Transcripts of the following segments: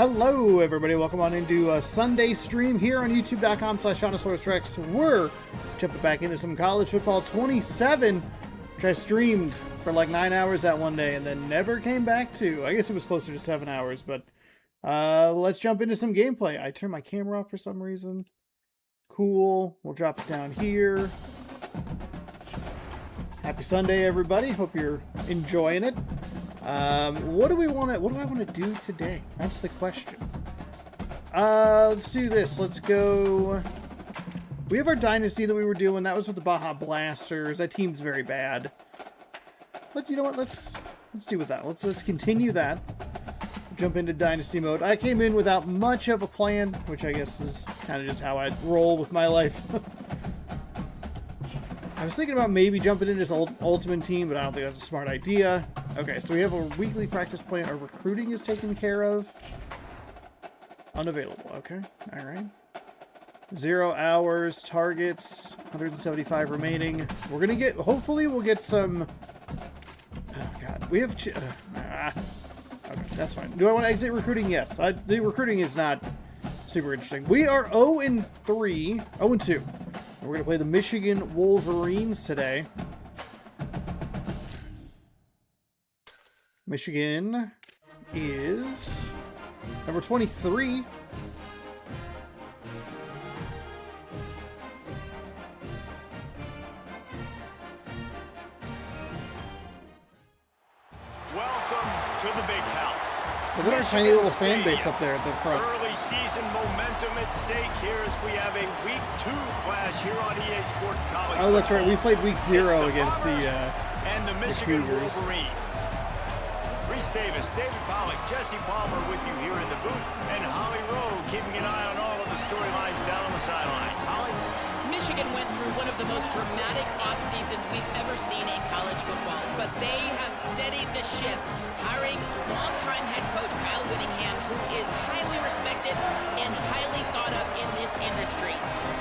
Hello, everybody. Welcome on into a Sunday stream here on youtube.com/ShaunosaurusRex. We're jumping back into some college football 27, which I streamed for like 9 hours that one day and then never came back to. I guess it was closer to 7 hours, but let's jump into some gameplay. I turned my camera off for some reason. Cool. We'll drop it down here. Happy Sunday, everybody. Hope you're enjoying it. What do I want to do today? That's the question. Let's do this. Let's go. We have our dynasty that we were doing. That was with the Baja Blasters. That team's very bad. You know what? Let's do with that. Let's continue that. Jump into dynasty mode. I came in without much of a plan, which I guess is kind of just how I roll with my life. I was thinking about maybe jumping into this ultimate team, but I don't think that's a smart idea. Okay, so we have a weekly practice plan. Our recruiting is taken care of. Unavailable. Okay. All right. 0 hours. Targets. 175 remaining. We're going to get... Hopefully we'll get some... Oh, God. We have... Okay, that's fine. Do I want to exit recruiting? Yes. The recruiting is not super interesting. We are 0-3. 0-2. We're going to play the Michigan Wolverines today. Michigan is number 23. Welcome to the big house. Look at our tiny little fan base up there at the front. Early season momentum at stake here as we have a week 2 clash here on EA Sports College. Oh, that's right. We played week 0 against the Michigan Cougars. Wolverines. Reese Davis, David Pollock, Jesse Palmer with you here in the booth, and Holly Rowe keeping an eye on all of the storylines down on the sideline. Holly? Michigan went through one of the most dramatic off seasons we've ever seen in college football, but they have steadied the ship, hiring longtime head coach Kyle Whittingham, who is highly respected and highly thought of in this industry.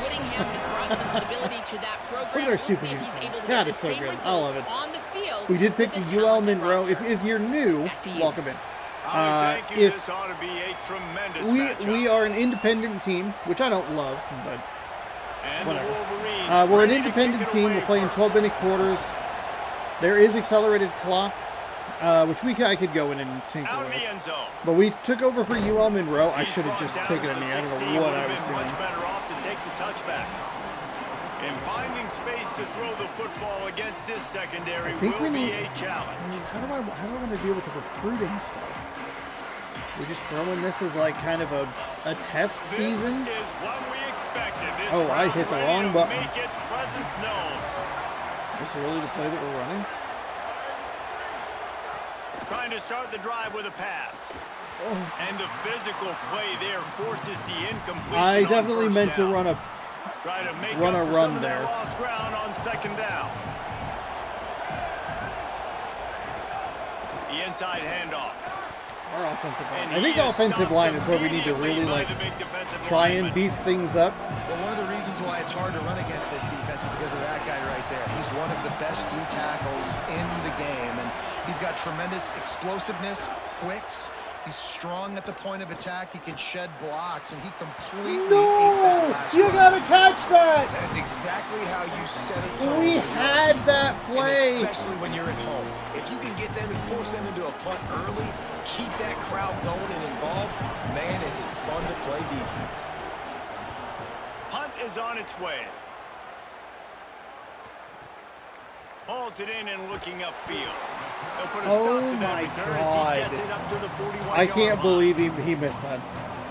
Whittingham has brought some stability to that program. Look at our stupid We'll see if he's able to God, get it's the so same good. I results love it. on the field. We did pick the with UL talented Monroe. roster. If you're new, welcome in. Thank you. If this ought to be a tremendous we matchup. are an independent team, which I don't love, but And whatever. the Wolverines We're an ready to independent kick it team. away We're playing first. 12-minute quarters. There is accelerated clock, which I could go in and tinker Out of with. the end zone. But we took over for UL Monroe. I should have He's just brought taken down a to knee. the I don't 16, know what would I have was been doing. Much better off to take the touchback. And finding space to throw the football against this secondary I think will we be need- a challenge. How do I want to deal with the recruiting stuff? We just throwing this as like kind of a test season? This is what we expected. This Oh, I crowd hit the ready wrong to button. Make its presence known. Is this really the play that we're running? Trying to start the drive with a pass. Oh. And the physical play there forces the incompletion. I on definitely first meant to down. run Try to make run up a for run some of that there. lost ground on second down. The inside handoff. our offensive line. And I think he the is offensive line is where we need to immediately really by like the big defensive try and lineman. beef things up. Well, one of the reasons why it's hard to run against this defense is because of that guy right there. He's one of the best D tackles in the game, and he's got tremendous explosiveness, quicks. He's strong at the point of attack. He can shed blocks, and he completely ate that last You run. gotta catch that! That is exactly how you set a tone. We for your had defense, that play. and especially when you're at home. If you can get them and force them into a punt early, keep that crowd going and involved, man, is it fun to play defense. Punt is on its way. Hauls it in and looking upfield. They'll put a Oh stop to that my return God. as he gets it up to the 41-yard I can't line. believe he missed that.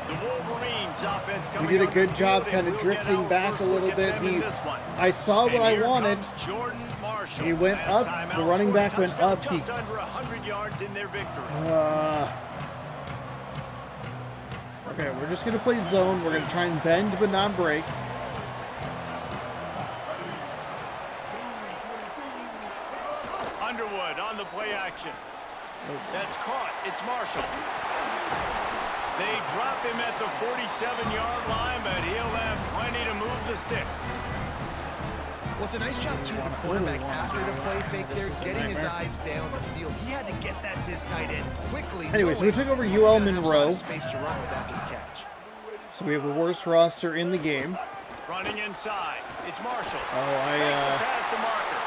The Wolverines offense We coming did a onto good the job field, kind and of we'll get drifting our back first a look little at bit. them in this one. I saw what And I here wanted. comes Jordan Marshall. He went Last up. time The out, running scored a back went touchdown, up. He Just under 100 yards in their victory. Okay, we're just gonna play zone. We're gonna try and bend but not break. Underwood on the play action. That's caught. It's Marshall. They drop him at the 47-yard line, but he'll have plenty to move the sticks. Well, it's a nice job, too, of the quarterback after the play fake there, getting his eyes down the field. He had to get that to his tight end quickly. Anyway, so we took over He's UL gonna have a lot Monroe. of space to run with after the catch. So we have the worst roster in the game. Running inside. It's Marshall. Oh, Makes it past the marker.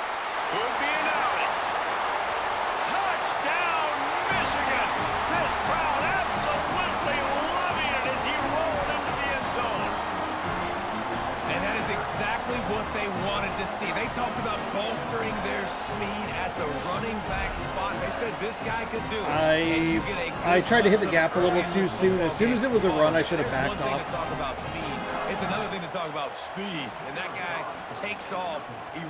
Could be an outlet. Touchdown, Michigan! This crowd absolutely loving it as he rolled into the end zone. And that is exactly what they wanted to see. They talked about bolstering their speed at the running back spot. They said this guy could do it. I tried to hit the gap a little too soon. As soon as it was a run, I should have backed There's one thing off. to talk about speed. It's another thing to talk about speed. And that guy takes off,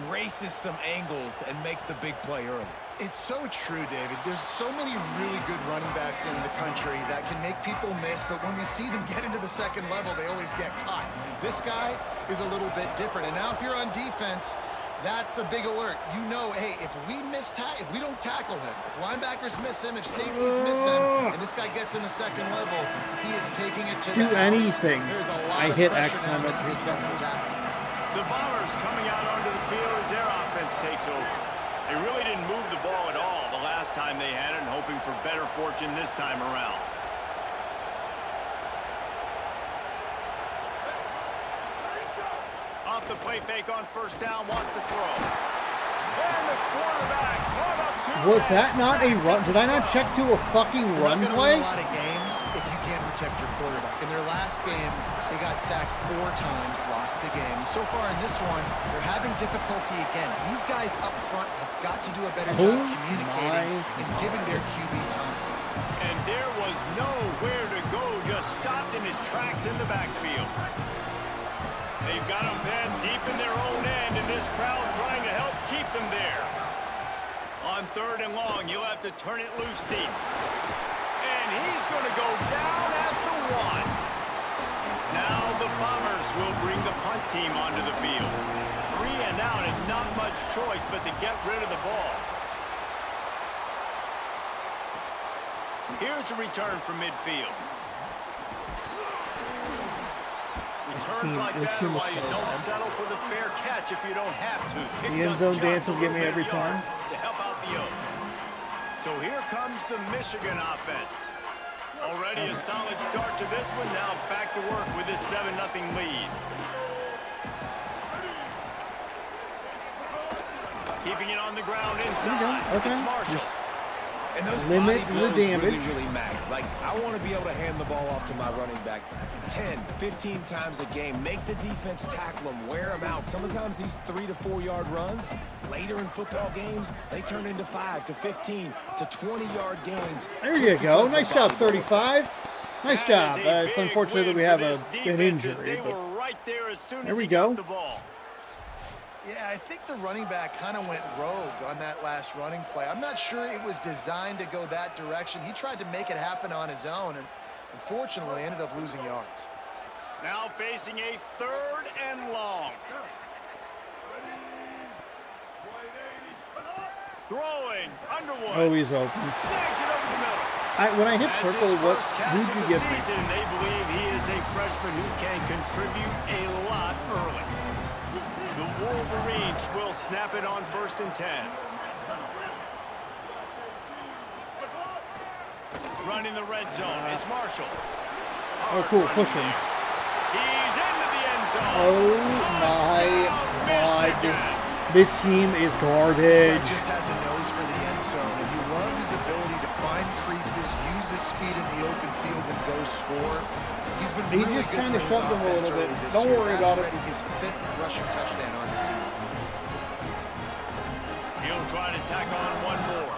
erases some angles, and makes the big play early. It's so true, David. There's so many really good running backs in the country that can make people miss, but when we see them get into the second level, they always get caught. This guy is a little bit different. And now if you're on defense, that's a big alert. You know, hey, if we don't tackle him, if linebackers miss him, if safeties miss him, and this guy gets in the second level, he is taking it to Do the house. anything. There's a lot I of hit pressure X now on on this this defense to tackle. The Bombers coming out onto the field as their offense takes over. They really didn't move the ball at all the last time they had it, and hoping for better fortune this time around. Off the play fake on first down, wants to throw. And the quarterback caught up to Was that not a run? Did I not check to a fucking You're run not gonna play? win a lot of games if you can't protect your quarterback. In their last game, they got sacked 4 times, lost the game. So far in this one, they're having difficulty again. These guys up front have got to do a better job communicating and giving their QB time. And there was nowhere to go, just stopped in his tracks in the backfield. They've got him pinned deep in their own end, and this crowd trying to help keep them there. On 3rd and long, you'll have to turn it loose deep. And he's going to go down at the 1. Now the Bombers will bring the punt team onto the field. 3 and out, and not much choice but to get rid of the ball. Here's a return from midfield. Returns like This that team are is why so you don't bad. settle for the fair catch if you don't have to. Picks The end up zone just dances a get me little every bit time. yards to help out the O's. So here comes the Michigan offense. Already a solid start to this one. Now back to work with this 7-0 lead. Keeping it on the ground inside. Okay. It's Marshall. Just And those limit body the blows damage. really matter. Like, I want to be able to hand the ball off to my running back 10, 15 times a game. Make the defense tackle them, wear them out. Sometimes these 3 to 4 yard runs, later in football games, they turn into 5 to 15 to 20-yard gains. there you go. Nice job, 35. Nice job. It's unfortunate that we have an injury, but there we go. Yeah, I think the running back kind of went rogue on that last running play. I'm not sure it was designed to go that direction. He tried to make it happen on his own, and unfortunately ended up losing yards. Now facing a 3rd and long. Throwing, Underwood. Oh, he's open. Snags it over the middle. When I hit That's circle, his what? first catch Who'd of you the give me? season. They believe he is a freshman who can contribute a lot early. The Wolverines will snap it on 1st and 10. Running the red zone. It's Marshall. Oh, cool. Push him. He's into the end zone. Oh, my God. This team is This garbage. guy just has a nose for the end zone, and you love his ability to find creases, use his speed in the open field, and go score. He's been He really just good kinda for his shoved him a offense little bit. early this Don't year. worry That's about it. already his 5th rushing touchdown on the season. He'll try to tack on one more.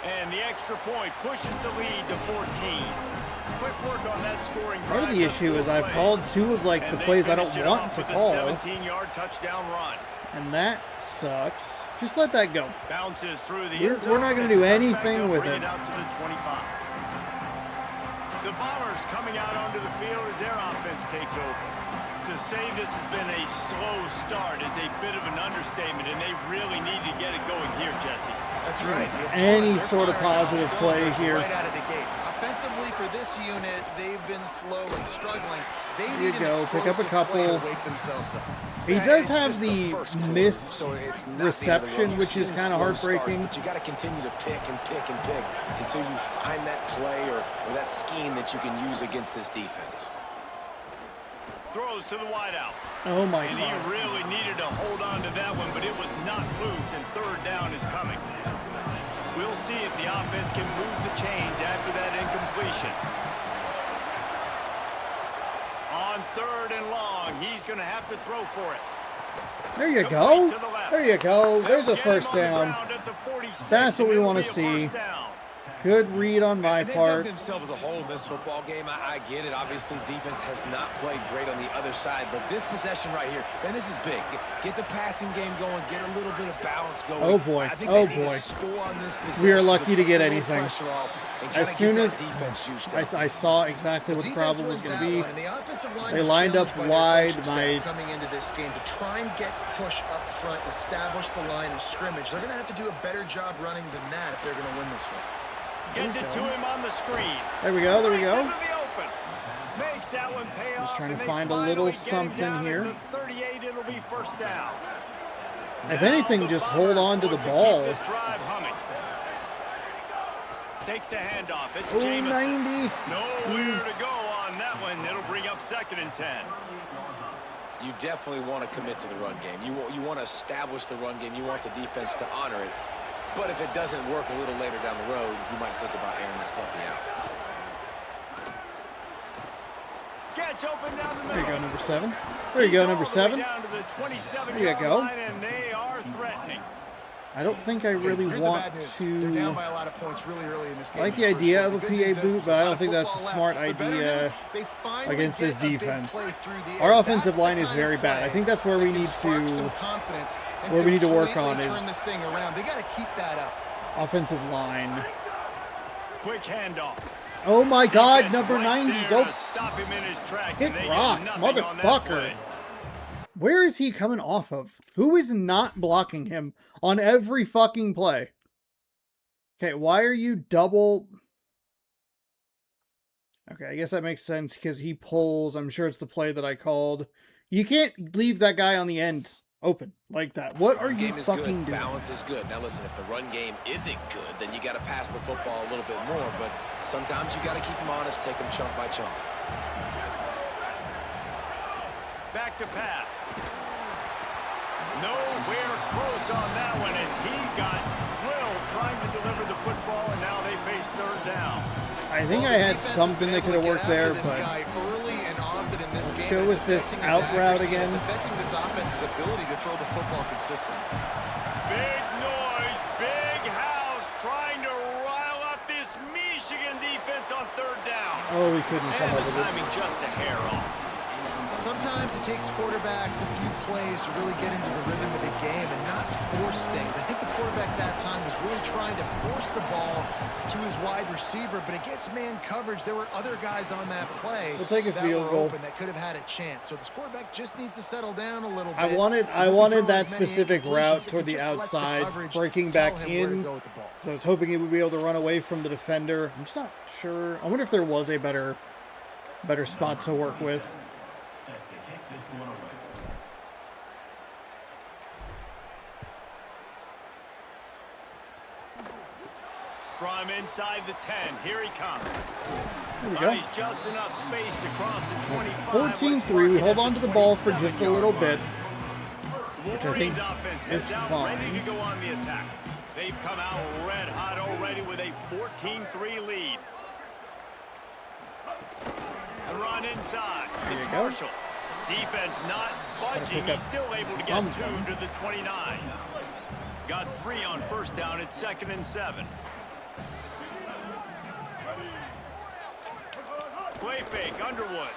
And the extra point pushes the lead to 14. Quick work on that scoring Part of drive. the issue is I've called 2 of like the And they plays I don't finished it want off to with a call, 17-yard touchdown run. and that sucks. Just let that go. Bounces through the We're end zone. not gonna It's do a touchback. anything They'll with bring it. Out to the 25. The Bombers coming out onto the field as their offense takes over. To say this has been a slow start is a bit of an understatement, and they really need to get it going here, Jesse. That's right. Any They're sort of firing on all positive play cylinders here. right out of the gate. Defensively for this unit, they've been slow and struggling. They There need you an go. Pick up a explosive play to couple. wake themselves up. He Yeah, does it's have just the first quarter, missed so it's not the end of the reception, road. which is You've kind seen of slow starts, heartbreaking. but you got to continue to pick and pick and pick until you find that play or that scheme that you can use against this defense. Throws to the wideout. Oh my And God. he really needed to hold on to that one, but it was not loose, and third down is coming. We'll see if the offense can move the chains after that incompletion. On third and long, he's going to have to throw for it. There you go. There you go. There's a first down. That's what we want to see. Good read on my And they dug part. themselves a hole in this football game. I get it. Obviously, defense has not played great on the other side, but this possession right here, man, this is big. Get the passing game going. Get a little bit of balance going. Oh, boy. I think Oh, they need boy. to score on this possession We are lucky to take get a little anything. pressure off and As kinda soon get as that defense juiced up. I saw exactly what the Defense problem was wins going to that be. one, and the offensive line They was lined up challenged by their wide. coaching staff coming into this game to try and get push up front and establish the line of scrimmage. They're going to have to do a better job running than that if they're going to win this one. Gets it to him on the screen. There we go. There we Breaks go. into the open. Makes that one pay off. Just trying to and they find a finally little get him something down here. at the 38, it'll be first down. If Now anything, the just Bombers hold on to the look ball. keep this drive humming. Takes the handoff. It's Oh, Jameson. 90. Nowhere to go on that one. It'll bring up 2nd and 10. You definitely want to commit to the run game. You want to establish the run game. You want the defense to honor it. But if it doesn't work a little later down the road, you might think about airing that puppy out. Gets open down the middle. There you go, number 7. There you go, number 7. There you go. And they are threatening. I don't think I really Here's the want bad news. They're down to... by a lot of points really early in this I game. like the idea of a PA boot, but I don't think that's a smart The better idea news, they finally against this get a big defense. play through the Our air. offensive That's the line is kind very of bad. I play think that's where that we can need spark to... some confidence and where we need to work completely on turn is this thing around. They got to keep that up. offensive line. Quick handoff. Oh my God, Defense number right 90. there Go to stop him in his tracks, kick and they get rocks, nothing on that motherfucker. play. Where is he coming off of? Who is not blocking him on every fucking play? Okay, why are you double... Okay, I guess that makes sense because he pulls. I'm sure it's the play that I called. You can't leave that guy on the end open like that. What are you Game is fucking good. doing? Balance is good. Now listen, if the run game isn't good, then you got to pass the football a little bit more. But sometimes you got to keep them honest, take them chunk by chunk. Back to pass. Nowhere close on that one as he got drilled trying to deliver the football, and now they face third down. I think I had something that could have worked there, but let's go with this out route again. It's affecting this offense's ability to throw the football consistently. Big noise, big house, trying to rile up this Michigan defense on third down. Oh, we couldn't come And up the with it. timing just a hair off. Sometimes it takes quarterbacks a few plays to really get into the rhythm of the game and not force things. I think the quarterback that time was really trying to force the ball to his wide receiver, but against man coverage, there were other guys on that play We'll take a that field were goal. open that could have had a chance. So this quarterback just needs to settle down a little bit. I wanted that specific route toward the outside, breaking back in. So I was hoping he would be able to run away from the defender. I'm just not sure. I wonder if there was a better spot to work with. From inside the 10, here he comes. There we go. He's just enough space to cross the 25. 14-3. We hold on to the ball for just a little bit, which I think Wolverines offense is is out fine. ready to go on the attack. They've come out red hot already with a 14-3 lead. The run inside. There It's you go. Marshall. Defense not budging. pick He's up still able to get something. 2 to the 29. Got 3 on first down at 2nd and 7. Play fake, Underwood.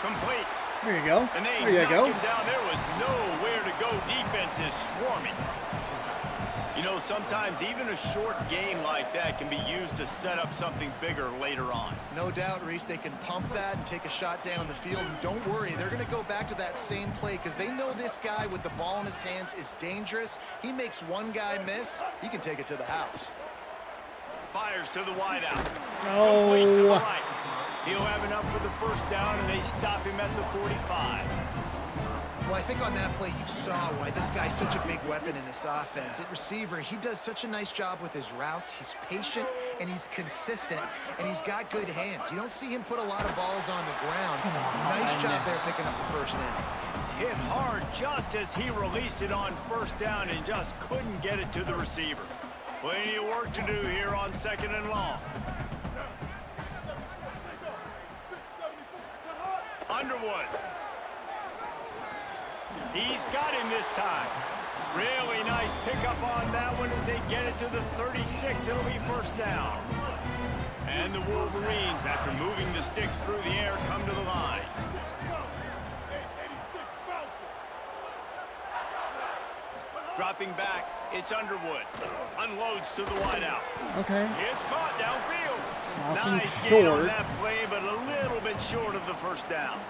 Complete. There you go. And they There you knock go. him down. There was nowhere to go. Defense is swarming. You know, sometimes even a short game like that can be used to set up something bigger later on. No doubt, Reese, they can pump that and take a shot down the field. And don't worry, they're going to go back to that same play because they know this guy with the ball in his hands is dangerous. He makes one guy miss, he can take it to the house. fires to the wideout. Oh. Complete to the right. He'll have enough for the first down, and they stop him at the 45. Well, I think on that play you saw why this guy's such a big weapon in this offense. At receiver, he does such a nice job with his routes. He's patient, and he's consistent, and he's got good hands. You don't see him put a lot of balls on the ground. Nice job there picking up the first down. Hit hard just as he released it on first down and just couldn't get it to the receiver. Plenty of work to do here on 2nd and long. Underwood. He's got him this time. Really nice pickup on that one as they get it to the 36. It'll be first down. And the Wolverines, after moving the sticks through the air, come to the line. Dropping back, it's Underwood. Unloads to the wideout. Okay. It's caught downfield. Stopping Nice gain on short. that play, but a little bit short of the first down.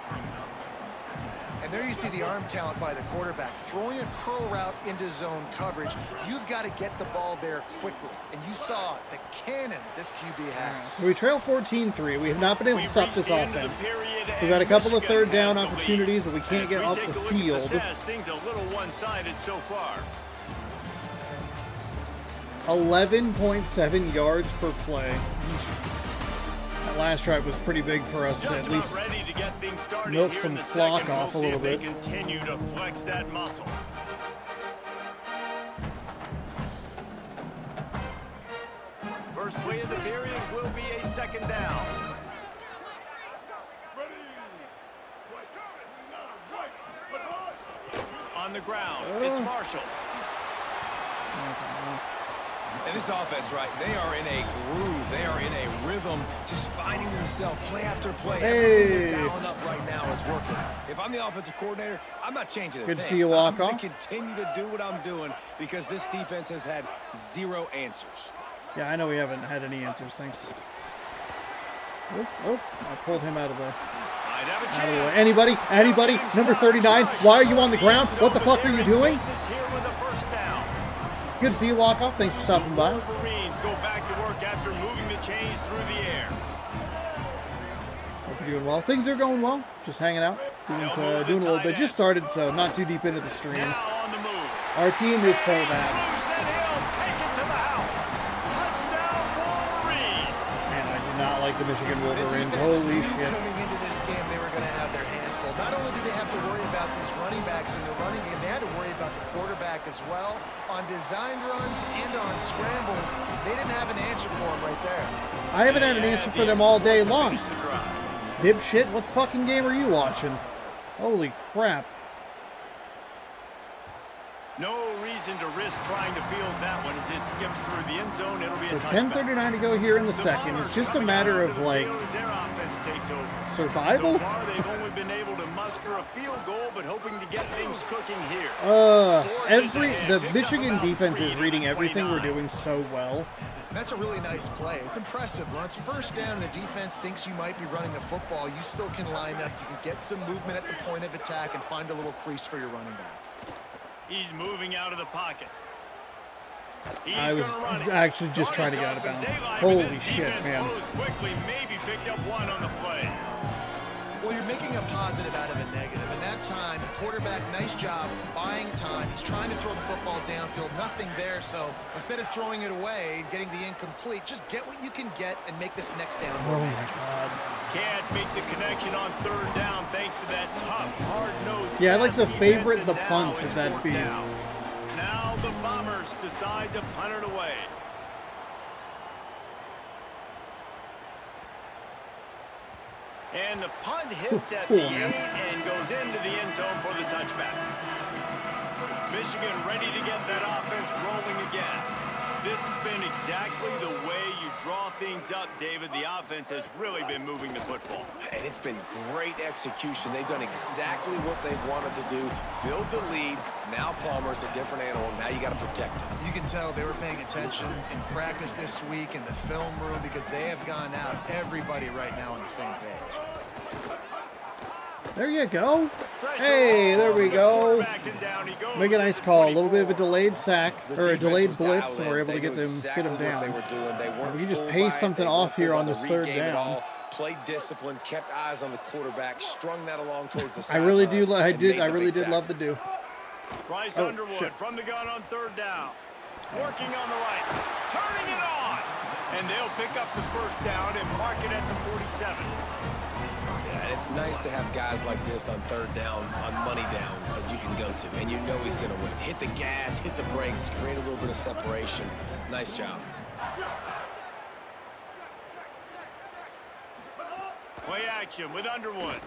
And there you see the arm talent by the quarterback. Throwing a curl route into zone coverage, you've got to get the ball there quickly. And you saw the cannon this QB has. So we trail 14-3. We have not been able to stop this offense. We've had a couple of third down opportunities, but we can't get off the field. Things a little one-sided so far. 11.7 yards per play. That last drive was pretty big for us to at least milk some clock off a little bit. Continue to flex that muscle. First play of the period will be a second down. On the ground, it's Marshall. And this offense, right, they are in a groove. They are in a rhythm, just finding themselves play after play. Everything they're dialing up right now is working. If I'm the offensive coordinator, I'm not changing a thing. Good to see you walk I'm off. going to continue to do what I'm doing because this defense has had zero answers. Yeah, I know we haven't had any answers. Thanks. Oh, I pulled him out of the... Anybody? Anybody? Number 39, why are you on the ground? What the fuck are you doing? Good to see you walk off. Thanks for stopping by. Wolverines go back to work after moving the chains through the air. Hope you're doing well. Things are going well. Just hanging out. Doing a little bit. Just started, so not too deep into the stream. Now on the move. Our team is so bad. Loose and he'll take it to the house. Touchdown Wolverines. Man, I do not like the Michigan Wolverines. The defense Holy knew shit. coming into this game, they were going to have their hands full. Not only do they have to worry about these running backs in the running game, they had to worry about the quarterback as well. On designed runs and on scrambles, they didn't have an answer for him right there. I haven't had an answer for them all day long. Dipshit, what fucking game are you watching? Holy crap. No reason to risk trying to field that one as it skips through the end zone. It'll be So a touchback. 10:39 to go here in the second. It's just a matter of, like, Their offense takes over. survival? So far, they've only been able to muster a field goal, but hoping to get things cooking here. The Michigan defense is reading everything we're doing so well. And that's a really nice play. It's impressive. When it's first down and the defense thinks you might be running the football, you still can line up. You can get some movement at the point of attack and find a little crease for your running back. He's moving out of the pocket. He's I was gonna run it. actually just trying to get out of bounds. Holy shit, man. Quickly, maybe picked up one on the play. Well, you're making a positive out of a negative. And that time, quarterback, nice job, buying time. He's trying to throw the football downfield. Nothing there. So instead of throwing it away, getting the incomplete, just get what you can get and make this next down. Oh my god. Can't make the connection on third down thanks to that tough, hard-nosed. Yeah, I'd like to pass favorite defense, the and punt now if it's that'd fourth be- down. Now the Bombers decide to punt it away. And the punt hits at the 8 and goes into the end zone for the touchback. Michigan ready to get that offense rolling again. This has been exactly the way you draw things up, David. The offense has really been moving the football. And it's been great execution. They've done exactly what they've wanted to do. Build the lead. Now Palmer's a different animal. Now you got to protect him. You can tell they were paying attention in practice this week in the film room because they have gone out, everybody right now on the same page. There you go. Hey, there we go. acting down. He goes. Make a nice call. A little bit of a delayed sack or a delayed blitz, and we're able to get them down. We can just pay something off here on this third down. Played discipline, kept eyes on the quarterback, strung that along towards the I really did love the do. Bryce Underwood from the gun on third down. Working on the right. Turning it on. And they'll pick up the first down and mark it at the 47. Yeah, it's nice to have guys like this on third down, on money downs that you can go to, and you know he's going to win. Hit the gas, hit the brakes, create a little bit of separation. Nice job. Play action with Underwood.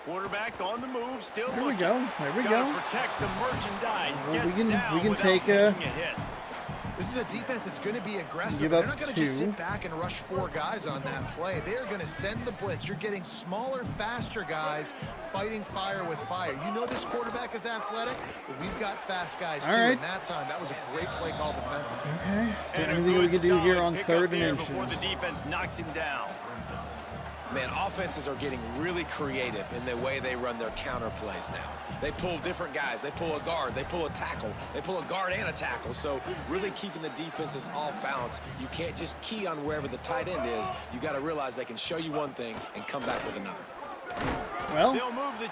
Quarterback on the move, still There we go. There we go. Protect the merchandise. Well, we can take a hit. This is a defense that's going to be aggressive. Give They're up not going to 2. just sit back and rush 4 guys on that play. They are going to send the blitz. You're getting smaller, faster guys fighting fire with fire. You know this quarterback is athletic, but we've got fast guys too. Right. And that time, that was a great play call defensively. Okay. So And anything we can do here on third and before the inches. defense knocks him down. Man, offenses are getting really creative in the way they run their counter plays now. They pull different guys. They pull a guard. They pull a tackle. They pull a guard and a tackle. So really keeping the defenses off balance. You can't just key on wherever the tight end is. You got to realize they can show you one thing and come back with another. Well,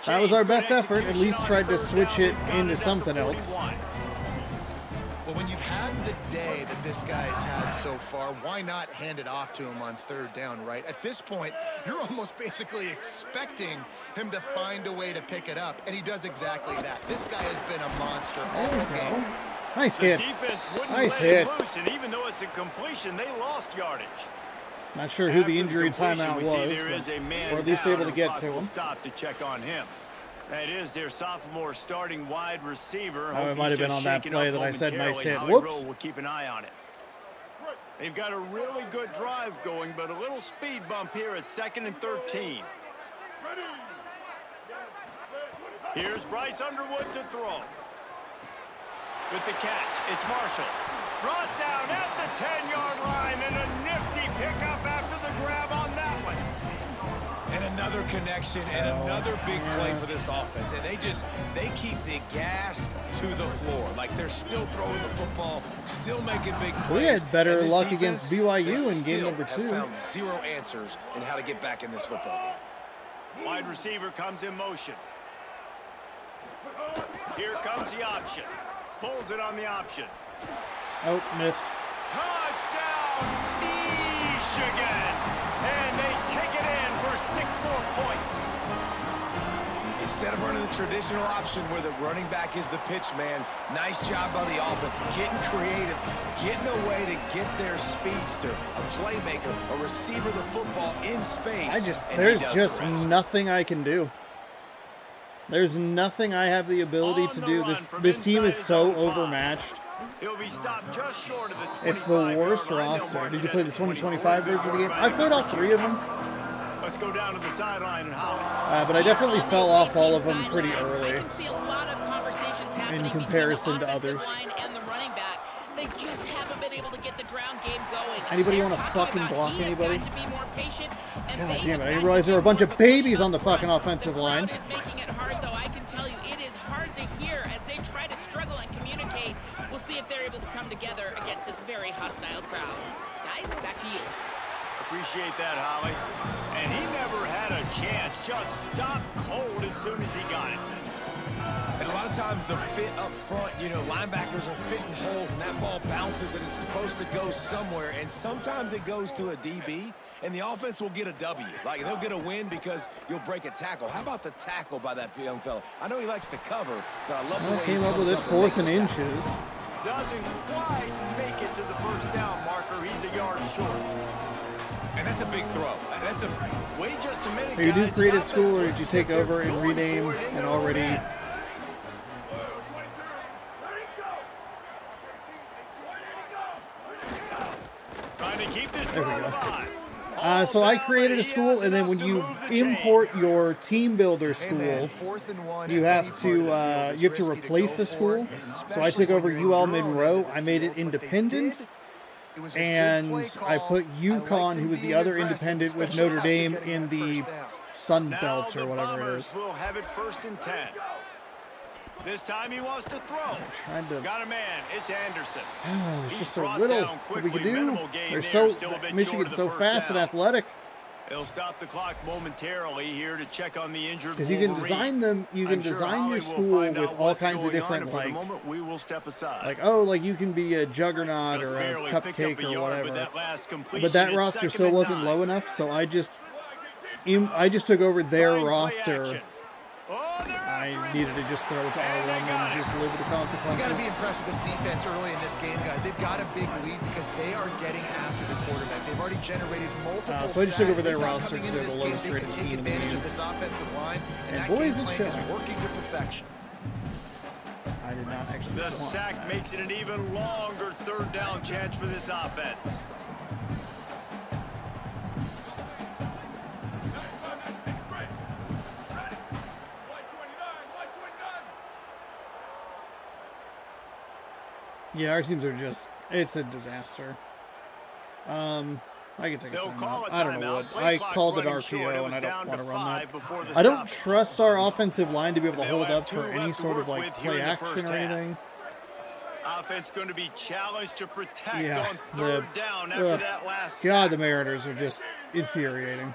that was our best effort. At least tried to switch it into something else. Well, when you've had the day that this guy's had so far, why not hand it off to him on third down, right? At this point, you're almost basically expecting him to find a way to pick it up, and he does exactly that. This guy has been a monster all game. Nice hit. Nice hit. Loose, and even though it's a completion, they lost yardage. Not sure who the injury timeout was, but we're at least able to get to him. Stop to check on him. That is their sophomore starting wide receiver. Oh, it might have been on that play that I said nice hit. Howie Whoops. Rowe will keep an eye on it. They've got a really good drive going, but a little speed bump here at 2nd and 13. Here's Bryce Underwood to throw. With the catch, it's Marshall. Brought down at the 10-yard line, and a nifty pickup after the grab on that one. And another connection and another big play for this offense. And they keep the gas to the floor. Like they're still throwing the football, still making big plays. We had better luck defense, against BYU in game number 2. Have found 0 answers in how to get back in this football game. Wide receiver comes in motion. Here comes the option. Pulls it on the option. Oh, missed. Touchdown, Michigan! And they take it in for 6 more points. Instead of running the traditional option where the running back is the pitch man, nice job by the offense, getting creative, getting a way to get their speedster, a playmaker, a receiver the football in space. There's just nothing I can do. There's nothing I have the ability to do. This team is so overmatched. He'll be stopped just short of the 25-yard It's the worst line. roster. Did you play the 2025 version of the game? I played all 3 of them. Let's go down to the sideline and Holly. But I definitely fell off all of them pretty early You can see a lot of conversations happening in comparison to between the others. offensive line and the running back. They just haven't been able to get the ground game going. Anybody They're want to talking fucking about block he has anybody? got to be more patient, and God they damn it, have I didn't got realize to there were a bunch of push babies on the the fucking front. offensive The line. crowd is making it hard, though. I can tell you it is hard to hear as they try to struggle and communicate. We'll see if they're able to come together against this very hostile crowd. Guys, back to you. Appreciate that, Holly. And he never had a chance. Just stopped cold as soon as he got it. And a lot of times the fit up front, you know, linebackers are fitting holes and that ball bounces and it's supposed to go somewhere. And sometimes it goes to a DB and the offense will get a W. Like they'll get a win because you'll break a tackle. How about the tackle by that young fella? I know he likes to cover, but I love the way he came up with it 4th and inches. Doesn't quite make it to the first down marker. He's a yard short. And that's a big throw. That's a wait just a minute. Are you new guys. created school, or did you take over and rename an already? Trying to keep this There we drive go. alive. So I created a school, and then when you import your team builder school, you have to replace the school. So I took over UL Monroe. I made it independent, and I put UConn, who was the other independent, with Notre Dame in the Sun Belt or whatever it is. We'll have it 1st and 10. This time he wants to throw. Trying to. Got a man. It's Anderson. It's He's just a brought little down what we can quickly. do. Minimal gain They're there, so still a bit short Michigan's of the so first fast and down. athletic. They'll stop the clock momentarily here to check on the injured Because you can Wolverine. design them. You can I'm sure design Holly your will school find with out all what's kinds of going on, different and for the like moment, we will step aside. like oh like you can be a juggernaut Just or a barely picked up cupcake a or yard, whatever. but that last completion But that is roster second still and wasn't 9. low enough, so I just took over their Fine play roster. action. Oh, they're I after him. needed to just throw it to And they R1 got and it. just live with the You got consequences. to be impressed with this defense early in this game, guys. They've got a big lead because they are getting after the quarterback. They've already generated multiple So I just took over sacks. their They thought roster coming because into they're the this lowest game, they rated could team take in the advantage league. of this offensive line, And that boys, game it's plan is showing. working to perfection. I did not actually The want sack that. makes it an even longer third down chance for this offense. Yeah, our teams are just, it's a disaster. I can take a They'll call timeout. a I don't know timeout. what. Play I clock's called it running short. It RPO was and I down don't want to to run 5 that. before the I don't stoppage. trust our offensive line to be able to They'll hold have up 2 for any left to sort of work like with here play in the action first or half. anything. Offense going to be challenged to protect Yeah, on third down after that last God, sack. the Mariners are just infuriating.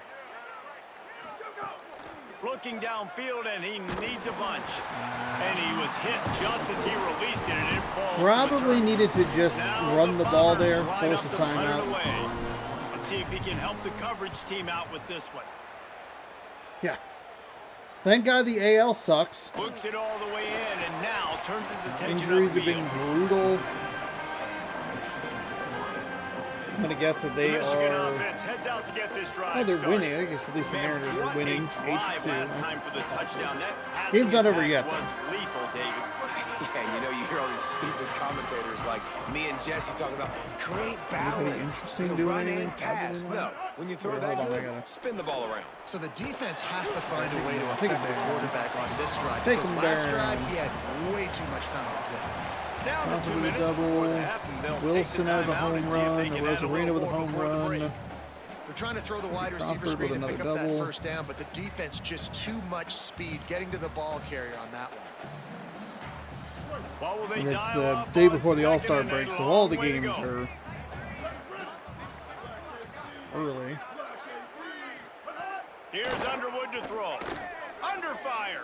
Looking downfield, and he needs a bunch. And he was hit just as he released it, and it falls Probably to the turf. needed to just Now run the ball Bombers there, line force a up to put it timeout. away. Let's see if he can help the coverage team out with this one. Yeah. Thank God the AL sucks. Books it all the way in, and now turns his attention Injuries have upfield. been brutal. I'm gonna guess that they Michigan are. offense heads out to get this drive Oh, they're started. winning. I guess at least the Man, Mariners are what winning a drive 8-2. last That's time for the touchdown. That Game's passing not over attack yet, was lethal, David. Yeah, and you know, you hear all these stupid commentators like me and Jesse talking about create balance, interesting you know, doing run anything? and pass. Probably No, not. when you throw Wait, that hold on, I good, gotta- spin the ball around. So the defense has to find a way to Take affect him the down. quarterback on this drive. Take Because him last down. drive, he had way too much time to throw. Down to 2 Possibly minutes double. before the half, and they'll take the Wilson has a timeout home and see if run. they can add a Rosarina little with a more home before the break. run. They're trying to throw the wide receiver Crawford screen with to pick another up that double. first down, but the defense just too much speed getting to the ball carrier on that one. What will they And it's dial the up day on before the second All-Star and a break, so long all the way to games go. are early. Here's Underwood to throw. Under fire.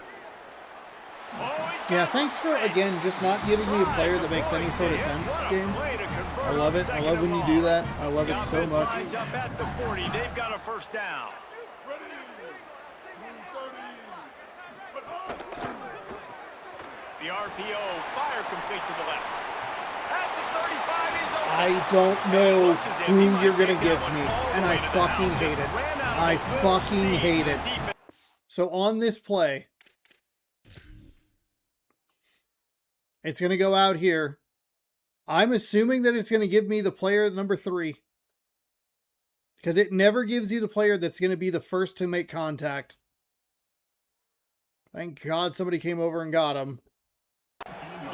Oh, he's Yeah, got thanks for, again, just not giving me a player that makes any sort of sense, game. I love it. I love when you do that. I love it so much. Lines up at the 40. They've got a first down. The RPO fire complete to the left. At the 35, he's open. I don't know who you're going to give me, and I fucking hate it. I fucking hate it. So on this play, it's going to go out here. I'm assuming that it's going to give me the player at number 3. Because it never gives you the player that's going to be the first to make contact. Thank God somebody came over and got him.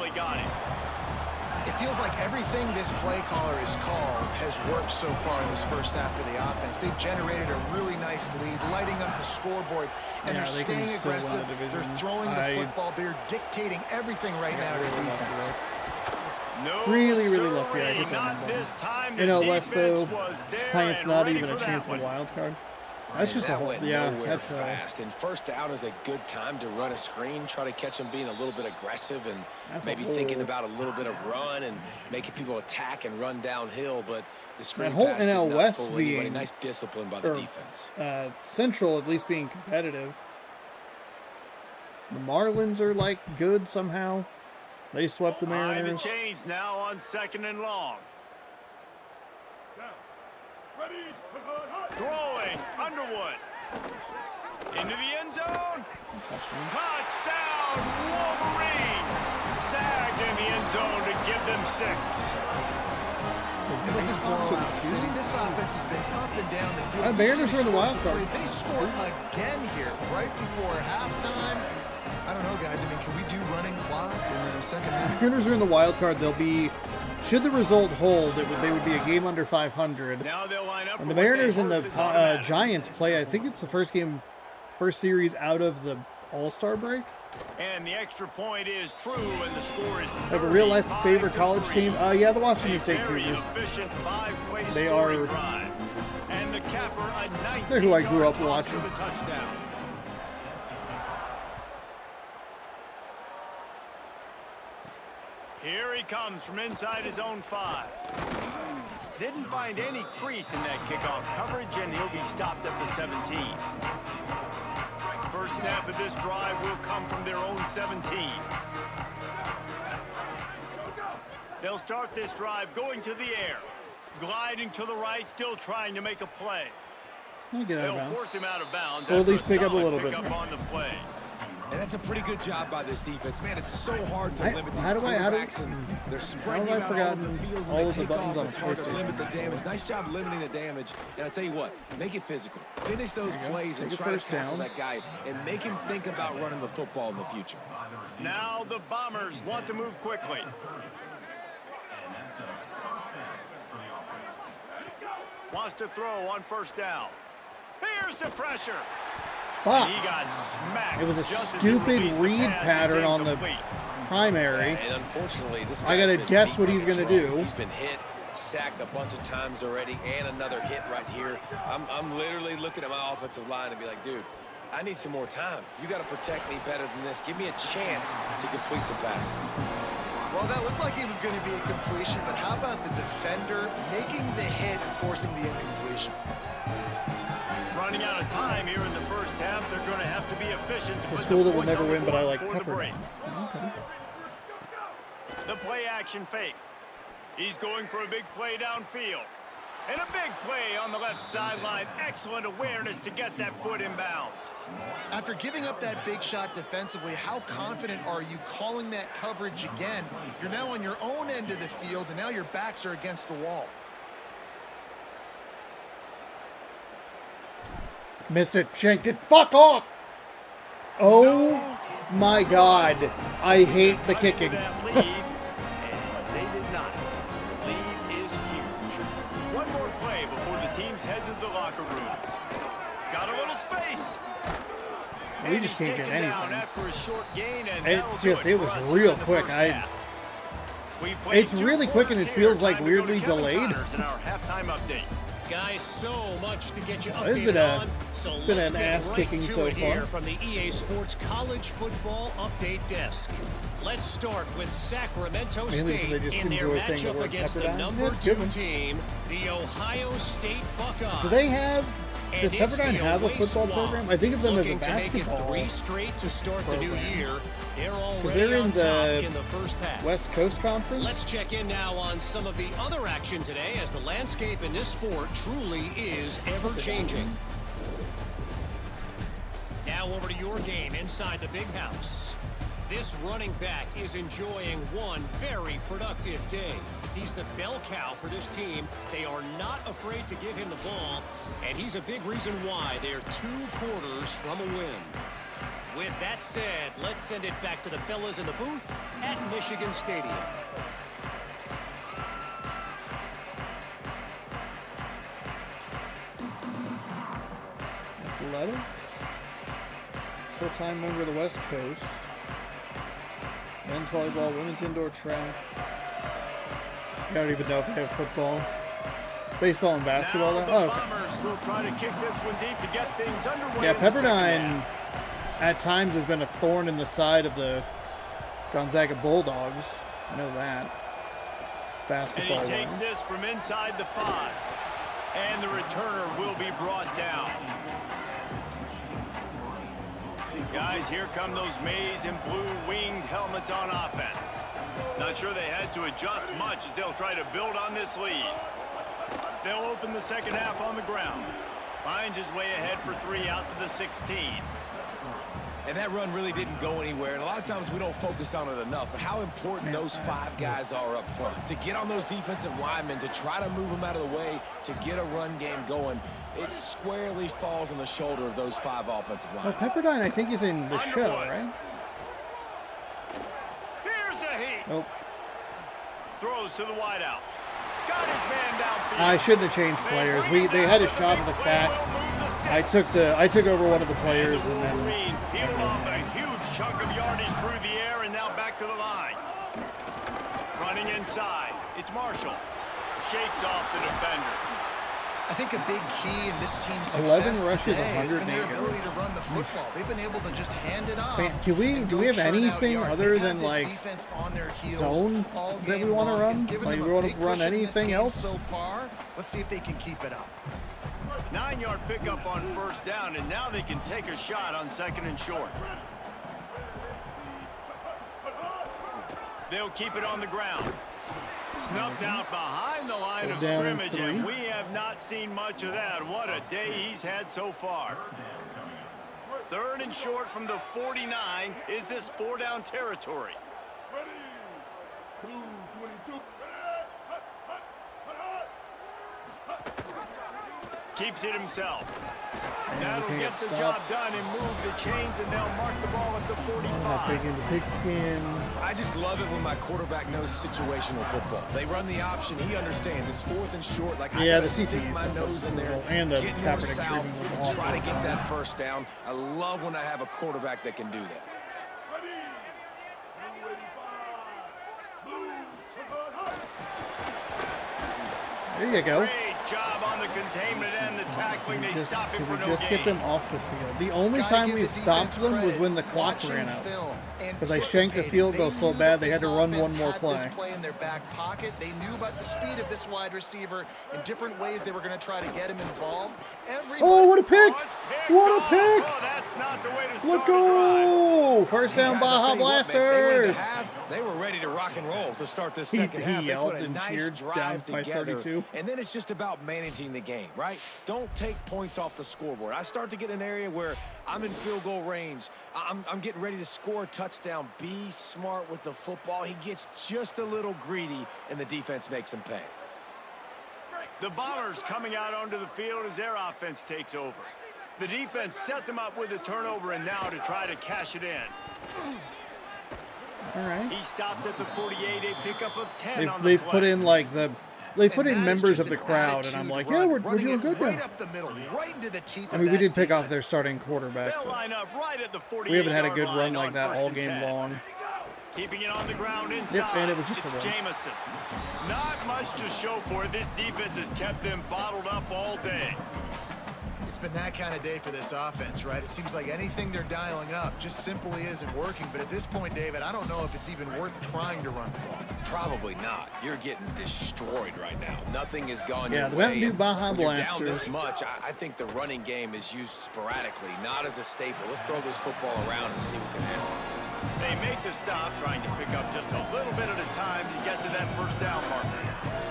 They got it. It feels like everything this play caller has called has worked so far in this first half for the offense. They've generated a really nice lead, lighting up the scoreboard, and Yeah, they're they can staying still win aggressive. the division. They're throwing the football. They're dictating everything right now to the defense. No, Really, really sirree, lucky I hit that not one. this time. You know, The Wes, defense though, was there Giants and not ready even a for that chance of one. a wild card. That's just a that whole, went yeah, nowhere that's fast. And first down is a good time to run a screen, try to catch them being a little bit aggressive and That's maybe a thinking whole- about a little bit of run and making people attack and run downhill. But the screen whole pass did NL not West fool anybody. being- Nice discipline by the or, defense. Central at least being competitive. The Marlins are like good somehow. They swept the Behind the Mariners. chains now on second and long. Throwing, Underwood. Into the end zone. Touchdown. Touchdown, Wolverines. Snagged in the end zone to give them 6. This is blowout city. This offense has been up and down the field. Mariners are in the wild card. They scored again here right before halftime. I don't know, guys. I mean, can we do running clock in the second half? Mariners are in the wild card. They'll be, should the result hold, they would be a game under 500. Now they'll line up. And for the what they Mariners and the hope is automatic. Giants play, I think it's the first series out of the All-Star break. And the extra point is true, and the score is 30. Have a real-life favorite college team? Yeah, the Washington State Very Cougars. efficient five-play They scoring are- drive. And the capper, a 19 They're who I grew up watching. for the touchdown. Here he comes from inside his own 5. Didn't find any crease in that kickoff coverage, and he'll be stopped at the 17. First snap of this drive will come from their own 17. They'll start this drive going to the air. Gliding to the right, still trying to make a play. I'll get out of They'll bounds. force him out of bounds. Or at after least pick up a solid little bit. pickup on the play. And that's a pretty good job by this defense. Man, it's so hard to limit these how do I- quarterbacks, and they're spreading have you I out all over forgotten the field. all When of they the take buttons off, on it's hard to PlayStation? limit the damage. Nice job limiting the damage. And I tell you what, make it physical. Finish those There you go. plays and Take a try to first tackle down. that guy and make him think about running the football in the future. Now the Bombers want to move quickly. Wants to throw on first down. Here's the pressure. Fuck. He got smacked. It was a just as he stupid released the read pass. pattern It's on the incomplete. primary. And unfortunately, this I guy's gotta been guess beat what he's by the gonna drum. do. He's been hit, sacked a bunch of times already, and another hit right here. I'm literally looking at my offensive line and be like, dude, I need some more time. You got to protect me better than this. Give me a chance to complete some passes. Well, that looked like it was going to be a completion, but how about the defender making the hit and forcing the incompletion? Running out of time here in the first half. They're going to have to be efficient to The put school the that will points never on the win, but I board like before the break. Pepperdine. Okay. The play action fake. He's going for a big play downfield. And a big play on the left sideline. Excellent awareness to get that foot in bounds. After giving up that big shot defensively, how confident are you calling that coverage again? You're now on your own end of the field, and now your backs are against the wall. Missed it. Shanked it. Fuck off. Oh my god. I hate the kicking. That lead, and they did not. The lead is huge. One more play before the teams head to the locker rooms. Got a little space. We And just he's can't get taken down anything. after a short gain, and It's that'll do just- it was for us real in the quick. first I- half. We've played It's 2 really quick and it quarters here. feels like Time to go to weirdly Kevin delayed. Connors in our halftime update. Guys, so much to get you It's updated been a- on. So it's been let's an get ass right kicking to so it far. here from the EA Sports College Football Update Desk. Let's start with Sacramento Mainly because I State just in their enjoy saying the matchup word against the Pepperdine. number That's a good 2 one. team, the Ohio State Buckeyes. Do they have... Does And it's Pepperdine the have a away football squad. program? I think of them as a Looking to make it basketball 3 straight to start the new program. year. They're already they're in on the top in the first half. West Coast Conference? Let's check in now on some of the other action today, as the landscape in this sport truly is ever-changing. Now over to your game inside the big house. This running back is enjoying one very productive day. He's the bell cow for this team. They are not afraid to give him the ball, and he's a big reason why they're 2 quarters from a win. With that said, let's send it back to the fellas in the booth at Michigan Stadium. Athletics? Full-time member of the West Coast. Men's volleyball, women's indoor track. I don't even know if they have football. Baseball and basketball. Now the Oh, okay. Bombers will try to kick this one deep to get things underway. Yeah, in the second Pepperdine half. at times has been a thorn in the side of the Gonzaga Bulldogs. I know that. And Basketball. he takes wise. this from inside the 5. And the returner will be brought down. Guys, here come those maize and blue winged helmets on offense. Not sure they had to adjust much as they'll try to build on this lead. They'll open the second half on the ground. Finds his way ahead for 3 out to the 16. And that run really didn't go anywhere. And a lot of times we don't focus on it enough. But how important those 5 guys are up front. To get on those defensive linemen, to try to move them out of the way, to get a run game going. It squarely falls on the shoulder of those 5 offensive Oh, linemen. Pepperdine, I think, is in the show, Underwood. right? Here's a heat. Nope. Throws to the wideout. Got his man downfield. I shouldn't have changed players. They had a shot at a sack. I took over one of the players and then Peeled off a huge chunk of yardage through the air and now back to the line. Running inside. It's Marshall. Shakes off the defender. I think a big key in this team's 11 success rushes, today has been 108 their ability yards. to run the football. They've been able to just hand it off. Man, do we have anything other than like zone that we want to run? Like we want to run anything else? So far, let's see if they can keep it up. 9-yard pickup on first down, and now they can take a shot on 2nd and short. They'll keep it on the ground. Snuffed out behind the line of scrimmage, and we have not seen much of that. What a day he's had so far. 3rd and short from the 49. Is this 4-down territory? Keeps it himself. That'll get the job done and move the chains, and they'll mark the ball at the 45. Big into pigskin. I just love it when my quarterback knows situational football. They run the option. He understands. It's 4th and short. Like, yeah, I the stick CT my nose in there and the get more Kaepernick south, treatment was awful. try to get that first down. I love when I have a quarterback that can do that. There you go. Great job on the containment and the tackling. They stop it for no Just get them off the field. The only time we've stopped them was when the clock ran out. Because I shanked the field goal so bad they had to run one more play. In their back pocket, they knew about the speed of this wide receiver in different ways they were going to try to get him involved. Oh, what a pick! What a pick! Oh, that's not the way to start Let's go! First down, Baja Blasters! They were ready to rock and roll to start this second half. He They yelled put a and nice cheered down drive by together, 32. and then it's just about managing the game, right? Don't take points off the scoreboard. I start to get in an area where I'm in field goal range. I'm getting ready to score a touchdown. Be smart with the football. He gets just a little greedy, and the defense makes him pay. The Bombers coming out onto the field as their offense takes over. The defense set them up with a turnover, and now to try to cash it in. All right. He stopped at the 48, a pickup of 10 on the They've play. put in like they put in members of the crowd, and I'm like, yeah, we're doing good right now. up the middle, right into the teeth I mean, we of did that pick off defense. their starting quarterback. They'll But line up right at the 48 we haven't had a good yard run line like on that 1st all and game 10. long. Keeping it on the ground inside. Yep, and it was just it's a run. Jamison. Not much to show for it. This defense has kept them bottled up all day. It's been that kind of day for this offense, right? It seems like anything they're dialing up just simply isn't working. But at this point, David, I don't know if it's even worth trying to run the ball. Probably not. You're getting destroyed right now. Nothing has gone Yeah, your the way. Mountain Dew And Baja when you're down Blasters. this much, I think the running game is used sporadically, not as a staple. Let's throw this football around and see what can happen. They make the stop, trying to pick up just a little bit at a time to get to that first down marker.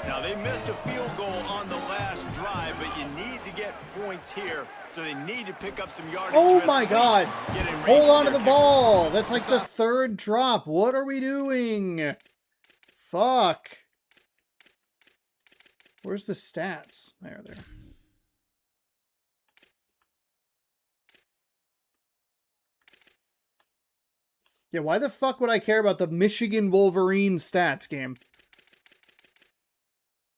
Now, they missed a field goal on the last drive, but you need to get points here, so they need to pick up some yardage. Oh to my at God! least get in range Hold of on to their the kicker. ball. That's like the third drop. What are we doing? Fuck. Where's the stats? There. Yeah, why the fuck would I care about the Michigan Wolverines stats game?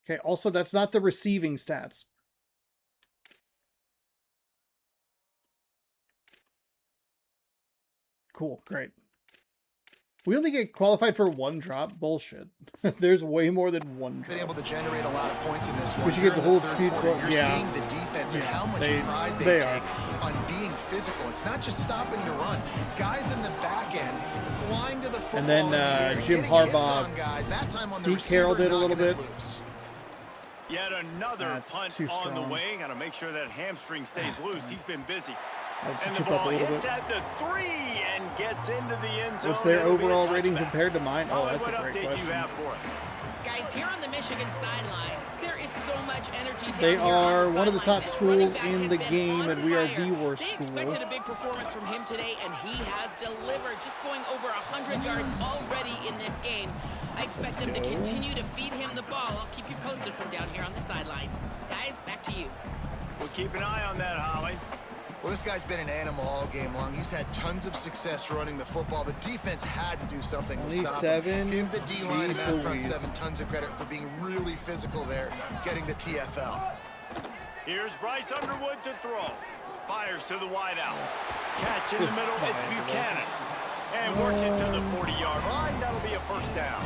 Okay, also, that's not the receiving stats. Cool, great. We only get qualified for one drop? Bullshit. There's way more than one drop. Been able to generate a lot of points in this one. We should get Here to in the hold third speed quarter, ball. You're Yeah. seeing the defense and Yeah, how much they pride they take on being physical. It's not just stopping the run. Guys in the back end flying to the football. And then, in the air, Jim getting hits Harbaugh, on guys. That time on the Pete receiver, Carroll did a little knocking it bit. loose. Yet another That's punt too on the strong. way. Got to make sure that hamstring stays loose. He's been busy. I'll have to And the chip up ball a little hits bit. at the 3 and gets into the end zone. What's their That'll be a overall rating touchback. compared to mine? Oh, Holly, that's a what great update question. you have for us? Guys, here on the Michigan sideline, there is so much energy down They here on are the one of the sideline. top This schools running back in has the been game, on and we are fire. the worst They school. expected a big performance from him today, and he has delivered, just going over 100 yards already in this game. I expect them to go. continue to feed him the ball. I'll keep you posted from down here on the sidelines. Guys, back to you. We'll keep an eye on that, Holly. Well, this guy's been an animal all game long. He's had tons of success running the football. The defense had to do something to stop him. 27. Give the D-line and Jeez that front Louise. seven tons of credit for being really physical there, getting the TFL. Here's Bryce Underwood to throw. Fires to the wideout. catch in the middle. It's Buchanan. And works it to the 40-yard line. That'll be a first down.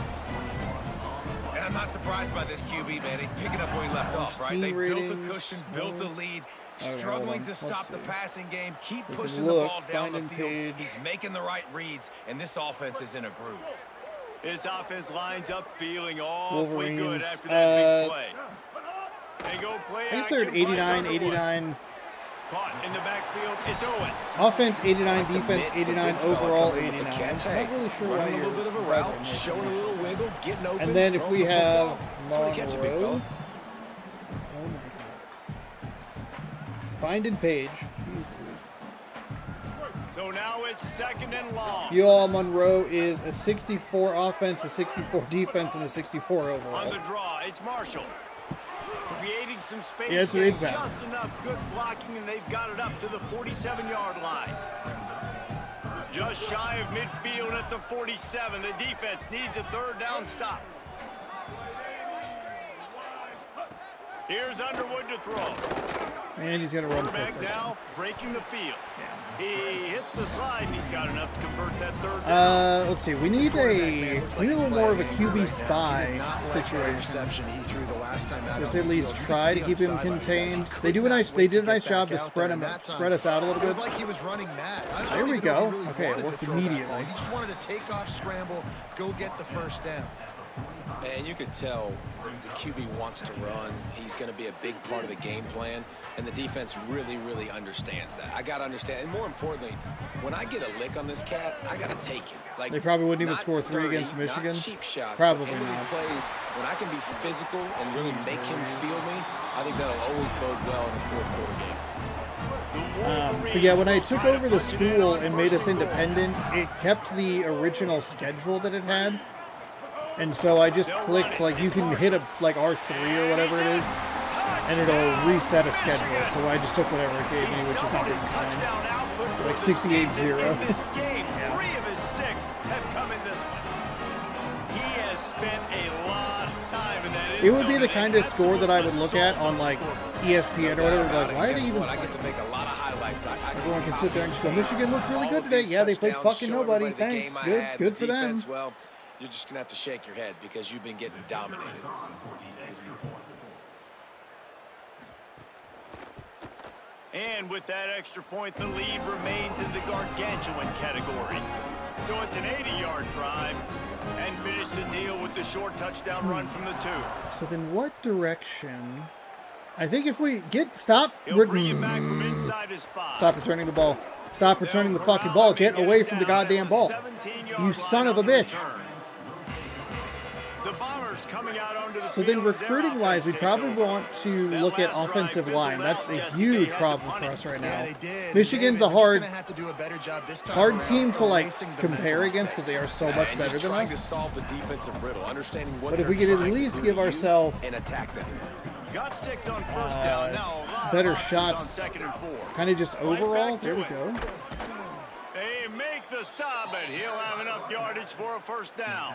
And I'm not surprised by this QB, man. He's picking up where he left off, right? They built a cushion, built a lead, struggling to stop the passing game, keep pushing the ball down the field. He's making the right reads, and this offense is in a groove. His offense lines up feeling awfully good after that big play. They go play I guess they're at 89, 89. Caught in the backfield, it's Owens. Offense 89, defense 89, overall 89. I'm not really sure why Running a little bit of a route, showing a little wiggle, getting open. And then if we have Monroe. Oh my god. Find and Page. Jeez Louise. So now it's 2nd and long. Y'all, Monroe is a 64 offense, a 64 defense, and a 64 overall. On the draw, it's Marshall. Creating some space, yeah, it's just enough good blocking, and they've got it up to the 47-yard line. Just shy of midfield at the 47. The defense needs a 3rd down stop. Here's Underwood to throw. And he's going to run for it. Now breaking the field. He hits the slide, and he's got enough to convert that 3rd down. Let's see. We need a little more of a QB spy situation. Just at least try to keep him contained. They did a nice job to spread us out a little bit. Like he was running mad. There we go. Okay, it worked immediately. He just wanted to take off, scramble, go get the 1st down. And you could tell the QB wants to run. He's going to be a big part of the game plan, and the defense really, really understands that. I got to understand, and more importantly, when I get a lick on this cat, I got to take it. Like, they probably wouldn't even score 3 against Michigan. Not cheap shots, probably but not. Plays, when I can be physical and really make him feel me, I think that'll always bode well in the 4th quarter game. But yeah, when I took over the school and made us independent, it kept the original schedule that it had. And so I just clicked, like, you can hit a, like, R3 or whatever it is, and it'll reset a schedule. So I just took whatever it gave me, which is not big time. Like 68-0. Yeah. 3 of his 6 have come in this one. He has spent a lot of time in that. It would be the kind of score that I would look at on, like, ESPN or whatever. Like, why are they even? I get to make a lot of highlights. Everyone can sit there and just go, Michigan looked really good today. Yeah, they played fucking nobody. Thanks. Good for them. Well, you're just going to have to shake your head because you've been getting dominated. And with that extra point, the lead remains in the gargantuan category. So it's an 80-yard drive, and finish the deal with the short touchdown run from the 2. So then what direction? I think if we stop returning the ball. Stop returning the fucking ball. Get away from the goddamn ball. You son of a bitch. The Bombers coming out onto the so then recruiting-wise, we probably want to look at offensive line. That's a huge problem for us right now. Michigan's a hard team to, like, compare against because they are so much better than us. But if we could at least give ourselves got 6 on 1st down. Now better shots, kind of just overall. There we go. They make the stop, but he'll have enough yardage for a 1st down.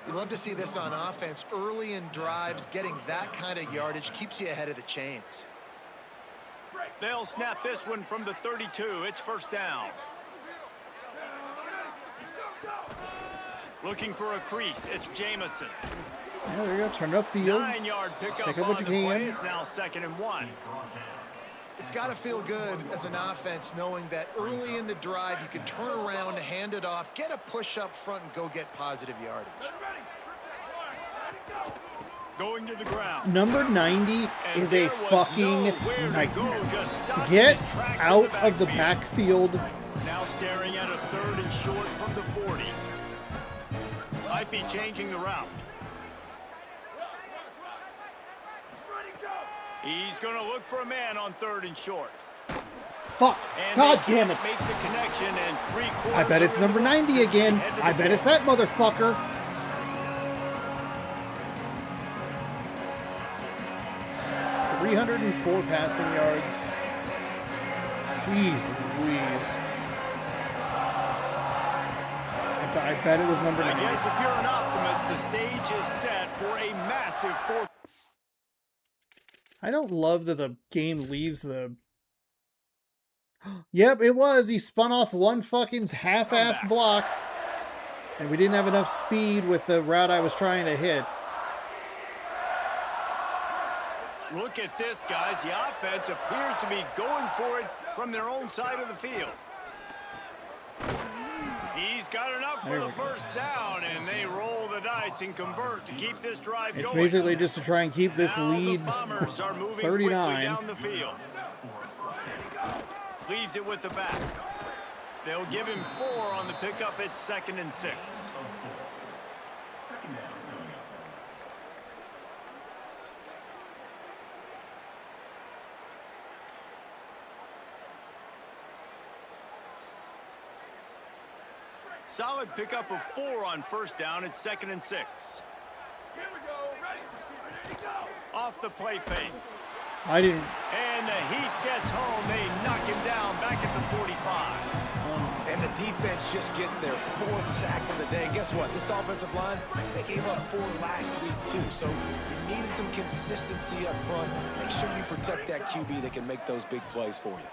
You love to see this on offense. Early in drives, getting that kind of yardage keeps you ahead of the chains. They'll snap this one from the 32. It's 1st down. Looking for a crease. It's Jamison. Yeah, there you go. Turn up field. 9-yard pickup Pick up what you can. It's now 2nd and 1. It's got to feel good as an offense knowing that early in the drive you can turn around, hand it off, get a push up front, and go get positive yardage. Going to the ground. Number 90 is a fucking nightmare. Get out of the backfield. Now staring at a 3rd and short from the 40. Might be changing the route. He's going to look for a man on 3rd and short. Fuck. And God damn it. Make the connection and 3/4. I bet it's number 90 again. I bet it's that motherfucker. .304 passing yards. Jeez Louise. I bet it was number 90. I guess if you're an optimist, the stage is set for a massive 4th. I don't love that the game leaves the Yep, it was. He spun off one fucking half-ass block. And we didn't have enough speed with the route I was trying to hit. Look at this, guys. The offense appears to be going for it from their own side of the field. He's got enough for the first down, and they roll the dice and convert to keep this drive going. It's basically just to try and keep this lead the Bombers are moving 39 down the field. Leaves it with the back. They'll give him 4 on the pickup at 2nd and 6. Solid pickup of 4 on first down at 2nd and 6. Here we go. Ready to go. Off the play fake. I didn't. And the Heat gets home. They knock him down back at the 45. And the defense just gets their 4th sack of the day. And guess what? This offensive line, they gave up 4 last week too. So you needed some consistency up front. Make sure you protect that QB that can make those big plays for you.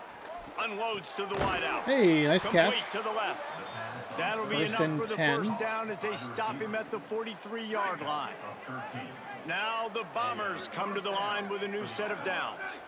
Unloads to the wideout. Hey, nice catch. To the left. That'll be First enough and for the 10. first down as they stop him at the 43-yard line. Now the Bombers come to the line with a new set of downs.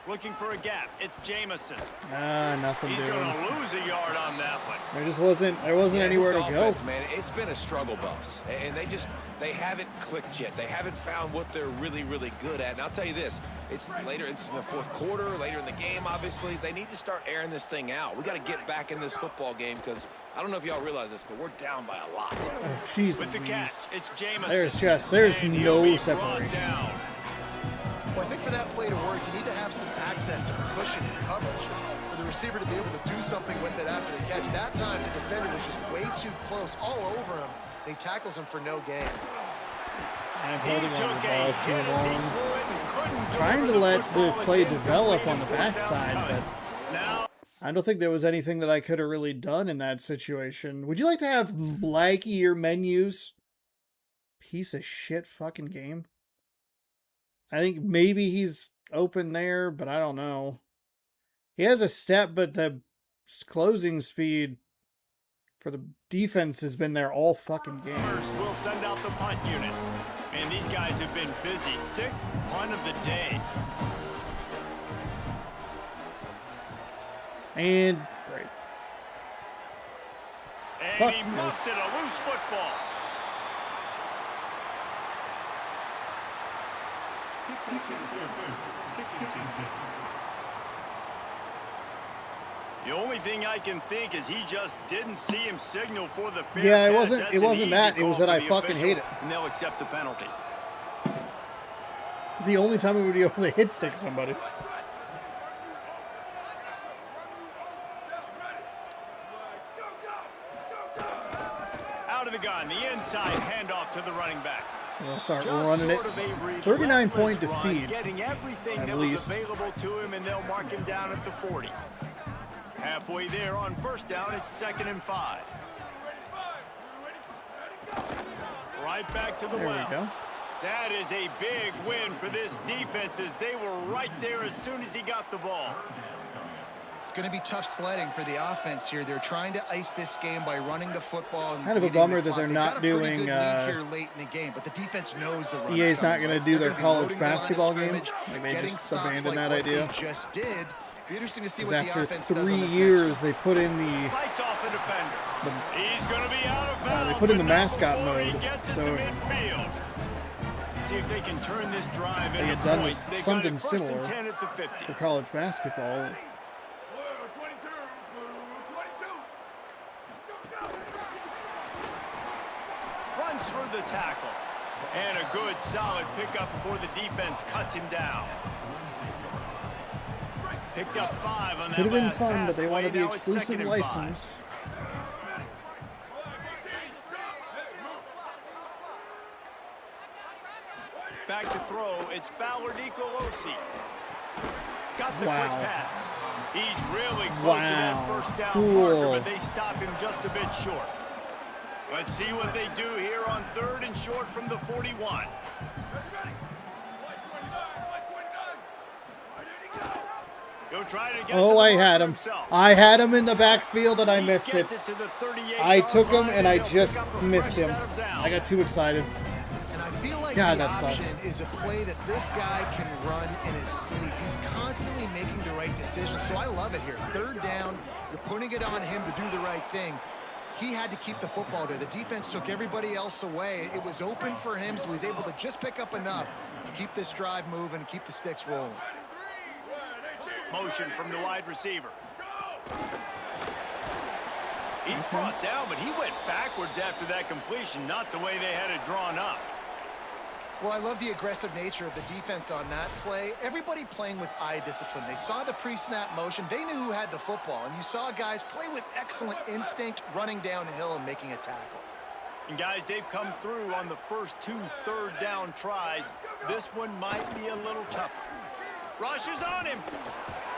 Looking for a gap. It's Jamison. Nothing He's doing. going to lose a yard on that one. There wasn't anywhere to offense, go. Man, it's been a struggle bus, and they haven't clicked yet. They haven't found what they're really, really good at. And I'll tell you this, it's in the 4th quarter, later in the game, obviously. They need to start airing this thing out. We got to get back in this football game because I don't know if y'all realize this, but we're down by a lot. Oh, jeez, With the catch, it's Jamison. There's no separation. Well, I think for that play to work, you need to have some access and cushion and coverage for the receiver to be able to do something with it after the catch. That time, the defender was just way too close, all over him, and he tackles him for no gain. I'm holding on the ball too long. Trying to let the play develop on the backside, but I don't think there was anything that I could have really done in that situation. Would you like to have laggier menus? Piece of shit fucking game. I think maybe he's open there, but I don't know. He has a step, but the closing speed for the defense has been there all fucking game. We'll send out the punt unit. And these guys have been busy. 6th punt of the day. And great. And he muffs it, a loose football. The only thing I can think is he just didn't see him signal for the fair Yeah, catch. it wasn't that. It was that I fucking hate it. And they'll accept the penalty. It's the only time we would be able to hit stick somebody. Out of the gun, the inside handoff to the running back. So they'll start running it. 39-point defeat, Getting everything that was available to him, and they'll mark him down at the 40. Halfway there on first down, it's 2nd and 5. Right back to the well. There we go. That is a big win for this defense as they were right there as soon as he got the ball. It's going to be tough sledding for the offense here. They're trying to ice this game by running the football. And kind of a bummer that they're not doing. Here late in the game, but the defense knows the run's EA's not coming. going to do their college basketball game. Like they just abandoned that idea. They just did. Be interesting to see what after the offense does 3 on this years, they put in the. Fights off a defender. He's going to be out of bounds. They put in the but not mascot before he mode. gets it So to midfield. See if they can turn this drive they into had done points. something They got it first similar and 10 at the 50. for college basketball. Runs for the tackle. And a good, solid pickup before the defense cuts him down. Picked up 5 on that Could have been last fun, pass but they play. wanted the Now it's 2nd exclusive and 5. license. Back to throw. It's Fowler Nicolosi. Got the Wow. quick pass. He's really close to that Wow. first down Cool. marker, but they stop him just a bit short. Let's see what they do here on 3rd and short from the 41. He'll try to get to Oh, the I mark had for him. himself. I had him in the backfield and I He missed it. gets to the 38-yard I took him line, and I he'll just pick up a missed fresh him. set of downs. I got too excited. And I feel like God, the that sucks. option is a play that this guy can run in his sleep. He's constantly making the right decisions, so I love it here. Third down, you're putting it on him to do the right thing. He had to keep the football there. The defense took everybody else away. It was open for him, so he's able to just pick up enough to keep this drive moving and keep the sticks rolling. Motion from the wide receiver. He's brought down, but he went backwards after that completion, not the way they had it drawn up. Well, I love the aggressive nature of the defense on that play. Everybody playing with eye discipline. They saw the pre-snap motion. They knew who had the football, and you saw guys play with excellent instinct, running downhill and making a tackle. And guys, they've come through on the first 2 third-down tries. This one might be a little tougher. Rush is on him.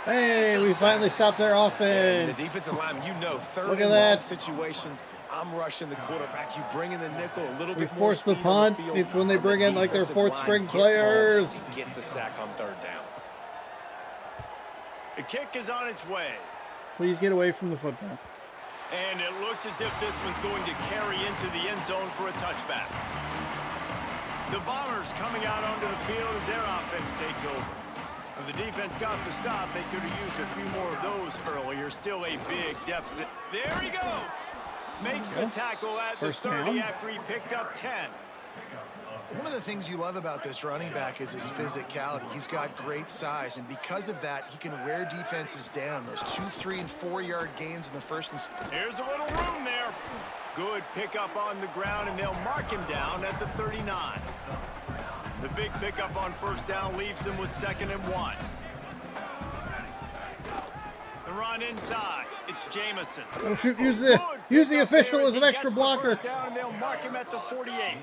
Hey, we finally stopped their And offense. the defensive line, you know, third Look at and that. long situations, I'm rushing the quarterback. You bring in the nickel, a little We bit more force the speed on punt. field, It's when they and the bring in like their defensive fourth line string gets home, players. gets the sack on third down. The kick is on its way. Please get away from the football. And it looks as if this one's going to carry into the end zone for a touchback. The Bombers coming out onto the field as their offense takes over. If the defense got the stop, they could have used a few more of those earlier. Still a big deficit. There he goes. Makes the tackle at the First 30 down. after he picked up 10. One of the things you love about this running back is his physicality. He's got great size, and because of that, he can wear defenses down. Those 2, 3, and 4-yard gains in the first and Here's a little room there. Good pickup on the ground, and they'll mark him down at the 39. The big pickup on first down leaves them with 2nd and 1. The run inside. It's Jamison. Oh shoot! Use the official as an extra blocker. First down, and they'll mark him at the 48.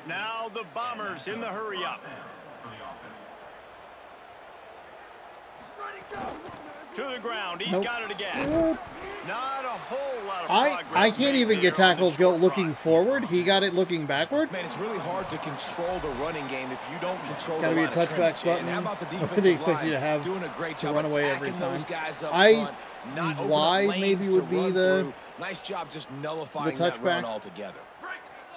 Now the Bombers in the hurry up. To the ground. He's got it again. Nope. Not a whole lot of I progress can't made even get there on the tackles go short looking run. forward. He got it looking backward. Man, it's really hard to control the running game if you don't control Gotta the be a line of touchback scrimmage. button. And how about the They defensive expect you to line have doing a great to job run away every attacking time. those guys up I- front, not opening why up lanes maybe to would be run the- through. Nice job just nullifying the that run touchback. altogether.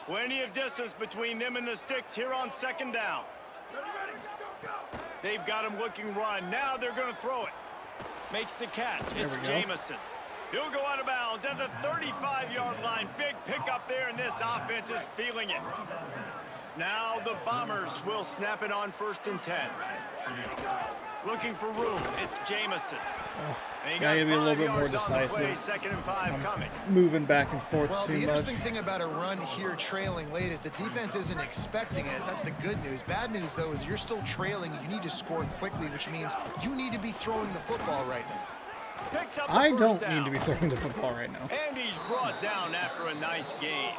Plenty of distance between them and the sticks here on 2nd down. They've got him looking run. Now they're going to throw it. Makes the catch. It's we go. Jamison. He'll go out of bounds at the 35-yard line. Big pickup there, and this offense is feeling it. Now the Bombers will snap it on 1st and 10. Looking for room. It's Jamison. And he Gotta be a little 5 bit more yards on the play. decisive. 2nd and 5 coming. Moving back and forth Well, the too much. interesting thing about a run here trailing late is the defense isn't expecting it. That's the good news. Bad news, though, is you're still trailing. You need to score quickly, which means you need to be throwing the football right now. Picks up the I first don't down. need to be throwing the football right now. And he's brought down after a nice gain.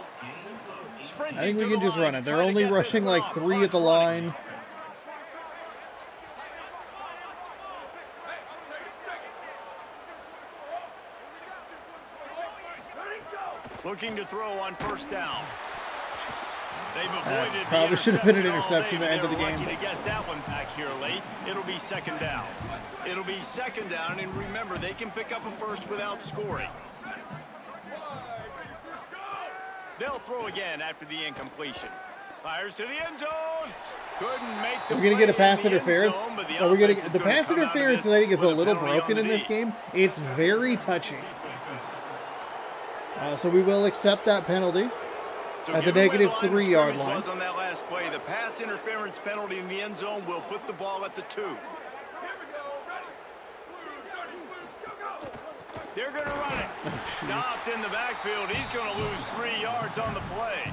Sprinting I think we to can the just line, run it. They're trying to only get this rushing one like off. 3 at the Clock's running. line. Looking to throw on 1st down. They've avoided probably the should have been an interception interception all day, at the end of but the they're game. lucky to get that one back here late. It'll be 2nd down. It'll be 2nd down, and remember, they can pick up a first without scoring. They'll throw again after the incompletion. Fires to the end zone. Couldn't make the We're gonna get a play in pass the end interference. zone, but the Are we gonna offense is the gonna pass come out of interference? this I think is a with little penalty on broken the in this knee. game. It's very touchy. So we will accept that penalty. So At the given where negative line of 3-yard scrimmage line. was on that last play, the pass interference penalty in the end zone will put the ball at the 2. They're going to run it. Stopped in the backfield. He's going to lose 3 yards on the play.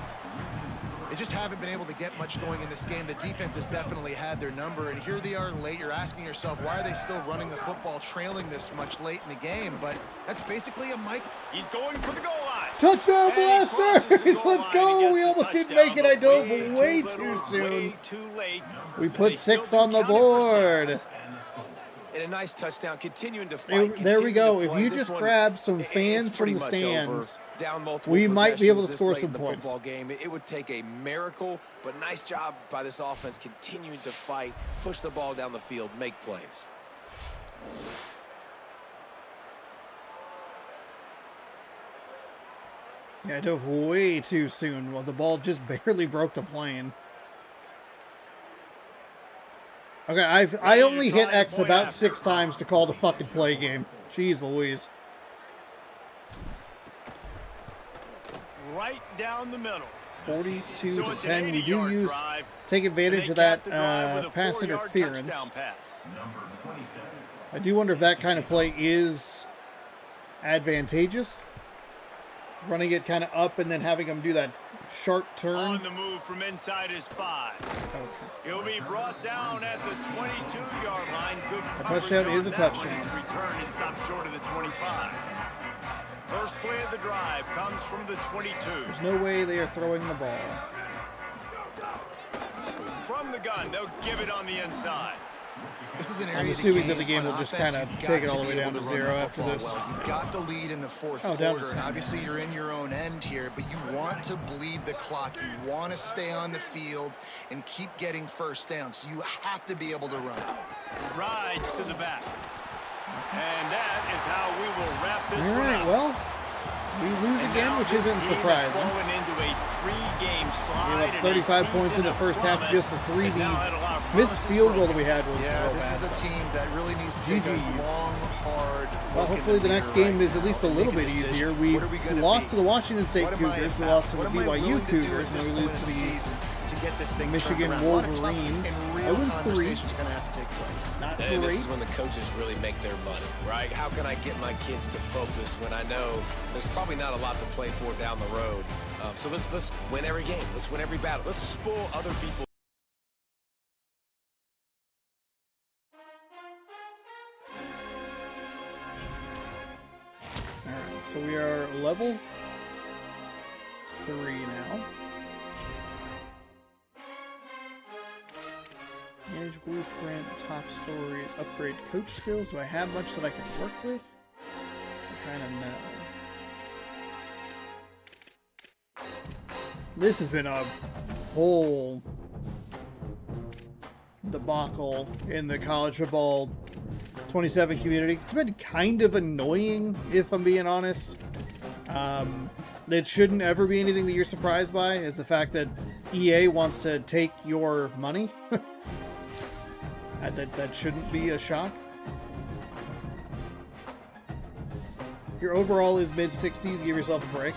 They just haven't been able to get much going in this game. The defense has definitely had their number, and here they are late. You're asking yourself, why are they still running the football, trailing this much late in the game? But that's basically a mic. He's going for the goal line. Touchdown And he crosses the Blasters! goal Let's line and go! gets We the almost didn't touchdown, make it. I but dove way way little, too soon. Way too late. We They put still 6 be on the counted for board. 6. And a nice touchdown, continuing to There fight. we go. continuing to If play. you This just one, grab some it's fans from pretty the much stands, over. Down multiple we might be able to possessions score this some late in the points. football game. It would take a miracle, but nice job by this offense continuing to fight, push the ball down the field, make plays. Yeah, I dove way too soon. Well, the ball just barely broke the plane. Okay, I only hit X about 6 times to call the fucking play game. Jeez Louise. Right down the middle. 42 So to it's an 10. We do 80-yard drive, take advantage and of they that cap the drive with a pass 4-yard interference. touchdown pass. I do wonder if that kind of play is advantageous. Running it kind of up and then having them do that sharp turn. On the move from inside his 5. Okay. He'll be brought down at the 22-yard line. Good A coverage touchdown on is a that one. touchdown. His return is stopped short of the 25. First play of the drive comes from the 22. There's no way they are throwing the ball. From the gun, they'll give it on the inside. This is an area I'm of assuming game that the game on will just offense, kind of you've take it got all the to way be down able to to run 0 the after football this. well. You've got the lead in the fourth Oh, down to quarter, 10. and obviously you're in your own end here, but you want to bleed the clock. You want to stay on the field and keep getting first down, so you have to be able to run. Rides to the back. And that is how we will wrap this All one right, up. well, we lose And again, now which this isn't team has surprising. fallen into a 3-game slide, Gave up and 35 a points in the season first of half. promise Just the 3 has now had a lot of missed promises field goal broken. that we had was Yeah, real this bad. is a team that really needs to take a GGs. long, hard Well, look hopefully in the the next mirror game is at least a little Make a bit decision. easier. We What are we gonna lost be? to the Washington State What am I Cougars. We about? lost to the What am I BYU willing to do Cougars. at And this we point lose in to the the season to get this thing Michigan turned around? A lot of tough Wolverines. and real 0-3. conversations are going to have to take place. not And this great. is when the coaches really make their money, right? How can I get my kids to focus when I know there's probably not a lot to play for down the road? So let's win every game. Let's win every battle. Let's spoil other people. Alright, so we are level 3 now. Manage blueprint, top stories, upgrade coach skills. Do I have much that I can work with? I kind of know. This has been a whole debacle in the college football 27 community. It's been kind of annoying, if I'm being honest. It shouldn't ever be anything that you're surprised by, is the fact that EA wants to take your money. That shouldn't be a shock. Your overall is mid-60s. Give yourself a break.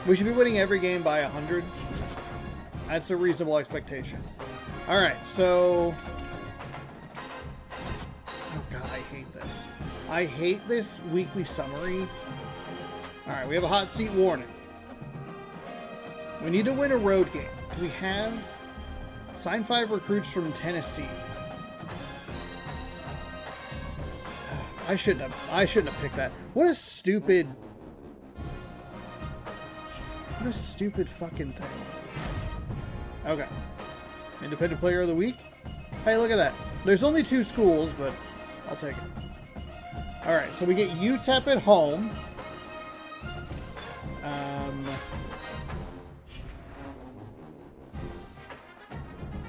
We should be winning every game by 100. That's a reasonable expectation. Alright, so... Oh god, I hate this. I hate this weekly summary. Alright, we have a hot seat warning. We need to win a road game. We have... Sign 5 recruits from Tennessee. I shouldn't have picked that. What a stupid fucking thing. Okay. Independent Player of the Week? Hey, look at that. There's only 2 schools, but I'll take it. Alright, so we get UTEP at home.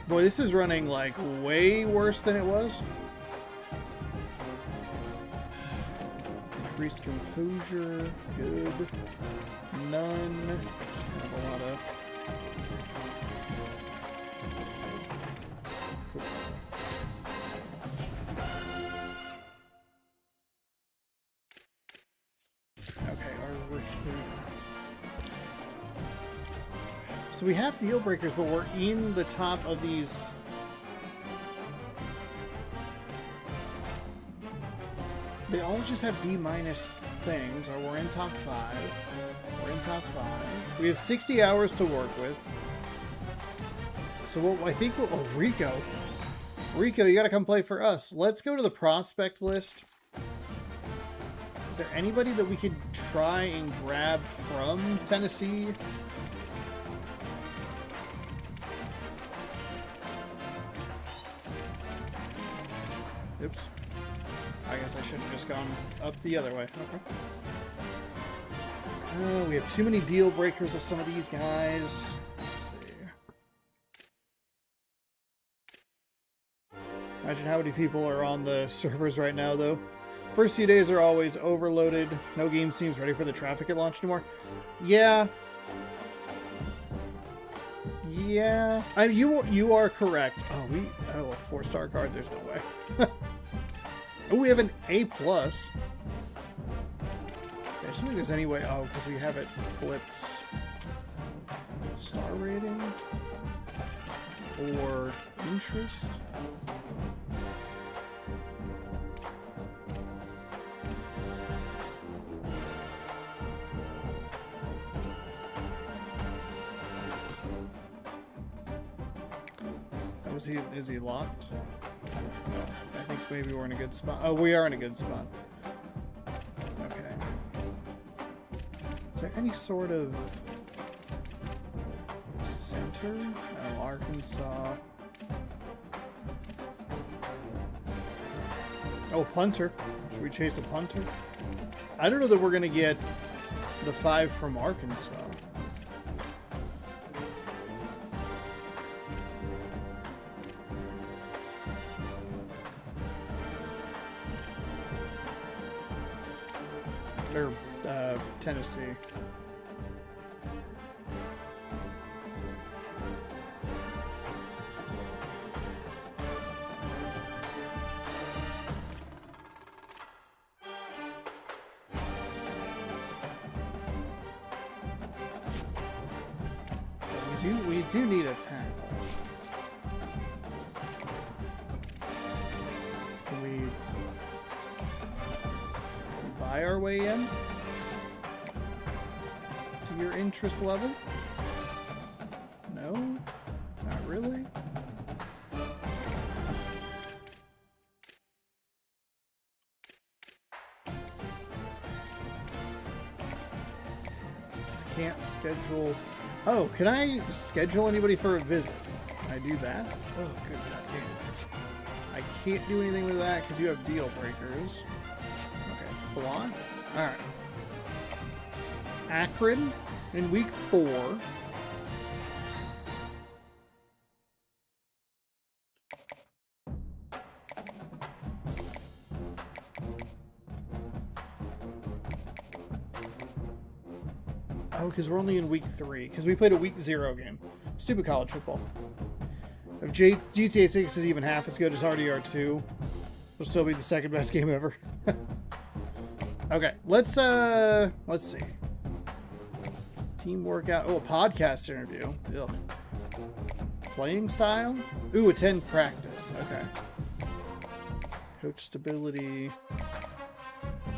Boy, this is running, like, way worse than it was. Increased composure. Good. None. Just kind of a lot of... Cool. Okay, our recruit... So we have deal breakers, but we're in the top of these. They all just have D- things, or we're in top 5. We're in top 5. We have 60 hours to work with. So what I think, oh, Rico. Rico, you gotta come play for us. Let's go to the prospect list. Is there anybody that we could try and grab from Tennessee? Oops. I guess I should have just gone up the other way. Okay. We have too many deal breakers with some of these guys. Let's see. Imagine how many people are on the servers right now, though. First few days are always overloaded. No game seems ready for the traffic at launch anymore. Yeah. Yeah. You are correct. Oh, a 4-star card. There's no way. Oh, we have an A+. I just think there's any way. Oh, because we have it flipped. Star rating or interest. Is he locked? No, I think maybe we're in a good spot. Oh, we are in a good spot. Okay. Is there any sort of center? Oh, Arkansas. Oh, punter. Should we chase a punter? I don't know that we're going to get the 5 from Arkansas. Or Tennessee. We do need a tackle. Can we buy our way in to your interest level? No, not really. Can't schedule. Oh, can I schedule anybody for a visit? Can I do that? Oh, good God, I can't do anything with that because you have deal breakers. Okay, Flaunt. Alright. Akron in week 4. Oh, because we're only in week 3. Because we played a week 0 game. Stupid college football. If GTA 6 is even half as good as RDR2, it'll still be the second best game ever. Okay, let's see. Team workout. Oh, a podcast interview. Ugh. Playing style? Ooh, attend practice. Okay. Coach stability.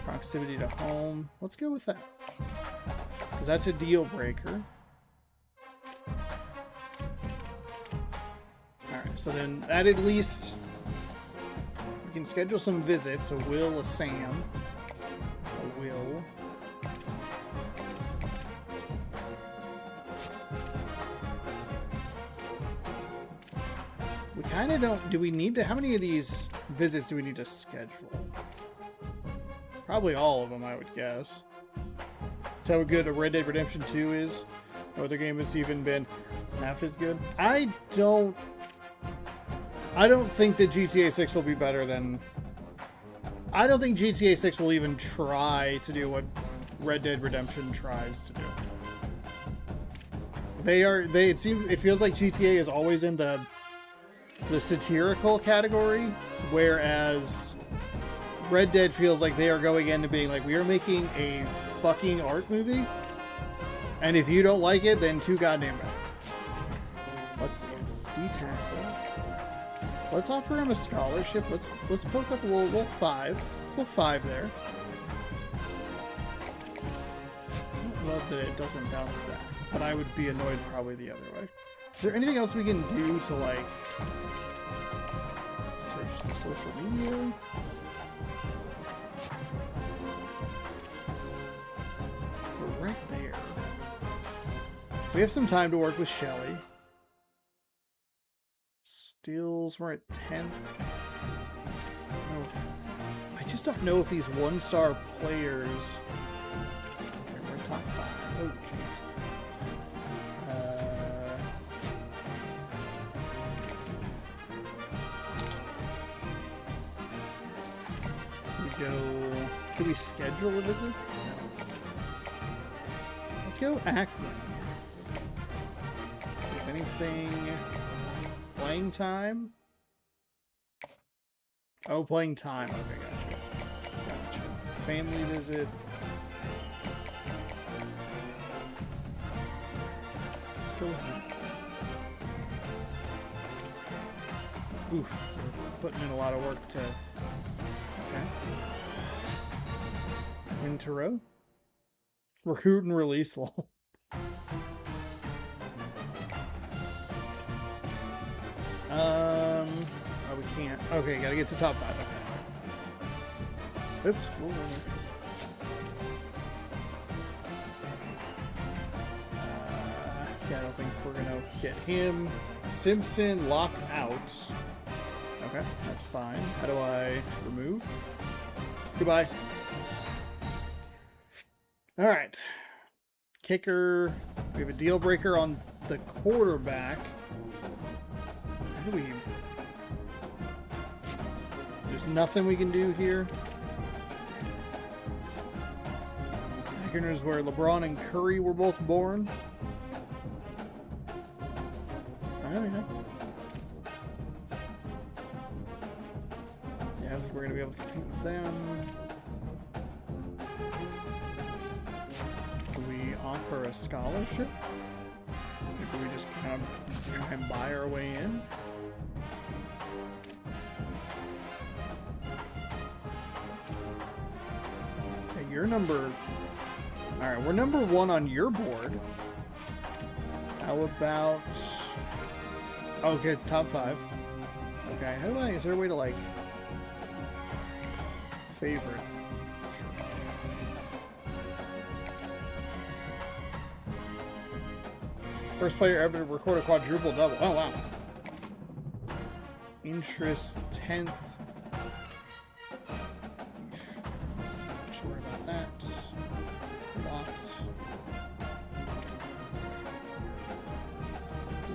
Proximity to home. Let's go with that. Because that's a deal breaker. Alright, so then that at least we can schedule some visits. A Will, a Sam. A Will. We kind of don't... Do we need to... How many of these visits do we need to schedule? Probably all of them, I would guess. That's how good a Red Dead Redemption 2 is. No other game has even been half as good. I don't think that GTA 6 will be better than... I don't think GTA 6 will even try to do what Red Dead Redemption tries to do. It feels like GTA is always in the satirical category, whereas Red Dead feels like they are going into being like, we are making a fucking art movie, and if you don't like it, then too goddamn bad. Let's see. D-tackle. Let's offer him a scholarship. Let's poke up a little 5. We'll 5 there. I love that it doesn't bounce back, but I would be annoyed probably the other way. Is there anything else we can do to, like, search the social media? We're right there. We have some time to work with Shelly. Steals, we're at 10. I just don't know if these 1-star players... Okay, we're in top 5. Oh, jeez. go... Can we schedule a visit? No. Let's go Akron. If anything... Playing time? Oh, playing time. Okay, gotcha. Gotcha. Family visit. Let's go with that. Oof. We're putting in a lot of work to... Okay. Into row. Recruit and release lol. Oh, we can't. Okay, gotta get to top 5. Okay. Oops. Whoa. Yeah, I don't think we're gonna get him. Simpson locked out. Okay, that's fine. How do I remove? Goodbye. All right. Kicker. We have a deal breaker on the quarterback. How do we... There's nothing we can do here. Akron is where LeBron and Curry were both born. Oh, yeah. Yeah, I don't think we're going to be able to compete with them. Do we offer a scholarship? Or do we just kind of try and buy our way in? Okay, you're number... Alright, we're number 1 on your board. How about... Okay, top 5. Okay, how do I... Is there a way to, like... Favorite? Sure. First player ever to record a quadruple double. Oh, wow. Interest 10th. Not worry about that. Locked.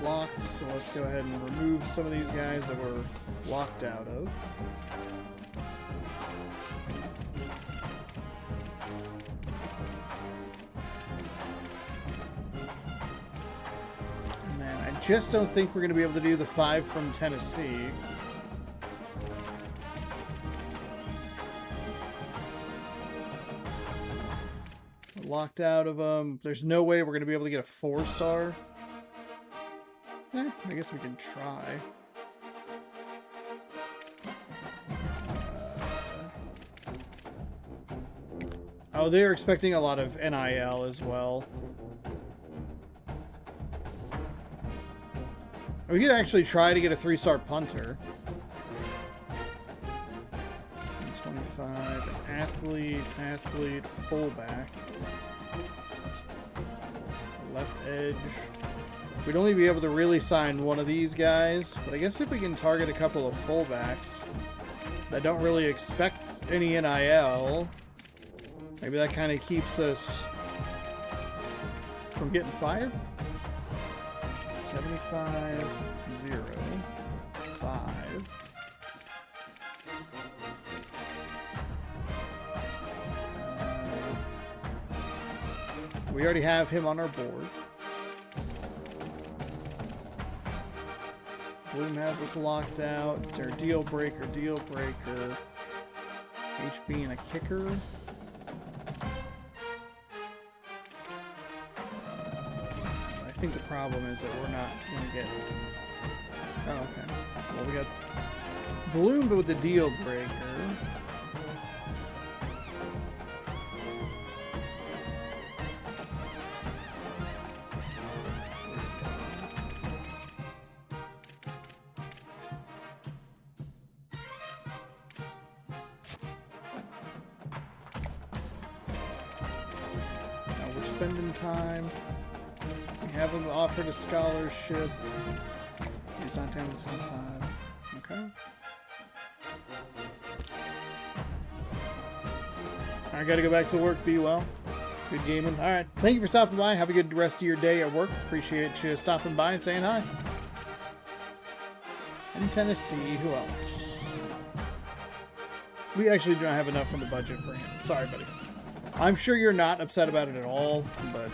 Locked, so let's go ahead and remove some of these guys that we're locked out of. And then I just don't think we're going to be able to do the 5 from Tennessee. Locked out of them. There's no way we're going to be able to get a 4-star. I guess we can try. Oh, they're expecting a lot of NIL as well. We could actually try to get a 3-star punter. 25, athlete, fullback. Left edge. We'd only be able to really sign one of these guys, but I guess if we can target a couple of fullbacks that don't really expect any NIL, maybe that kind of keeps us from getting fired. 75, 0, 5. We already have him on our board. Bloom has us locked out. Their deal breaker. H being a kicker. I think the problem is that we're not going to get... Oh, okay. Well, we got Bloom, but with the deal breaker. Spending time. We have him offered a scholarship. He's not down to top 5. Okay. I gotta go back to work. Be well. Good gaming. Alright. Thank you for stopping by. Have a good rest of your day at work. Appreciate you stopping by and saying hi. In Tennessee, who else? We actually do not have enough in the budget for him. Sorry, buddy. I'm sure you're not upset about it at all, but...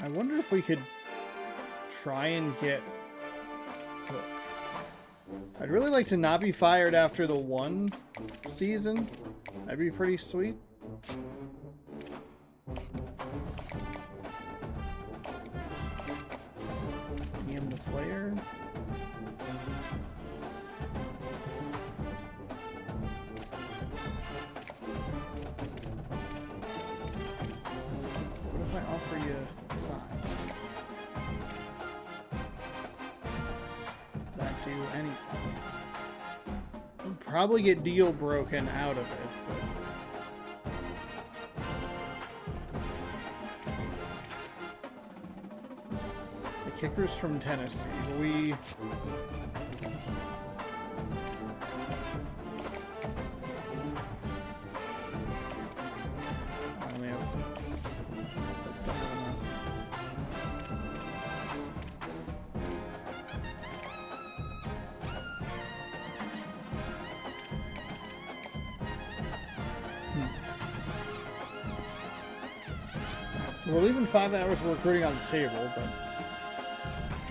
I wonder if we could try and get Hook. I'd really like to not be fired after the 1 season. That'd be pretty sweet. I am the player. What if I offer you 5? That do anything? We'll probably get deal broken out of it, but... Kickers from Tennessee. We... I only have... So we're leaving 5 hours of recruiting on the table, but...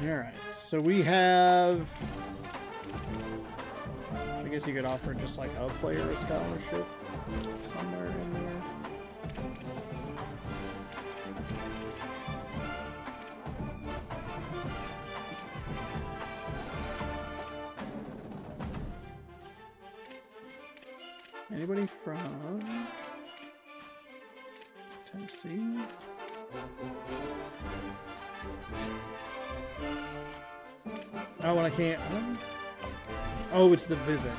Alright, so we have... I guess you could offer just like a player a scholarship somewhere in there. Anybody from Tennessee? Oh, and I can't. Oh, it's the visit.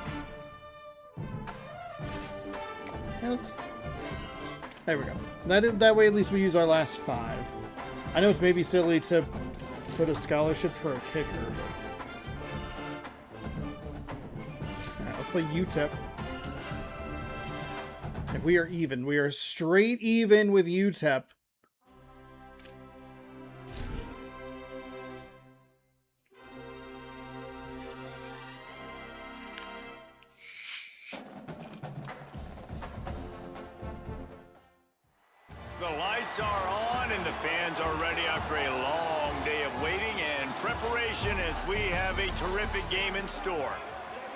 Yeah, there we go. That way, at least we use our last 5. I know it's maybe silly to put a scholarship for a kicker. Alright, let's play UTEP. And we are even. We are straight even with UTEP. The lights are on and the fans are ready after a long day of waiting and preparation as we have a terrific game in store.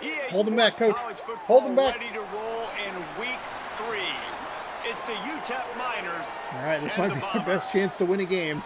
EA Hold him back, Sports Coach. College football Hold him back. Ready to roll in week 3. It's the UTEP Miners. All right, this and might the be our Bombers. best chance to win a game.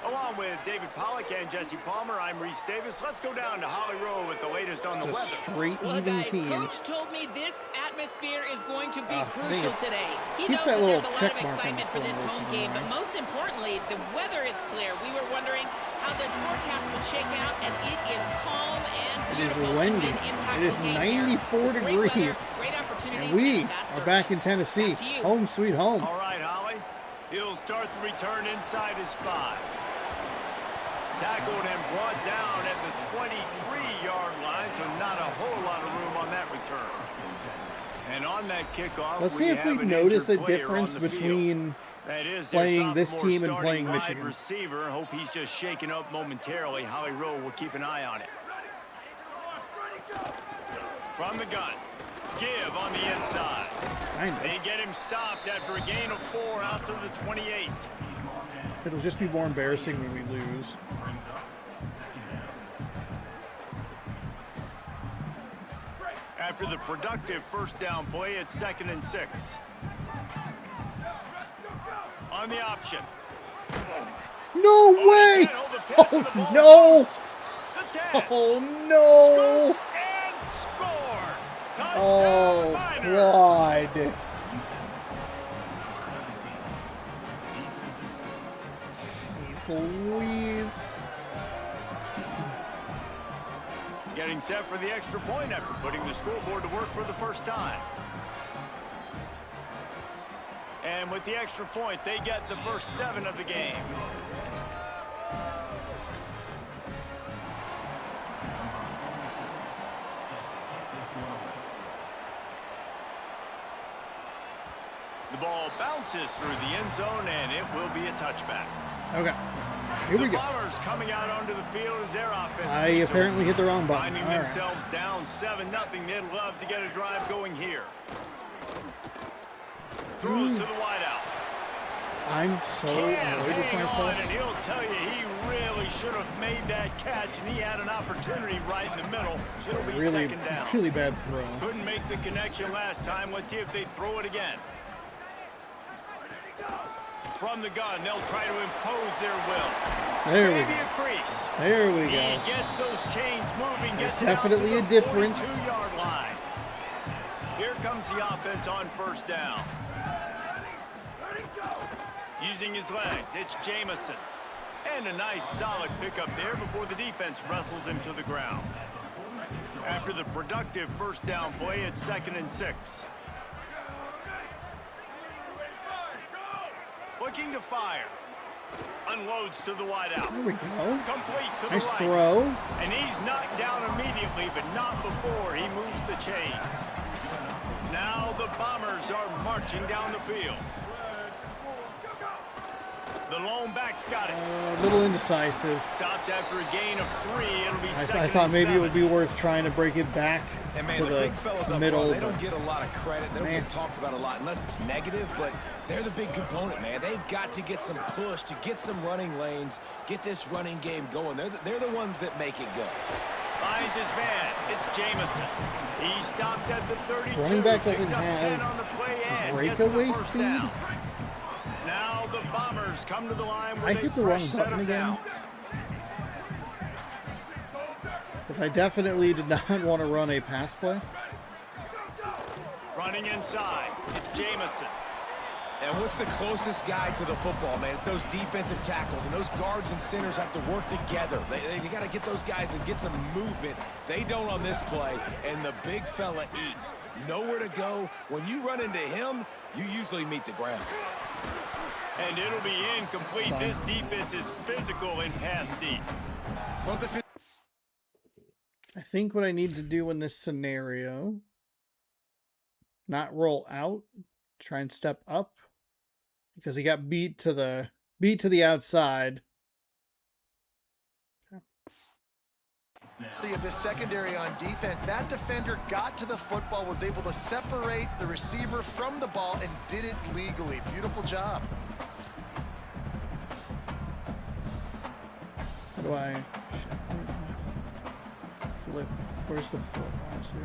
Along with David Pollock and Jesse Palmer, I'm Reese Davis. Let's go down to Holly Rowe with the latest on the Just a weather. straight Well, even guys, team. Coach told me this atmosphere is going to be dang crucial it. today. He Keeps knows that that little there's a lot check of mark on excitement the for this corner, which home is game, but annoying. most importantly, the weather is clear. We were wondering how the forecast would shake out, and it is calm and It is beautiful. windy. Should be an It is impactful game 94 here. Great weather, degrees. great opportunities, And we and fast are back in service. Tennessee. Back to you. Home sweet home. All right, Holly. He'll start the return inside his 5. Tackled and brought down at the 23-yard line, so not a whole lot of room on that return. And on that kickoff, Let's see if we have an notice a injured player difference on the field. between That is their playing this sophomore team and starting playing wide Michigan. receiver. Hope he's just shaken up momentarily. Holly Rowe will keep an eye on it. From the gun. Give on the inside. Kinda. They get him stopped after a gain of 4 out to the 28. It'll just be more embarrassing when we lose. After the productive first down play, it's 2nd and 6. On the option. No way! Oh no! The 10. Oh no! And score. Touchdown, Oh, Miners. Clyde. Jeez Louise. Getting set for the extra point after putting the scoreboard to work for the first time. And with the extra point, they get the first 7 of the game. The ball bounces through the end zone, and it will be a touchback. Okay. Here we The go. Bombers coming out onto the field as their offense. I apparently hit the wrong button. Finding All right. themselves down 7-0. They'd love to get a drive going here. Throws to the wideout. I'm so Can't annoyed with hang myself. on, and he'll tell you he really should have made that catch, and he had an opportunity right in the middle. It'll be Really, second down. really bad throw. Couldn't make the connection last time. Let's see if they throw it again. From the gun, they'll try to impose their will. There we Maybe go. a crease. There we He go. gets those chains moving. There's Gets it out to definitely the a difference. 42-yard line. Here comes the offense on first down. Using his legs, it's Jamison. And a nice solid pickup there before the defense wrestles him to the ground. After the productive first down play, it's 2nd and 6. Looking to fire. Unloads to the wideout. There we go. Complete to the Nice right. throw. And he's knocked down immediately, but not before he moves the chains. Now the Bombers are marching down the field. The lone back's got it. A little indecisive. Stopped after a gain of 3. It'll be second I thought and maybe it 7. would be worth trying to break it back And man, to the big fellas the up middle. front, they don't but get a lot of credit. They don't Man. get talked about a lot unless it's negative, but they're the big component, man. They've got to get some push, to get some running lanes, get this running game going. They're the ones that make it go. Finds his man. It's Jamison. He stopped at the 32. Running back doesn't picks up 10 have on the play and gets the breakaway first speed? down. Now the Bombers come to the line with I a hit the wrong fresh set button of again. downs. Because I definitely did not want to run a pass play. Running inside. It's Jamison. And what's the closest guy to the football, man? It's those defensive tackles, and those guards and centers have to work together. They got to get those guys and get some movement. They don't on this play, and the big fella eats. Nowhere to go. When you run into him, you usually meet the ground. And it'll be incomplete. Fine. This defense is physical and pass deep. Well, the I think what I need to do in this scenario, not roll out, try and step up, because he got beat to the outside. Of this secondary on defense, that defender got to the football, was able to separate the receiver from the ball, and did it legally. Beautiful job. How do I flip? Where's the flip? That's here.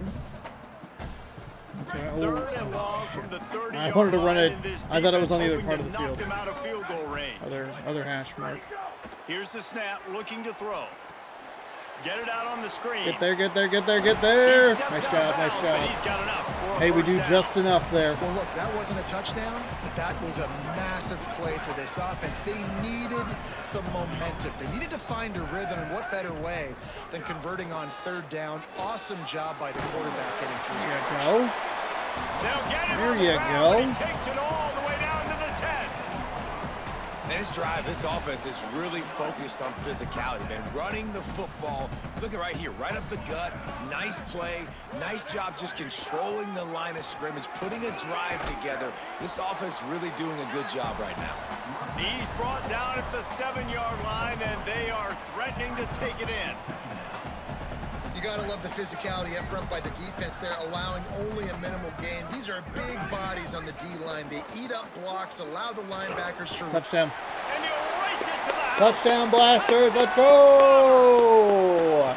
That's right. Oh, 3rd and long from the 30-yard I wanted to run line, it. and this I thought it was on the other defense part of the hoping to field. knock them out of field goal range. Other hash mark. Here's the snap, looking to throw. Get it out on the screen. Get there, get there, get there, get He there. steps Nice out job, of nice bounds, job. but he's got enough for a Hey, we first do down. just enough there. Well, look, that wasn't a touchdown, but that was a massive play for this offense. They needed some momentum. They needed to find a rhythm, and what better way than converting on 3rd down. Awesome job by the quarterback getting through. There you go. They'll get him There on the you ground, go. and he takes it all the way down to the 10. And this drive, this offense is really focused on physicality, man. Running the football. Look at right here, right up the gut. Nice play. Nice job just controlling the line of scrimmage, putting a drive together. This offense really doing a good job right now. He's brought down at the 7-yard line, and they are threatening to take it in. You got to love the physicality up front by the defense there, allowing only a minimal gain. These are big bodies on the D-line. They eat up blocks, allow the linebackers to... Touchdown. And he'll race it to the house. Touchdown blasters, let's go!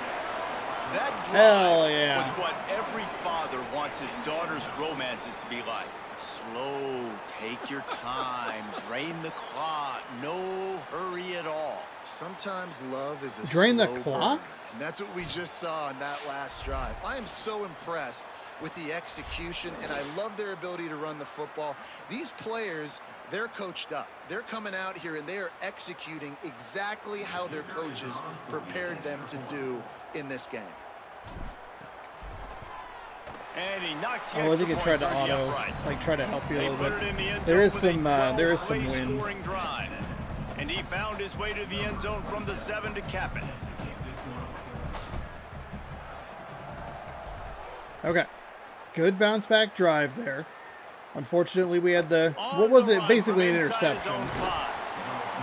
That drive Hell yeah. was what every father wants his daughter's romances to be like. Slow, take your time, drain the clock, no hurry at all. Sometimes love is a Drain the slow clock? burn, and that's what we just saw in that last drive. I am so impressed with the execution, and I love their ability to run the football. These players, they're coached up. They're coming out here, and they are executing exactly how their coaches prepared them to do in this game. And he knocks the Oh, I think it extra tried to point from the auto, upright. like try to help you a They little put it in the bit. end There is zone with some a wind. scoring drive. And he found his way to the end zone from the 7 to cap it. Okay. Good bounce back drive there. Unfortunately, we had the, what was it? Basically an interception.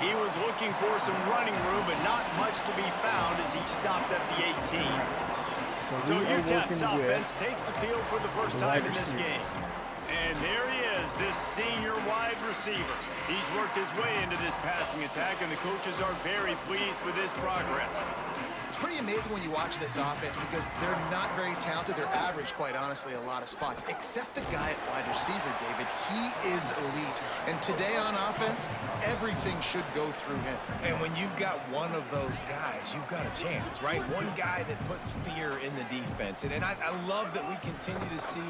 He was looking for some running room, but not much to be found as he stopped at the 18. So So we are UTEP's working offense with takes the field for the first the time wide in this receiver. game. And there he is, this senior wide receiver. He's worked his way into this passing attack, and the coaches are very pleased with his progress. It's pretty amazing when you watch this offense because they're not very talented. They're average, quite honestly, a lot of spots. Except the guy at wide receiver, David. He is elite. And today on offense, everything should go through him. And when you've got one of those guys, you've got a chance, right? One guy that puts fear in the defense. And I love that we continue to see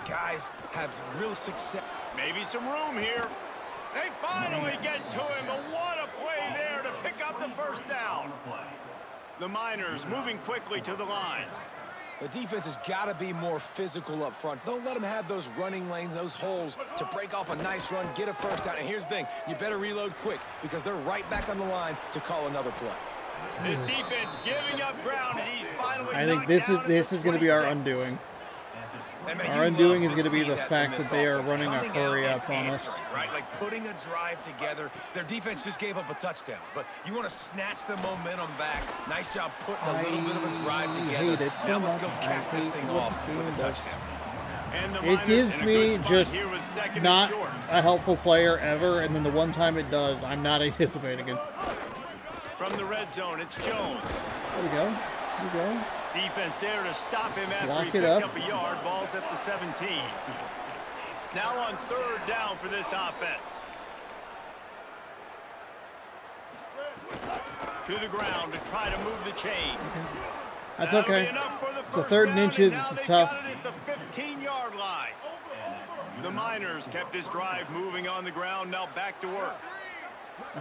guys have real success. Maybe some room here. They finally get to him, but what a play there to pick up the first down. The Miners moving quickly to the line. The defense has got to be more physical up front. Don't let them have those running lanes, those holes to break off a nice run, get a first down. And here's the thing, you better reload quick because they're right back on the line to call another play. This defense giving up ground as he's finally I think this is going to be our undoing. And man, Our you undoing love is to going to be see the that fact from that this they are offense, running a coming out hurry and up on us. answering, right? Like putting a drive together. Their defense just gave up a touchdown, but you want to snatch the momentum back. Nice job putting a little bit of a drive together. hate it so Now let's much. go I cap this hate thing what off this with a game does. touchdown. And the It Miners gives in a good me spot just here with second and not short. a helpful player ever, and then the one time it does, I'm not anticipating it. From the red zone, it's Jones. There we go. There we go. Defense there to stop him after Lock he it picked up. up a yard. Ball's at the 17. Now on third down for this offense. To the ground to try to move the chains. That's That'll okay. be enough for the It's a first third and down, inches. now It's a they've tough. got it at the 15-yard line. The Miners kept this drive moving on the ground. Now back to work.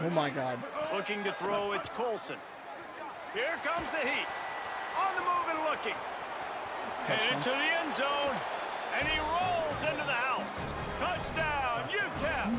Oh my God. Looking to throw, it's Colson. Here comes the heat. On the move and looking. Headed to the end zone. And he rolls into the house. Touchdown, UTEP.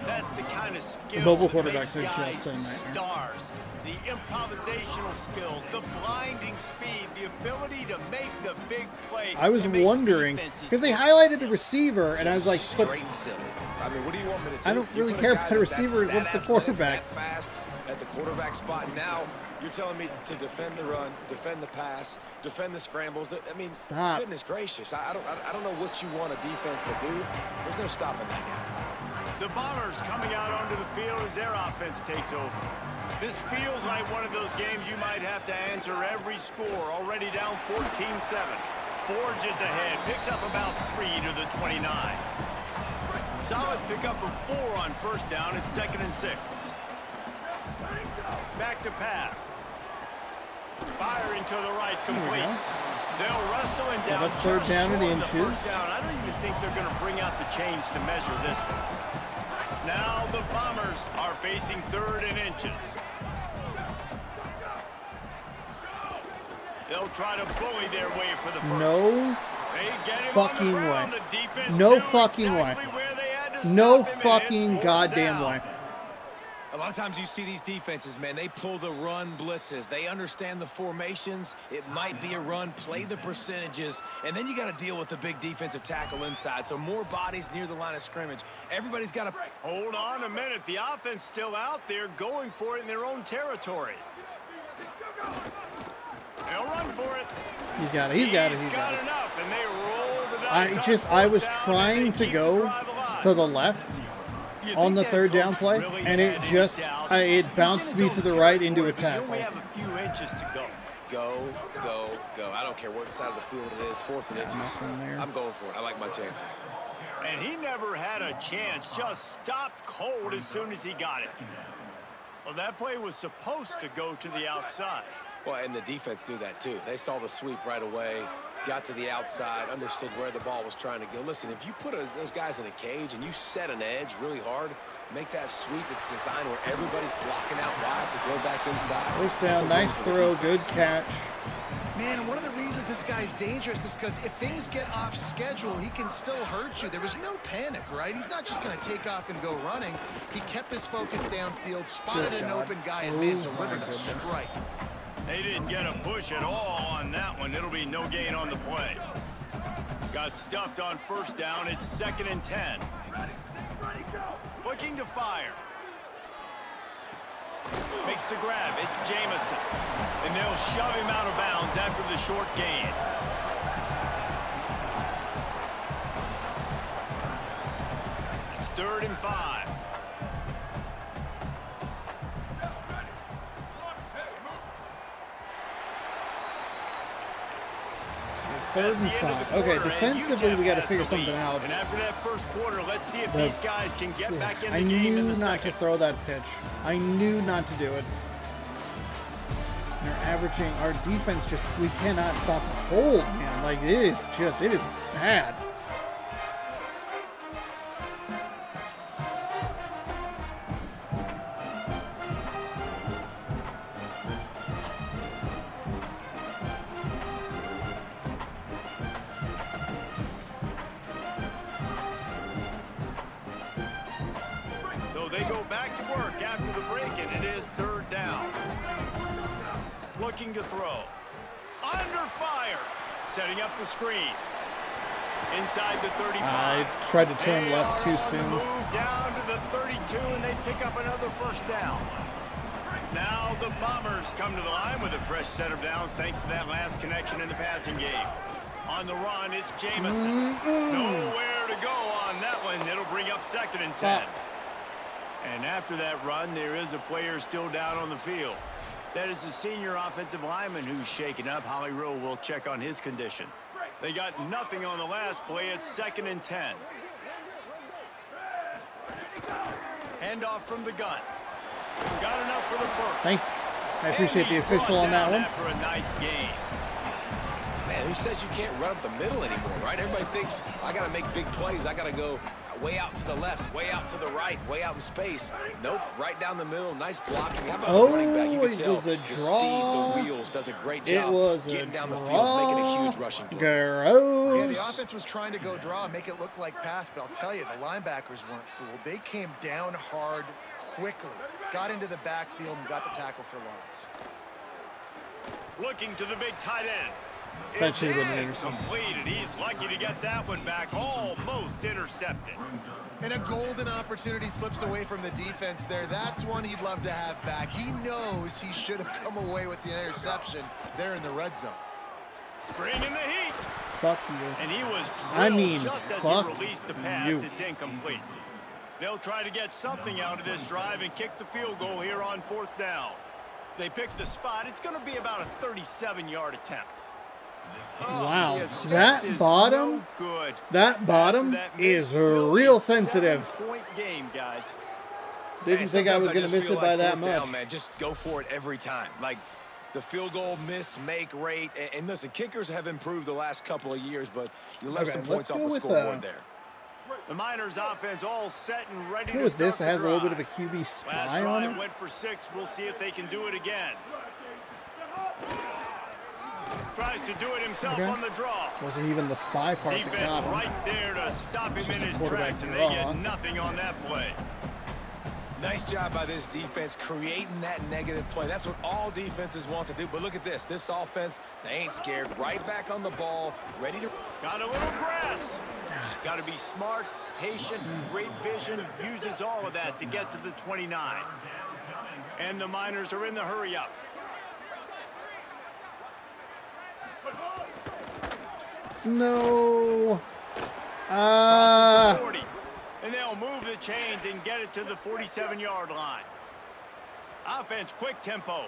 That's the kind of skill mobile that quarterbacks makes are guys just a nightmare. stars. The improvisational skills, the blinding speed, the ability to make the big play. I was and make wondering, defenses because they look highlighted the silly. receiver, and I was like, but Straight silly. I mean, what do you want me to do? I don't You really put care guy about a that's receiver. that What's the athletic, quarterback? that fast at the quarterback spot. Now you're telling me to defend the run, defend the pass, defend the scrambles. I mean, Stop. goodness gracious. I don't know what you want a defense to do. There's no stopping that guy. The Bombers coming out onto the field as their offense takes over. This feels like one of those games you might have to answer every score. Already down 14-7. Forges ahead, picks up about 3 to the 29. Solid pickup of 4 on first down. It's 2nd and 6. Back to pass. Firing to the right, complete. They'll wrestle him down. up third just down in short of the inches. first down. I don't even think they're going to bring out the chains to measure this one. Now the Bombers are facing 3rd and inches. They'll try to bully their way for the first. No They get him fucking on the ground. way. The defense No knew fucking exactly way. where they had to No stop him, and fucking it's goddamn 4th way. down. A lot of times you see these defenses, man, they pull the run blitzes. They understand the formations. It might be a run, play the percentages, and then you got to deal with the big defensive tackle inside. So more bodies near the line of scrimmage. Everybody's got to... Hold on a minute. The offense still out there going for it in their own territory. They'll run for it. He's got it. He's got it. He's He's got it. enough, and they roll the dice on I 4th was down, and trying they to keep go the drive alive. to the left You on think the that 3rd down coach play, really and it had any just doubt? it He's bounced in me his to own the right into a territory, but tackle. he only have a few inches to go. Go, go, go. I don't care what side of the field it is, 4th and inches. nothing there. I'm going for it. I like my chances. And he never had a chance, just stopped cold as soon as he got it. Well, that play was supposed to go to the outside. Well, and the defense knew that too. They saw the sweep right away, got to the outside, understood where the ball was trying to go. Listen, if you put those guys in a cage and you set an edge really hard, make that sweep that's designed where everybody's blocking out wide to go back inside. First That's a down, win nice for the throw, defense. good catch. Man, one of the reasons this guy's dangerous is because if things get off schedule, he can still hurt you. There was no panic, right? He's not just going to take off and go running. He kept his focus downfield, spotted Good an God. open guy, and Oh man, my delivered a goodness. strike. They didn't get a push at all on that one. It'll be no gain on the play. Got stuffed on first down. It's 2nd and 10. Looking to fire. Makes the grab. It's Jamison. And they'll shove him out of bounds after the short gain. It's 3rd and 5. Third and 5. Okay, defensively we got to figure something out. And after that first quarter, let's see if these guys can get back in the I game in knew the not second. to throw that pitch. I knew not to do it. They're averaging, our defense just, we cannot stop a hold, man. Like, it is bad. So they go back to work after the break, and it is 3rd down. Looking to throw. Under fire. Setting up the screen. Inside the 35. I tried to turn left too soon. Move down to the 32, and they pick up another first down. Now the Bombers come to the line with a fresh set of downs thanks to that last connection in the passing game. On the run, it's Jamison. Nowhere to go on that one. It'll bring up 2nd and 10. And after that run, there is a player still down on the field. That is the senior offensive lineman who's shaken up. Holly Rowe will check on his condition. They got nothing on the last play. It's 2nd and 10. Handoff from the gun. Got enough for the first. Thanks. I appreciate the official on that one. After a nice game. Man, who says you can't run up the middle anymore, right? Everybody thinks, I got to make big plays. I got to go way out to the left, way out to the right, way out in space. Nope, right down the middle. Nice blocking. How about the running back? You can tell was a the draw. speed, the wheels, does a great It job was a getting down the draw. field, making a huge rushing play. Gross. Yeah, the offense was trying to go draw, make it look like pass, but I'll tell you, the linebackers weren't fooled. They came down hard quickly, got into the backfield, and got the tackle for loss. Looking to the big tight end. That should have been an It's interception. completed. He's lucky to get that one back. Almost intercepted. And a golden opportunity slips away from the defense there. That's one he'd love to have back. He knows he should have come away with the interception there in the red zone. Bringing the heat. Fuck you. And he was drilled I mean, just as fuck he released the pass. you. It's incomplete. They'll try to get something out of this drive and kick the field goal here on 4th down. They pick the spot. It's going to be about a 37-yard attempt. Wow, The attempt that is bottom, no good. that bottom That is still real a sensitive. 7-point game, guys. Didn't think I sometimes was going to just miss feel it by like that 4th much. down, man, just go for it every time. Like the field goal miss make rate. And listen, kickers have improved the last couple of years, but you left Okay, some points let's off go the with, scoreboard there. The Miners offense all set and ready Let's go to with this. It start has the a little bit drive. of a QB Last spy on drive it. went for 6. We'll see if they can do it again. Tries to do it himself Okay. on the draw. Wasn't even the spy part that Defense got him. right there to stop him Just in a his quarterback tracks, and they draw. get nothing on that play. Nice job by this defense creating that negative play. That's what all defenses want to do. But look at this. This offense, they ain't scared. Right back on the ball, ready to... Got a little grass. Got to be smart, patient, great vision. Uses all of that to get to the 29. And the Miners are in the hurry up. No. Crosses the 40. And they'll move the chains and get it to the 47-yard line. Offense, quick tempo.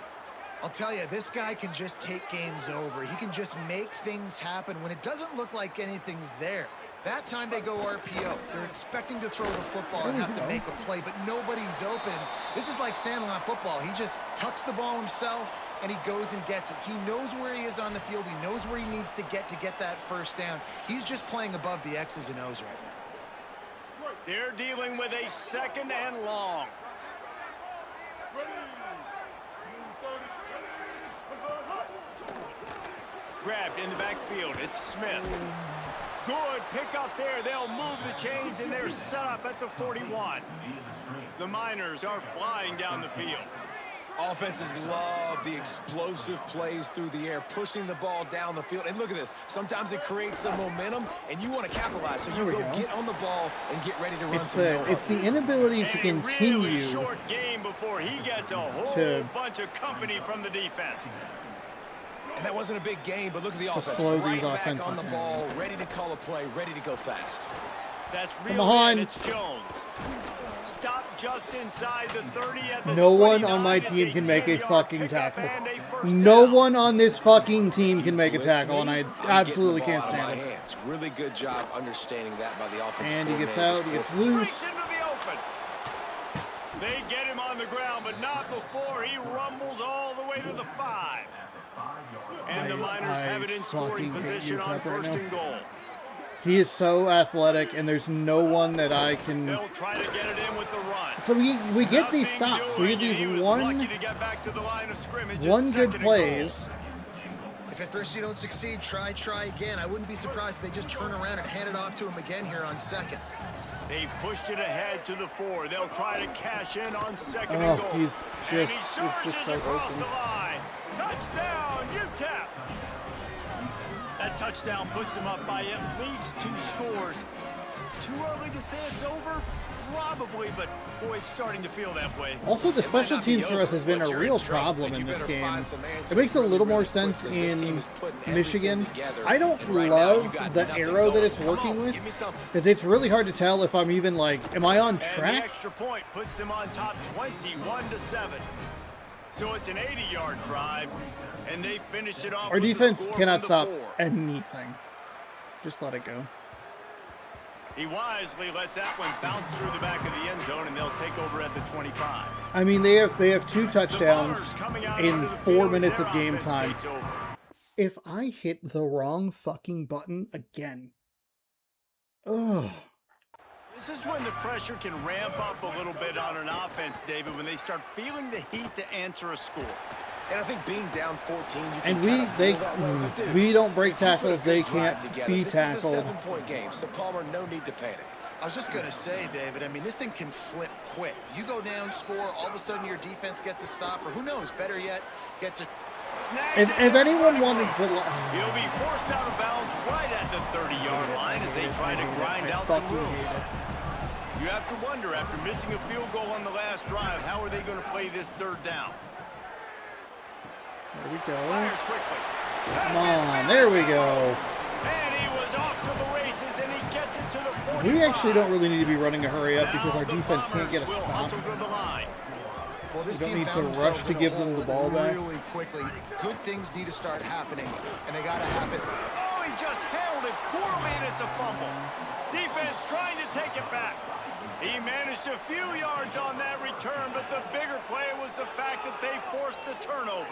I'll tell you, this guy can just take games over. He can just make things happen when it doesn't look like anything's there. That time they go RPO. They're expecting to throw the football and have to make a play, but nobody's open. This is like Sandlot football. He just tucks the ball himself, and he goes and gets it. He knows where he is on the field. He knows where he needs to get that first down. He's just playing above the X's and O's right now. They're dealing with a 2nd and long. Grabbed in the backfield. It's Smith. Good pick up there. They'll move the chains, and they're set up at the 41. The Miners are flying down the field. Offenses love the explosive plays through the air, pushing the ball down the field. And look at this. Sometimes it creates some momentum, and you want to capitalize. So you go get on the ball and get ready to run It's the inability to continue. Really short game before he gets a whole bunch of company from the defense. And that wasn't a big game, but look at the offense. Slow right these back offenses on the down. ball, ready to call a play, ready to go fast. That's Come real on. It's Jones. Stop just inside the 30 at the No one 29. on my It's team can make a 10-yard fucking pickup tackle. and a first No down. one on this fucking team can make a tackle, and I I'm absolutely getting the can't ball out of stand my it. hands. Really good job understanding that by the offensive And he gets coordinator. out, he gets Breaks loose. into the open. They get him on the ground, but not before he rumbles all the way to the 5. And the Miners have it in scoring fucking hate position UTEP on right first now. and goal. He is so athletic, and there's no one that I can... They'll try to get it in with the run. So we get these Nothing stops. We doing, get and he these was one lucky to get back to the line of scrimmage. good Second and plays. If at first you don't succeed, try again. I wouldn't be surprised if they just turn around and hand it off to him again here on second. They've pushed it ahead to the 4. They'll try to cash in on second Oh, and goal. he's And he just- it's charges just so across open. the line. Touchdown, UTEP! That touchdown puts them up by at least 2 scores. Too early to say it's over? Probably, but boy, it's starting to feel that way. Also, the special not be teams for us over, has been but a you're real in trouble, problem and in you this better game. find some answers It makes a really, little more really sense quickly. This team in is putting everything Michigan. together, I don't and right now, love you got the nothing arrow that going. it's Come working on, with, give me something. because it's really hard to tell if I'm even like, am I on And the track? extra point puts them on top 21-7. So it's an 80-yard drive, and they finish it off Our with the defense score cannot from the stop 4. anything. Just let it go. He wisely lets that one bounce through the back of the end zone, and they'll take over at the 25. I mean, they have 2 The touchdowns Bombers coming out in onto the 4 field as minutes their of game offense time. takes over. If I hit the wrong fucking button again. Ugh. This is when the pressure can ramp up a little bit on an offense, David, when they start feeling the heat to answer a score. And I think being down 14, you can And kind of feel that way, but dude, we don't break if you put a tackles, good they drive can't together, be this tackled. is a 7-point game, so Palmer, no need to panic. I was just going to say, David, I mean, this thing can flip quick. You go down, score, all of a sudden your defense gets a stop, or who knows, better yet, gets a... Snags it, If there's anyone running wanted room. to... He'll be forced out of bounds right at the 30-yard line as they try to grind out some fucking room. hate it. You have to wonder, after missing a field goal on the last drive, how are they going to play this 3rd down? There we go. Fires quickly. Come on, there we go. And he was off to the races, and he gets it to the 45. We actually don't really need to be running a hurry up because our Now the defense can't get a Bombers will stop. hustle to the line. Well, this We don't team need to found rush themselves to in a give them hole the ball back. really quickly. Good things need to start happening, and they got to happen. Oh, he just handled it poorly, and it's a fumble. Defense trying to take it back. He managed a few yards on that return, but the bigger play was the fact that they forced the turnover.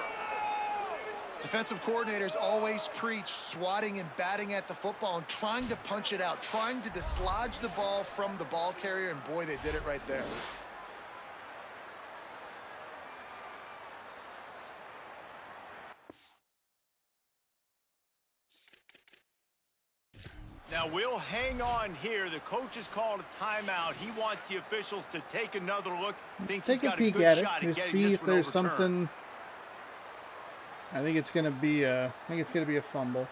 Defensive coordinators always preach swatting and batting at the football and trying to punch it out, trying to dislodge the ball from the ball carrier, and boy, they did it right there. Now, we'll hang on here. The coach has called a timeout. He wants the officials to take another look. Let's Thinks take he's a got peek good at it. shot Just getting see this if one there's overturned. something. I think it's gonna be a fumble.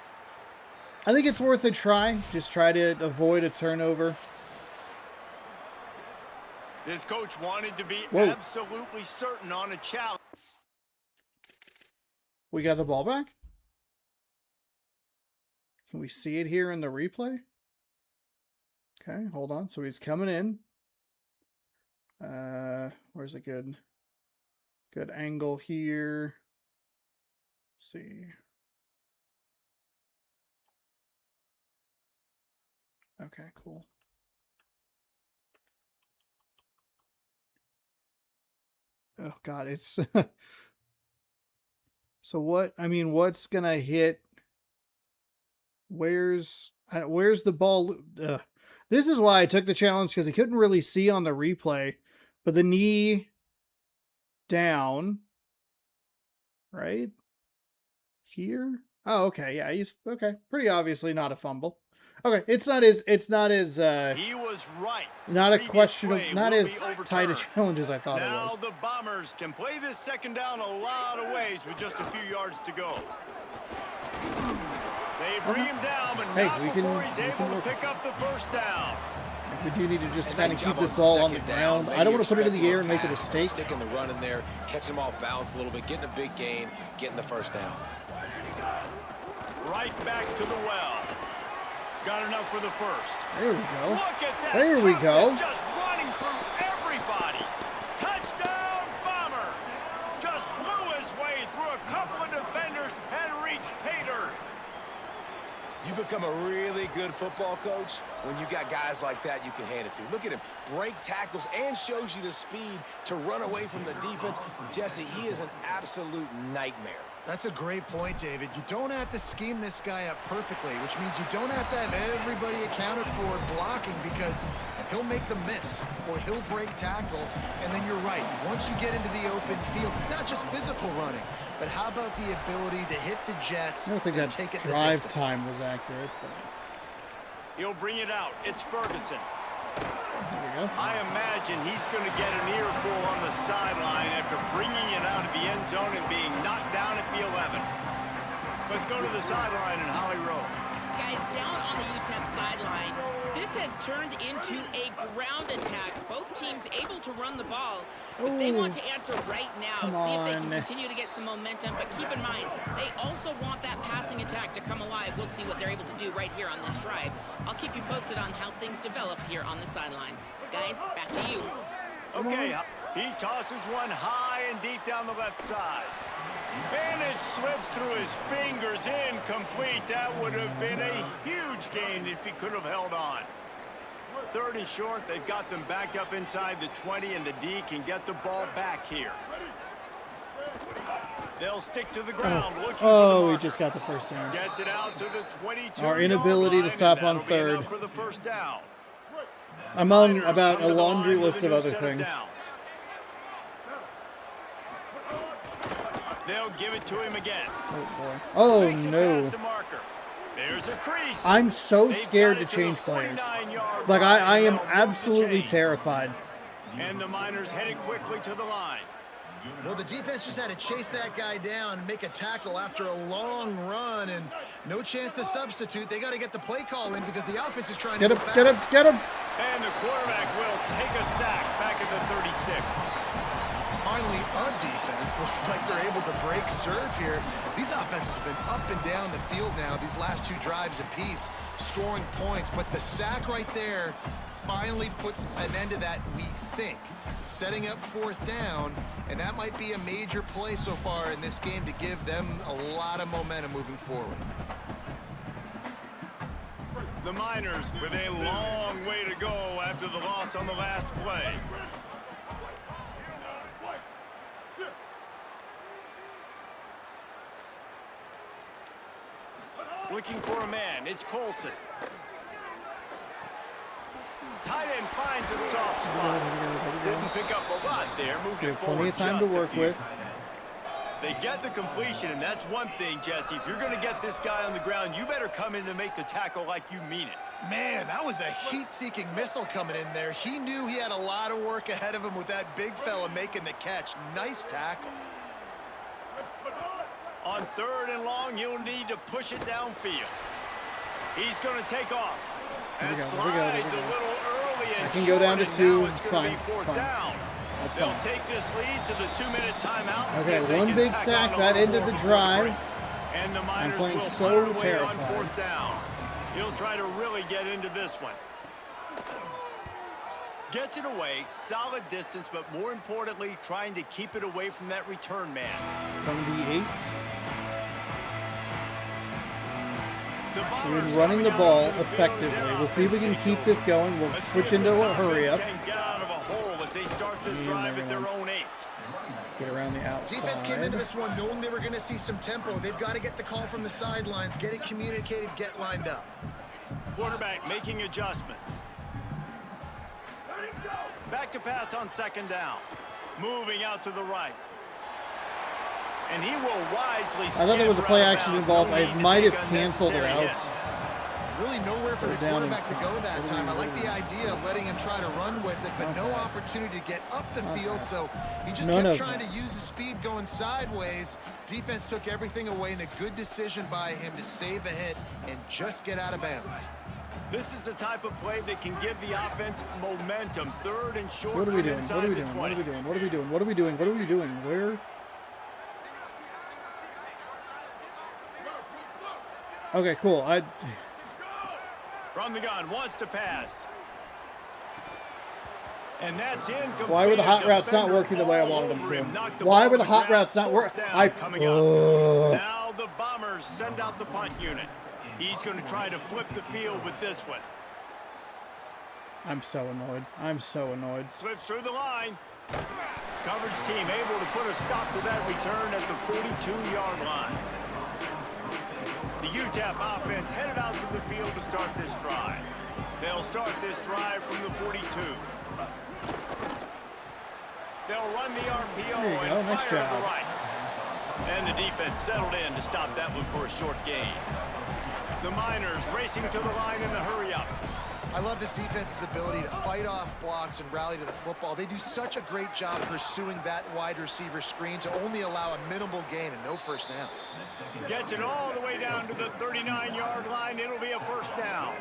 I think it's worth a try. Just try to avoid a turnover. This coach wanted to be Whoa. absolutely certain on a challenge. We got the ball back. Can we see it here in the replay? Okay, hold on. So he's coming in. Where's a good angle here? Let's see. Okay, cool. Oh God, it's so what? I mean, what's gonna hit? Where's the ball? This is why I took the challenge, because I couldn't really see on the replay, but the knee down, right here. Oh, okay, yeah, he's okay. Pretty obviously not a fumble. Okay, it's not as He was right. not a Previous question of play not will as be tight a overturned. challenge as I thought it Now was. the Bombers can play this second down a lot of ways with just a few yards to go. They bring him down, but Hey, not we can- before he's we can able work to pick up the first down. We do need to just And kind nice of keep job this ball on the second ground. down. I don't Maybe want to put it in expect the a air and make a pass, mistake. Sticking the run in there, catching him off balance a little bit, getting a big gain, getting the first down. Right back to the well. Got enough for the first. There we go. Look at that. There we go. Toughness just running through everybody. Touchdown, Bomber. Just blew his way through a couple of defenders and reached pay dirt. You become a really good football coach when you got guys like that you can hand it to. Look at him, break tackles and shows you the speed to run away from the defense. Jesse, he is an absolute nightmare. That's a great point, David. You don't have to scheme this guy up perfectly, which means you don't have to have everybody accounted for blocking, because he'll make them miss or he'll break tackles. And then you're right. Once you get into the open field, it's not just physical running, but how about the ability to hit the jets I don't think and that take it the drive distance? time was accurate, but He'll bring it out. It's Ferguson. there we go. I imagine he's going to get an earful on the sideline after bringing it out of the end zone and being knocked down at the 11. Let's go to the sideline in Holly Rowe. Guys, down on the UTEP sideline, this has turned into a ground attack. Both teams able to run the ball, but they want to answer right now. Come See if they on. can continue to get some momentum, but keep in mind, they also want that passing attack to come alive. We'll see what they're able to do right here on this drive. I'll keep you posted on how things develop here on the sideline. Guys, back to you. Okay, he tosses one high and deep down the left side. And it slips through his fingers, incomplete. That would have been a huge gain if he could have held on. Third and short, they've got them back up inside the 20, and the D can get the ball back here. They'll stick to the ground looking for the Oh, we marker. just got the first down. Gets it out to the 22. Our inability to stop on third. For the first down. Among Niners about come a to the laundry line with list a of new other set things. downs. They'll give it to him again. Oh boy. Oh Makes it no. past the marker. There's a crease. I'm so They've scared got to it the change players. 49-yard Like line, I and am they'll move the absolutely chains. terrified. And the Miners headed quickly to the line. Well, the defense just had to chase that guy down and make a tackle after a long run, and no chance to substitute. They got to get the play call in because the offense is trying Get to him, go get him, fast. get him. And the quarterback will take a sack back at the 36. Finally, a defense looks like they're able to break serve here. These offenses have been up and down the field now, these last two drives apiece, scoring points. But the sack right there finally puts an end to that, we think. Setting up fourth down, and that might be a major play so far in this game to give them a lot of momentum moving forward. The Miners with a long way to go after the loss on the last play. Looking for a man. It's Colson. Tight end finds a soft spot. Didn't pick up a lot there. Moved We it have plenty forward of time to just a work few. with. They get the completion, and that's one thing, Jesse. If you're going to get this guy on the ground, you better come in to make the tackle like you mean it. Man, that was a heat-seeking missile coming in there. He knew he had a lot of work ahead of him with that big fella making the catch. Nice tackle. On third and long, you'll need to push it downfield. He's going to take off. Here we And go, slides here we go, here we a go. little early and I can go down to short, and 2. now it's It's gonna fine, be fourth fine. down. That's They'll fine. take this lead to the 2-minute timeout. and see Okay, if they one can big tack sack, on that a ended more the before the drive. break. And the Miners playing will so fire away terrified. on fourth down. He'll try to really get into this one. Gets it away, solid distance, but more importantly, trying to keep it away from that return man. From the 8. The We've Bombers been running the coming ball out onto the field as effectively. their We'll see if we can offense keep takes this over. going. We'll Let's see switch if into this a hurry offense up. can get out of a hole as they start this drive at their own 8. Get around the outside. Defense came into this one knowing they were going to see some tempo. They've got to get the call from the sidelines, get it communicated, get lined up. Quarterback making adjustments. Back to pass on second down. Moving out to the right. And he will wisely I thought there was a play action involved. I might have canceled their outs. Really nowhere for the They're down in quarterback to go front. that What do time. we- I like the idea of letting him try to run with it, but no opportunity to get up the field, so he just None kept of trying to that. use the speed going sideways. Defense took everything away, and a good decision by him to save a hit and just get out of bounds. This is the type of play that can give the offense momentum. Third and short. What are we from doing? inside What are we the doing? 20. What are we doing? What are we doing? What are we doing? What are we doing? Where? Okay, cool. From the gun, wants to pass. And that's incomplete. Why were the hot routes not Defender working the way I all wanted them over him. to? Knocked the Why ball were the to hot ground. routes not Fourth working? down coming up. Now the Bombers send out the punt unit. He's going to try to flip the field with this one. I'm so annoyed. I'm so annoyed. Slips through the line. Coverage team able to put a stop to that return at the 42-yard line. The UTEP offense headed out to the field to start this drive. They'll start this drive from the 42. They'll run the RPO There you go. and Nice fire to job. the right. And the defense settled in to stop that one for a short gain. The Miners racing to the line in the hurry-up. I love this defense's ability to fight off blocks and rally to the football. They do such a great job pursuing that wide receiver screen to only allow a minimal gain and no first down. Gets it all the way down to the 39-yard line. It'll be a first down.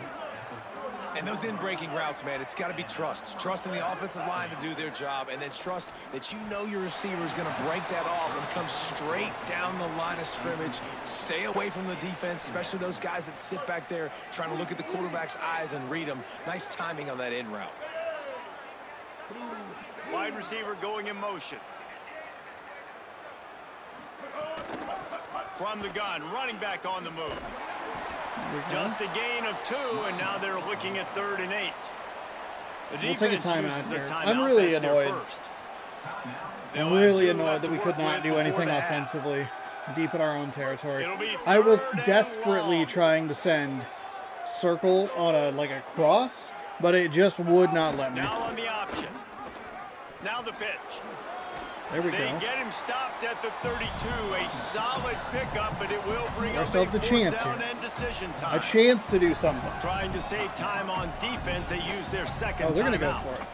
And those in-breaking routes, man, it's got to be trust. Trust in the offensive line to do their job, and then trust that you know your receiver is going to break that off and come straight down the line of scrimmage. Stay away from the defense, especially those guys that sit back there trying to look at the quarterback's eyes and read them. Nice timing on that in route. Wide receiver going in motion. From the gun, running back on the move. Just a gain of 2, and now they're looking at 3rd and 8. The We'll take a defense timeout uses a here. timeout. I'm really That's their annoyed. first. I'm They'll have really 2 annoyed left that to we work could not with do before anything the half. offensively deep in our own territory. It'll be I was 3rd and desperately long. trying to send circle on a cross, but it just would not let me. Now on the option. Now the pitch. There we They go. get him stopped at the 32. A solid pickup, but it will bring up Ourselves a fourth chance down here. and decision A time. chance to do something. Trying to save time on defense, they use their second Oh, they're gonna go timeout. for it.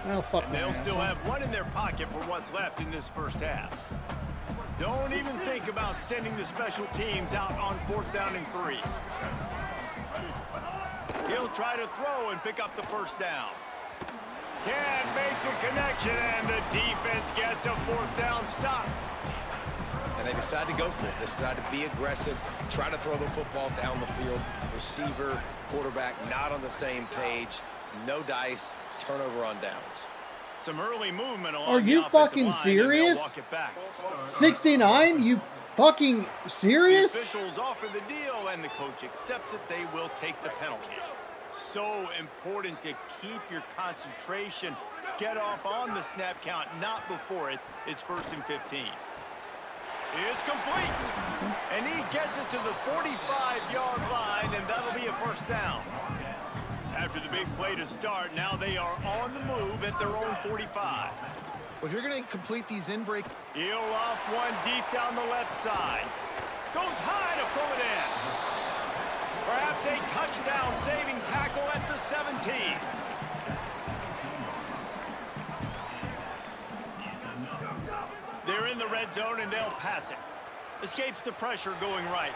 Well, fuck And my they'll ass. still have one in their pocket for what's left in this first half. Don't even think about sending the special teams out on 4th down and 3. He'll try to throw and pick up the first down. Can't make the connection, and the defense gets a 4th down stop. And they decide to go for it. They decide to be aggressive, try to throw the football down the field. Receiver, quarterback, not on the same page. No dice, turnover on downs. Some early movement along Are the you offensive fucking line, and they'll serious? walk it back. 69? You fucking The serious? officials offer the deal, and the coach accepts it. They will take the penalty. So important to keep your concentration. Get off on the snap count, not before it. It's 1st and 15. It's complete. And he gets it to the 45-yard line, and that'll be a first down. After the big play to start, now they are on the move at their own 45. Well, if you're going to complete these in-break, He'll loft one deep down the left side. Goes high to pull it in. Perhaps a touchdown-saving tackle at the 17. They're in the red zone, and they'll pass it. Escapes the pressure going right.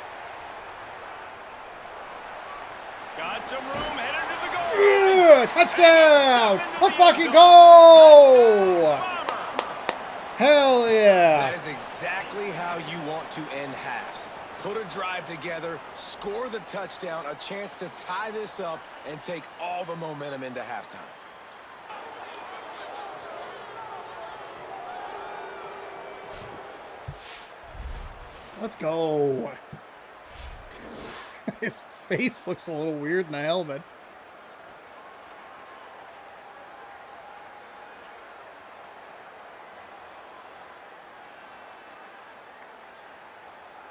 Got some room, headed to the goal. Yeah, touchdown! Let's fucking go! Hell That yeah! is exactly how you want to end halves. Put a drive together, score the touchdown, a chance to tie this up, and take all the momentum into halftime. Let's go. His face looks a little weird in the helmet.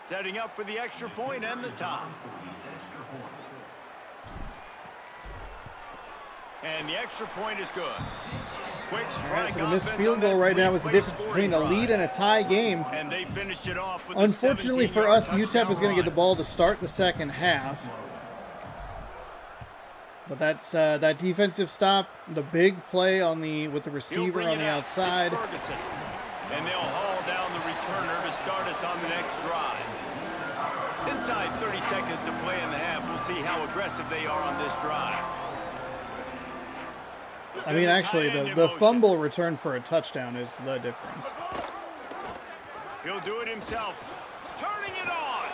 Setting up for the extra point and the tie. And the extra point is good. Quick All strike. right, so the missed offense field on goal that right now is the three-play difference scoring between a lead drive. and a tie game. And they finished it off with Unfortunately a for 17-yard us, UTEP is going to get the touchdown ball to start the second half. But that's that defensive stop, the big play on with the receiver on the outside. It's Ferguson. And they'll haul down the returner to start us on the next drive. Inside 30 seconds to play in the half. We'll see how aggressive they are on this drive. I mean, actually, the fumble return for a touchdown is the difference. He'll do it himself. Turning it on.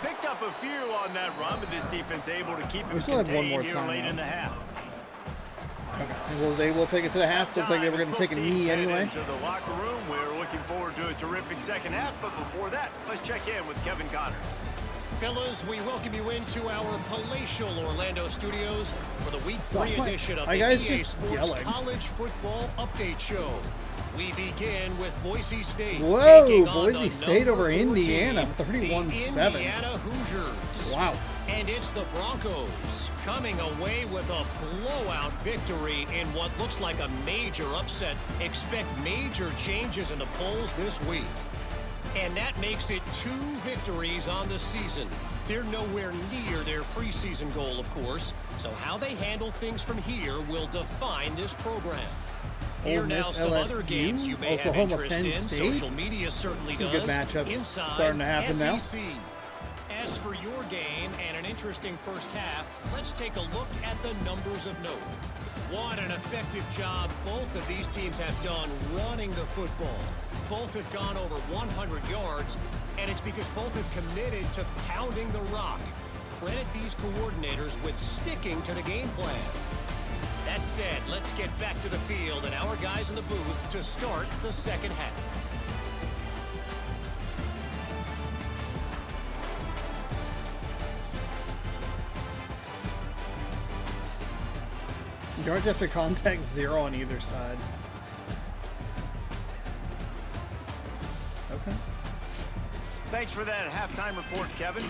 Picked up a few on that run, but this defense able to keep him contained here late in the half. Okay. Well, they will take it to the half. Looked like they were going to take a knee anyway. To the locker room. We're looking forward to a terrific second half, but before that, let's check in with Kevin Connors. Fellas, we welcome you into our palatial Orlando studios for the Week 3 edition of the EA Sports College Football Update Show. We begin with Boise State. Whoa, Boise State over Indiana, 31-7. Indiana Hoosiers. Wow. And it's the Broncos coming away with a blowout victory in what looks like a major upset. Expect major changes in the polls this week. And that makes it 2 victories on the season. They're nowhere near their preseason goal, of course. So how they handle things from here will define this program. Here now some other games you may have interest in. Social media certainly does. Some good matchups starting to happen now. As for your game and an interesting first half, let's take a look at the numbers of note. What an effective job both of these teams have done running the football. Both have gone over 100 yards, and it's because both have committed to pounding the rock. Credit these coordinators with sticking to the game plan. That said, let's get back to the field and our guys in the booth to start the second half. Yards after contact, 0 on either side. Okay. Thanks for that halftime report, Kevin.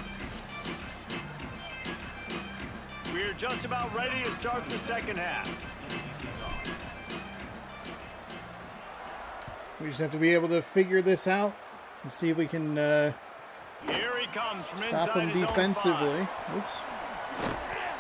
We're just about ready to start the second half. We just have to be able to figure this out and see if we can Here he comes from stop them defensively. Oops.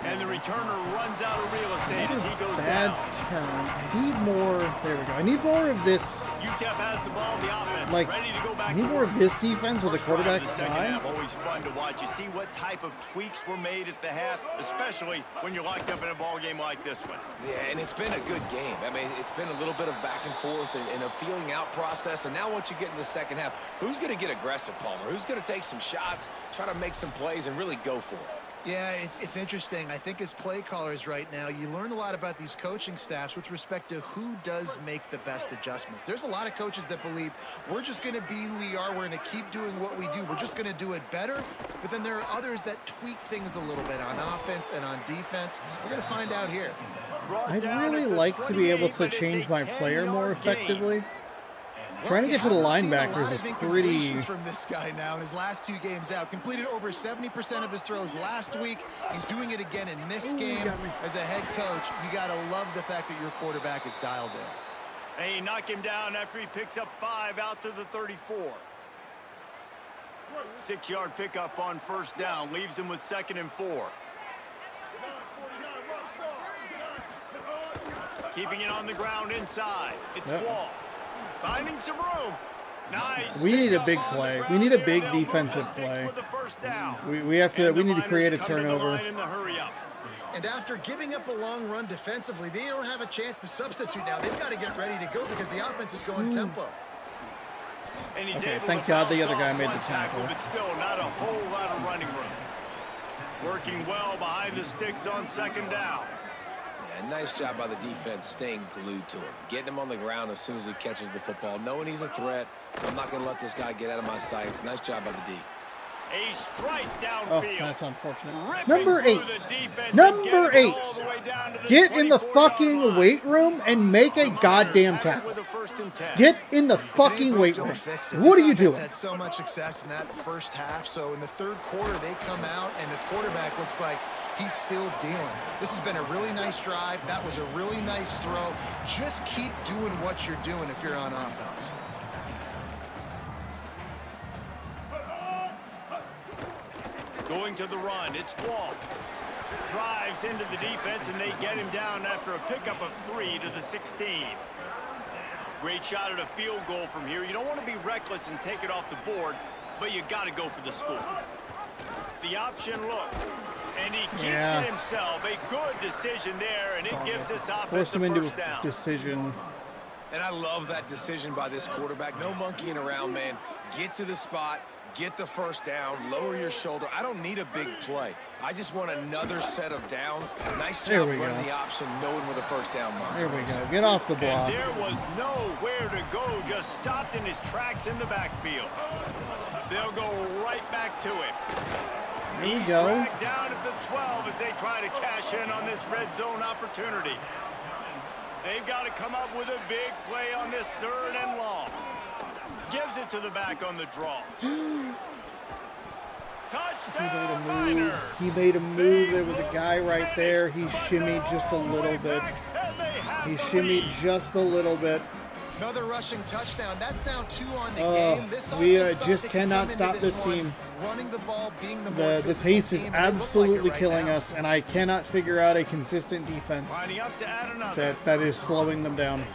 And the returner runs out of real estate as he goes bad down. Turn. I need more. There we go. I need more of this. UTEP has the ball, the offense Like, ready to go back. I need more of this defense with a quarterback slide. Always fun to watch. You see what type of tweaks were made at the half, especially when you're locked up in a ball game like this one. Yeah, and it's been a good game. I mean, it's been a little bit of back and forth and a feeling out process. And now once you get in the second half, who's going to get aggressive, Palmer? Who's going to take some shots, try to make some plays, and really go for it? Yeah, it's interesting. I think as play callers right now, you learn a lot about these coaching staffs with respect to who does make the best adjustments. There's a lot of coaches that believe we're just going to be who we are. We're going to keep doing what we do. We're just going to do it better. But then there are others that tweak things a little bit on offense and on defense. We're going to find out here. I'd really like to be able to change my player more effectively. Trying to get to the linebackers is pretty... From this guy now in his last 2 games out. Completed over 70% of his throws last week. He's doing it again in this game. As a head coach, you got to love the fact that your quarterback is dialed in. They knock him down after he picks up 5 out to the 34. 6-yard pickup on first down. Leaves him with 2nd and 4. Keeping it on the ground inside. It's Wall. Finding some room. Nice. We need a big play. We need a big defensive play. We need to create a turnover. And after giving up a long run defensively, they don't have a chance to substitute now. They've got to get ready to go because the offense is going tempo. And he's okay, thank God the other guy made the tackle. But still not a whole lot of running room. Working well behind the sticks on 2nd down. Nice job by the defense staying glued to him. Getting him on the ground as soon as he catches the football. Knowing he's a threat. I'm not going to let this guy get out of my sights. Nice job by the D. A strike downfield. Oh, that's unfortunate. Number 8. Number 8. Get in the fucking weight room and make a goddamn tackle. Get in the fucking weight room. What are you doing? Had so much success in that first half. So in the 3rd quarter, they come out and the quarterback looks like he's still dealing. This has been a really nice drive. That was a really nice throw. Just keep doing what you're doing if you're on offense. Going to the run. It's Wall. Drives into the defense, and they get him down after a pickup of 3 to the 16. Great shot at a field goal from here. You don't want to be reckless and take it off the board, but you got to go for the score. The option look, and he keeps it himself. A good decision there, and it gives this offense the first down. Decision. And I love that decision by this quarterback. No monkeying around, man. Get to the spot, get the first down, lower your shoulder. I don't need a big play. I just want another set of downs. Nice job running the option, knowing where the first down mark There we go. Get off the block. And there was nowhere to go, just stopped in his tracks in the backfield. They'll go right back to it. There we He's go. dragged down at the 12 as they try to cash in on this red zone opportunity. They've got to come up with a big play on this 3rd and long. Gives it to the back on the draw. Touchdown, Niners. He made a move. There was a guy right there. He shimmied just a little bit. He shimmied just a little bit. Another rushing touchdown. That's now 2 on the game. This We offense just thought they could cannot come into stop this one team. Running the ball, being the more The physical pace is team, and it looked absolutely like it right killing now. us, and I cannot figure out a consistent defense Lining up to add another. that is slowing them down.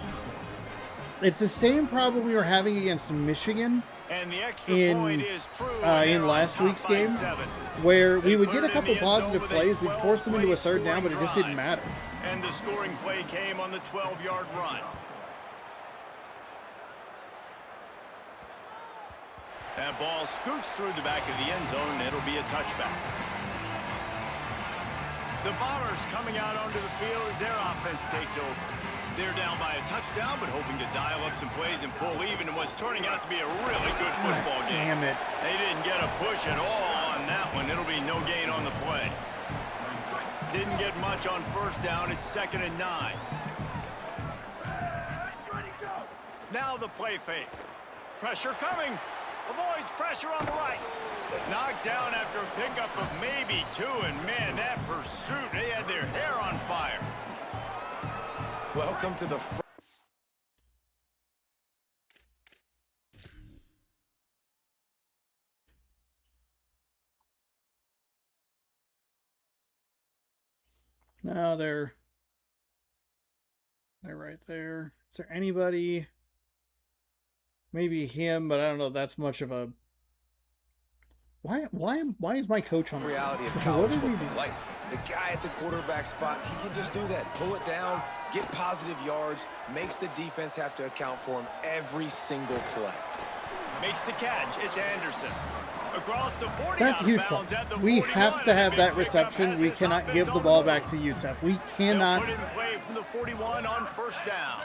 It's the same problem we were having against Michigan And the extra in point is true when in they're last on week's top by game, 7. where we They would put get it a in couple the end positive zone with a plays, we'd force them into a 3rd down, but it just didn't scoring matter. And the scoring play came on the 12-yard run. That ball scoots through the back of the end zone, and it'll be a touchback. The Bombers coming out onto the field as their offense takes over. They're down by a touchdown, but hoping to dial up some plays and pull even in what's turning out to be a really good football game. Damn it. They didn't get a push at all on that one. It'll be no gain on the play. Didn't get much on 1st down. It's 2nd and 9. Now the play fake. Pressure coming. Avoids pressure on the right. Knocked down after a pickup of maybe 2, and man, that pursuit, they had their hair on fire. Welcome to the front. No, they're right there. Is there anybody? Maybe him, but I don't know if that's much of a... Why is my coach on the Reality of field? college What are we football. doing? Like, the guy at the quarterback spot, he can just do that. Pull it down, get positive yards, makes the defense have to account for him every single play. Makes the catch. It's Anderson. Across the 40. That's a huge play. We have to have that reception. We cannot give the ball back to UTEP. We cannot. Put it in play from the 41 on 1st down.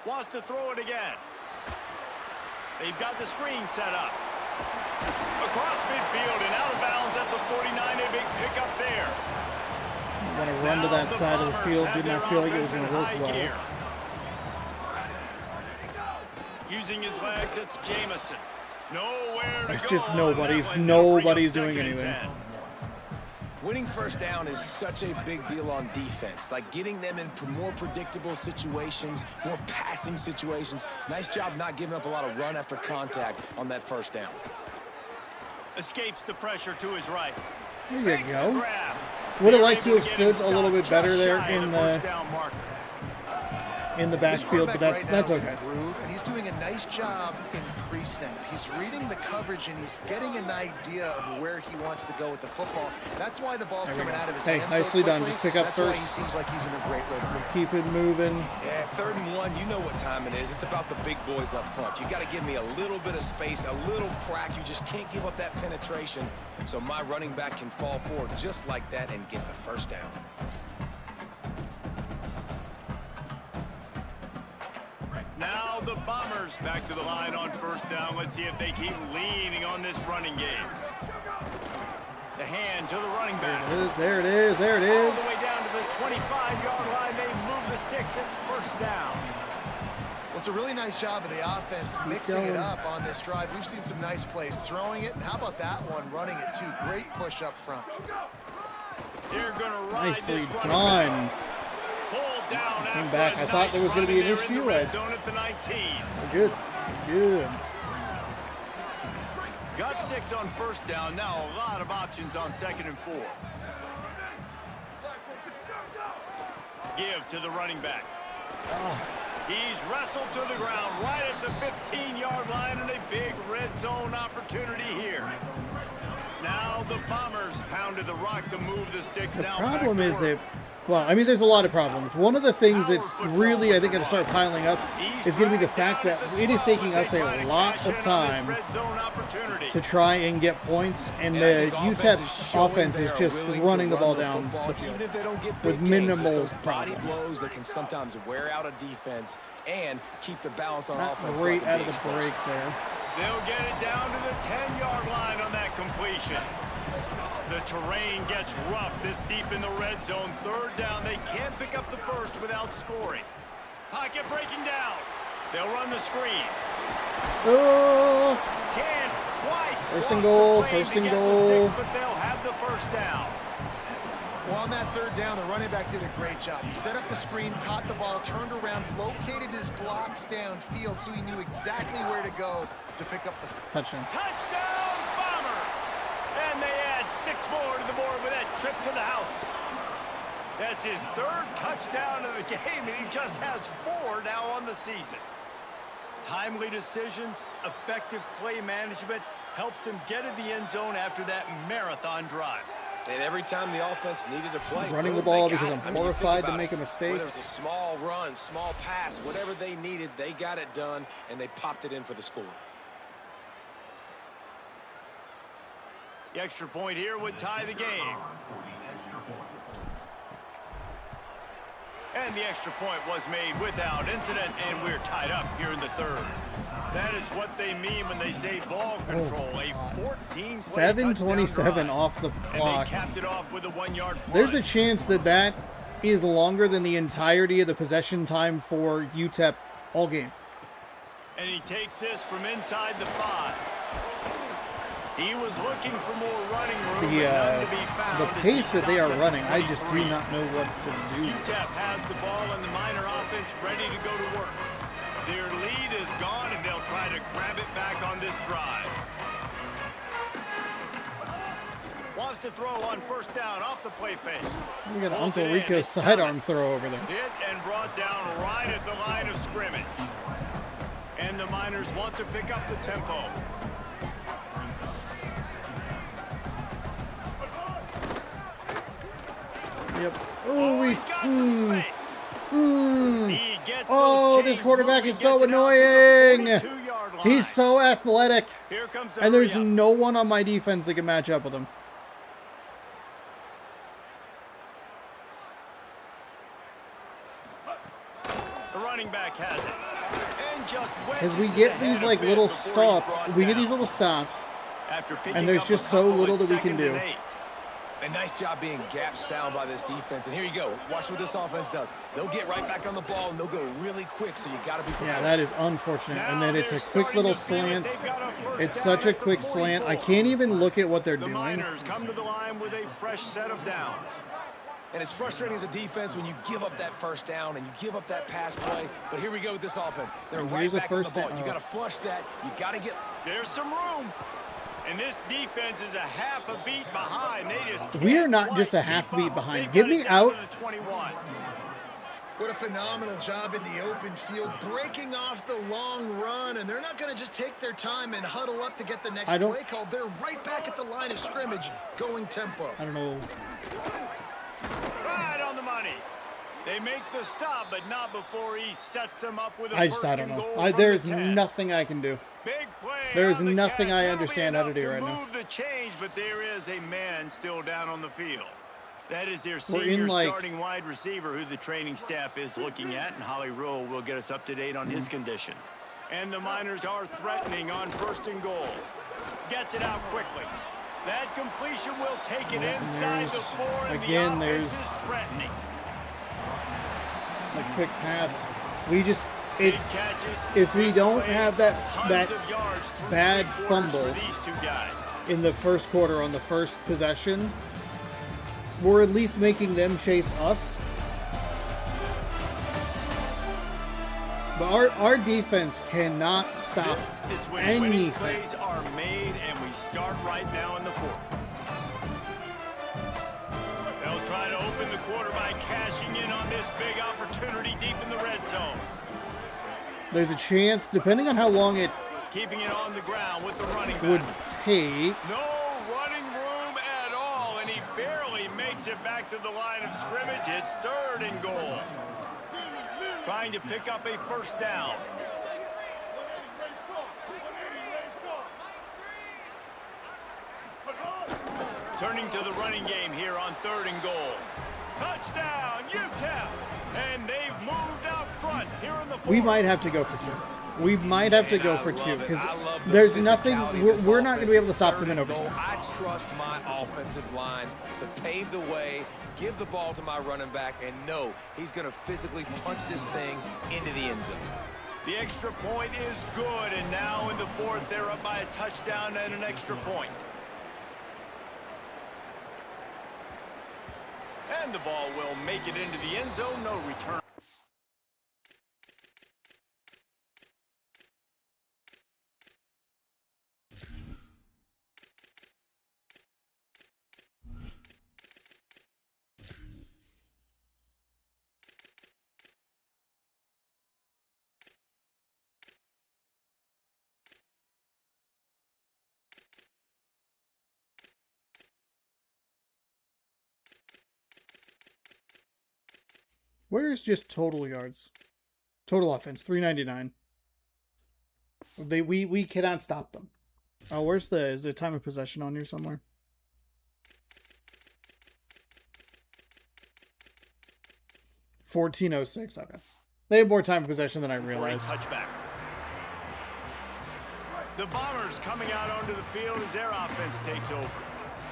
Wants to throw it again. They've got the screen set up. Across midfield and out of bounds at the 49. A big pickup there. I'm going to run to that side of the field. Did not feel like it was going to work well. Using his legs, it's Jamison. Nowhere to It's go. just nobody's on that one. They'll bring up doing 2nd and anything. 10. Winning 1st down is such a big deal on defense. Like getting them in more predictable situations, more passing situations. Nice job not giving up a lot of run after contact on that 1st down. Escapes the pressure to his right. There you Makes the go. grab. Would have They're liked to able have get stood him a little bit stopped better just there shy of in the the first down marker. backfield, but This that's quarterback right okay. now is in a groove, and he's doing a nice job in pre-snap. He's reading the coverage, and he's getting an idea of where he wants to go with the football. That's why the ball's coming out of his hands so nicely done. quickly. Just pick up That's first. why he seems like he's in a great rhythm. Keep it moving. Yeah, 3rd and 1, you know what time it is. It's about the big boys up front. You got to give me a little bit of space, a little crack. You just can't give up that penetration. So my running back can fall forward just like that and get the 1st down. Now the Bombers back to the line on 1st down. Let's see if they keep leaning on this running game. The hand to the running back. There it is. There it is. All the way down to the 25-yard line. They move the sticks. It's 1st down. Well, it's a really nice job of the offense mixing it up on this drive. We've seen some nice plays throwing it, and how about that one running it too? Great push up front. They're going to ride Nicely this running done. back. Pulled down Came after back. a I thought nice there was going to be an run, and they're in issue. the red zone at the 19. We're good. We're good. Got 6 on first down. Now a lot of options on 2nd and 4. Give to the running back. He's wrestled to the ground right at the 15-yard line, and a big red zone opportunity here. Now the Bombers pounded the rock to move the sticks. The now problem back to is work. that, well, I mean, there's a lot of problems. One of the things that's really, I think, going to start piling up is going to be the fact that it is taking us a lot of time to try and get points, and the UTEP offense is just running the ball down the field with minimal body problems. blows that can sometimes wear out a defense and keep the balance on Not offense. great so out it of can be the break explosive. there. They'll get it down to the 10-yard line on that completion. The terrain gets rough this deep in the red zone. 3rd down. They can't pick up the first without scoring. Pocket breaking down. They'll run the screen. Oh, Can't quite First and cross the goal, plane first to and get the goal. 6, but they'll have the first down. Well, on that 3rd down, the running back did a great job. He set up the screen, caught the ball, turned around, located his blocks downfield so he knew exactly where to go to pick up the touchdown. Touchdown, Bomber! And they add 6 more to the board with that trip to the house. That's his 3rd touchdown of the game, and he just has 4 now on the season. Timely decisions, effective play management helps him get in the end zone after that marathon drive. And every time the offense needed a play, Running the boom, ball they got because it. I'm I mean, you think horrified to about make a it. mistake. Whether it was a small run, small pass, whatever they needed, they got it done, and they popped it in for the score. The extra point here would tie the game. And the extra point was made without incident, and we're tied up here in the 3rd. That is what they mean when they say ball control. A 14-play 7:27 off the and clock. they capped it off with a 1-yard punt. There's a chance that that is longer than the entirety of the possession time for UTEP all game. And he takes this from inside the 5. He was looking for more running room, The and none to be found. the as he pace that they stopped are at running, I just do 23. not know what to do. UTEP has the ball and the Miner offense ready to go to work. Their lead is gone, and they'll try to grab it back on this drive. Wants to throw on 1st down off the play fake. We got an Pulls Uncle it in. Rico It's sidearm Thomas. throw over there. Hit and brought down right at the line of scrimmage. And the Miners want to pick up the tempo. Yep. Oh, Oh, he's got some space. He gets Oh, those this chains quarterback moving, is so gets it out to the annoying. 42-yard line. He's so athletic. Here comes the And there's hurry up. no one on my defense that can match up with him. The running back has it. And just Because we wedges get it ahead these a like bit little before he's stops. brought We get down. these little stops. After picking and there's up just a so couple little at that we can 2nd do. and 8. A nice job being gap sound by this defense. And here you go. Watch what this offense does. They'll get right back on the ball, and they'll go really quick, so you got to be prepared. Yeah, that is unfortunate. And then Now it's a they're quick starting little to feel it. slant. They've got a first It's down such a at the quick slant. I 44. can't even look at what they're The doing. Miners come to the line with a fresh set of downs. And it's frustrating as a defense when you give up that 1st down and you give up that pass play. But here we go with this offense. They're And right here's a back on the first ball. down. You got to flush that. You got to get... There's some room. And this defense is a half a beat behind. They just We are can't not quite just a keep half up. beat behind. They've Get got it me down out. to the 21. What a phenomenal job in the open field, breaking off the long run, and they're not going to just take their time and huddle up to get the next I don't- play called. They're right back at the line of scrimmage, going tempo. I don't know. Right on the money. They make the stop, but not before he sets them up with a I first don't and know. goal from there's the 10. nothing I can do. Big play. There's on the nothing catch. I That'll be understand how to enough do right now. Move the change, but there is a man still down on the field. That is their We're in, senior like- starting wide receiver who the training staff is looking at, and Holly Rule will get us up to date on his condition. And the Miners are threatening on 1st and goal. Gets it out quickly. That completion will take it inside the there's- 4, and again, the offense there's- is threatening. A quick pass. We just Big catches, if we big don't plays, have that tons of yards through bad 3 quarters fumble. for these two guys. in the first quarter on the first possession, we're at least making them chase us. But our defense cannot stop This is when winning anything. plays are made, and we start right now in the fourth. They'll try to open the quarter by cashing in on this big opportunity deep in the red zone. There's a chance, depending on how long it Keeping it on the ground with the running back. would take. No running room at all, and he barely makes it back to the line of scrimmage. It's 3rd and goal. Trying to pick up a first down. Turning to the running game here on 3rd and goal. Touchdown, UTEP! And they've moved out front here in the fourth. We might have to go for 2. We might have to go for 2 because the there's nothing. physicality this We're not going to be able to offense stop is them in 3rd and overtime. goal. I trust my offensive line to pave the way, give the ball to my running back, and know he's going to physically punch this thing into the end zone. The extra point is good, and now in the fourth, they're up by a touchdown and an extra point. And the ball will make it into the end zone, no return. Where's just total yards? Total offense, 399. We cannot stop them. Oh, where's is the time of possession on here somewhere? $14:06. Okay, they have more time of possession than I realized. Touchback. The Bombers coming out onto the field as their offense takes over.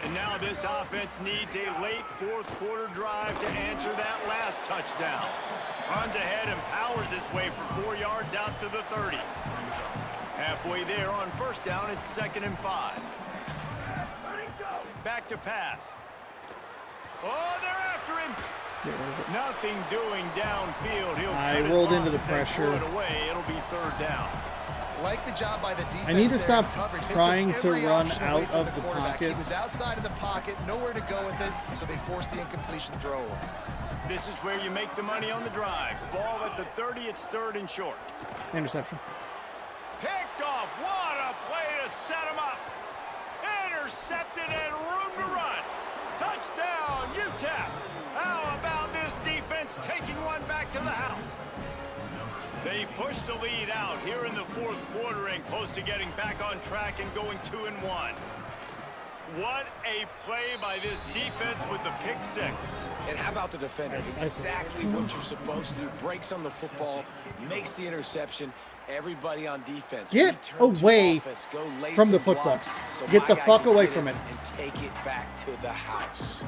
And now this offense needs a late fourth quarter drive to answer that last touchdown. Runs ahead and powers its way for 4 yards out to the 30. Halfway there on first down, it's 2nd and 5. Back to pass. Oh, they're after him. Nothing doing downfield. He'll I cut his rolled into the losses and throw pressure. it away. It'll be 3rd down. Like the job by the defense. I need to there stop in coverage. They trying took to every run option away out from of the quarterback. pocket. He was outside of the pocket, nowhere to go with it, so they forced the incompletion throw away. This is where you make the money on the drives. Ball at the 30, it's 3rd and short. Interception. Picked off. What a play to set him up. Intercepted and room to run. Touchdown, UTEP. How about this defense taking one back to the house? They push the lead out here in the fourth quarter and close to getting back on track and going 2-1. What a play by this defense with the pick 6. And how about the defender? Exactly what you're supposed to do. Breaks on the football, makes the interception. Everybody on defense. Get return to away offense. Go lay from the some football. blocks so Get my the guy fuck can away get from it. And take it back to the house.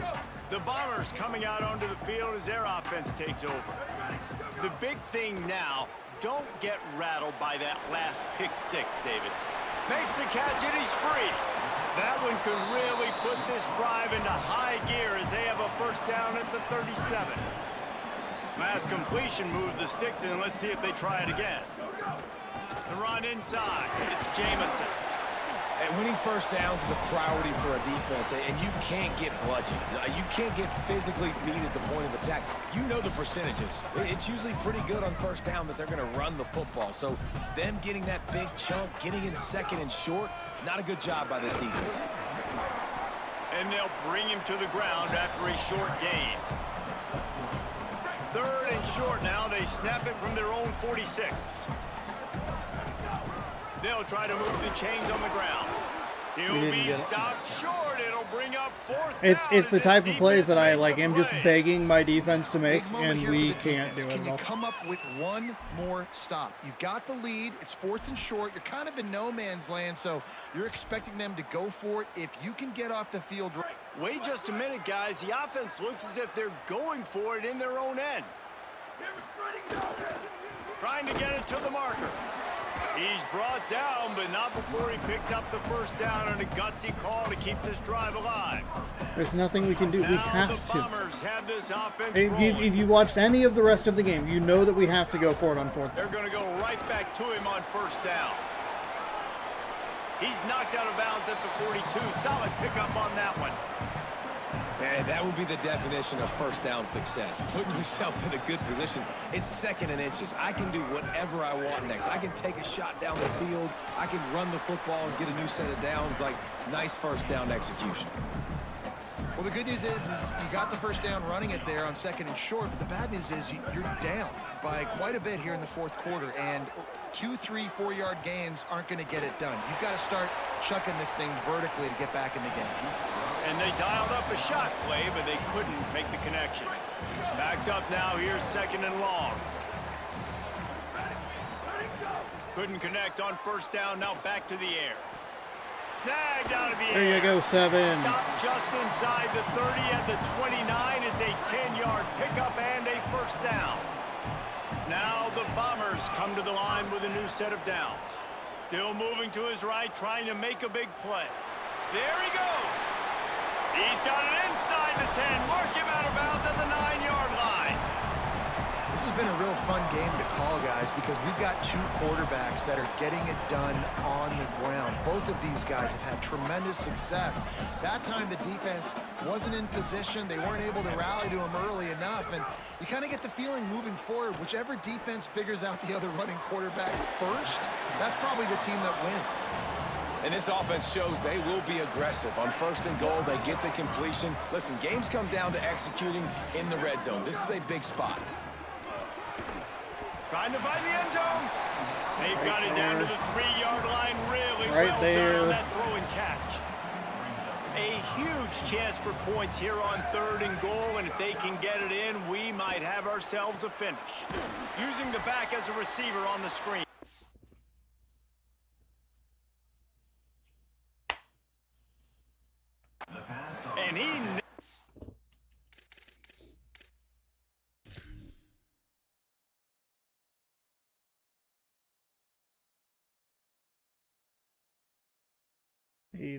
The Bombers coming out onto the field as their offense takes over. The big thing now, don't get rattled by that last pick 6, David. Makes the catch and he's free. That one could really put this drive into high gear as they have a first down at the 37. Last completion moved the sticks in. Let's see if they try it again. The run inside. It's Jamison. And winning first downs is a priority for a defense, and you can't get bludgeoned. You can't get physically beat at the point of attack. You know the percentages. It's usually pretty good on first down that they're going to run the football. So them getting that big chunk, getting in 2nd and short, not a good job by this defense. And they'll bring him to the ground after a short gain. 3rd and short now. They snap it from their own 46. They'll try to move the chains on the ground. He'll be stopped short. It'll bring up 4th down. It's the type of plays that I like. I'm just play. begging my defense to make, Big moment and here we for the can't do defense. it Can at you all. come up with one more stop? You've got the lead. It's 4th and short. You're kind of in no man's land, so you're expecting them to go for it. If you can get off the field. Wait just a minute, guys. The offense looks as if they're going for it in their own end. Trying to get it to the marker. He's brought down, but not before he picks up the first down on a gutsy call to keep this drive alive. There's nothing we can do. We have the to. Bombers have this offense If you watched any of the rest of the game, you know that we have to go for it on 4th. They're going to go right back to him on first down. He's knocked out of bounds at the 42. Solid pickup on that one. Man, that would be the definition of first down success. Putting yourself in a good position. It's 2nd and inches. I can do whatever I want next. I can take a shot down the field. I can run the football and get a new set of downs. Like, nice first down execution. Well, the good news is you got the first down running it there on 2nd and short, but the bad news is you're down by quite a bit here in the 4th quarter, and 2, 3, 4-yard gains aren't going to get it done. You've got to start chucking this thing vertically to get back in the game. And they dialed up a shot play, but they couldn't make the connection. Backed up now, here's 2nd and long. Couldn't connect on first down, now back to the air. Snagged out of the air. There you go, 7. Stopped just inside the 30 at the 29. It's a 10-yard pickup and a first down. Now the Bombers come to the line with a new set of downs. Still moving to his right, trying to make a big play. There he goes. He's got it inside the 10. Mark him out of bounds at the 9-yard line. This has been a real fun game to call, guys, because we've got 2 quarterbacks that are getting it done on the ground. Both of these guys have had tremendous success. That time the defense wasn't in position. They weren't able to rally to him early enough, and you kind of get the feeling moving forward, whichever defense figures out the other running quarterback first, that's probably the team that wins. And this offense shows they will be aggressive. On 1st and goal, they get the completion. Listen, games come down to executing in the red zone. This is a big spot. Trying to find the end zone. They've got it down to the 3-yard line. Really Right well there. done on that throw and catch. A huge chance for points here on 3rd and goal, and if they can get it in, we might have ourselves a finish. Using the back as a receiver on the screen. And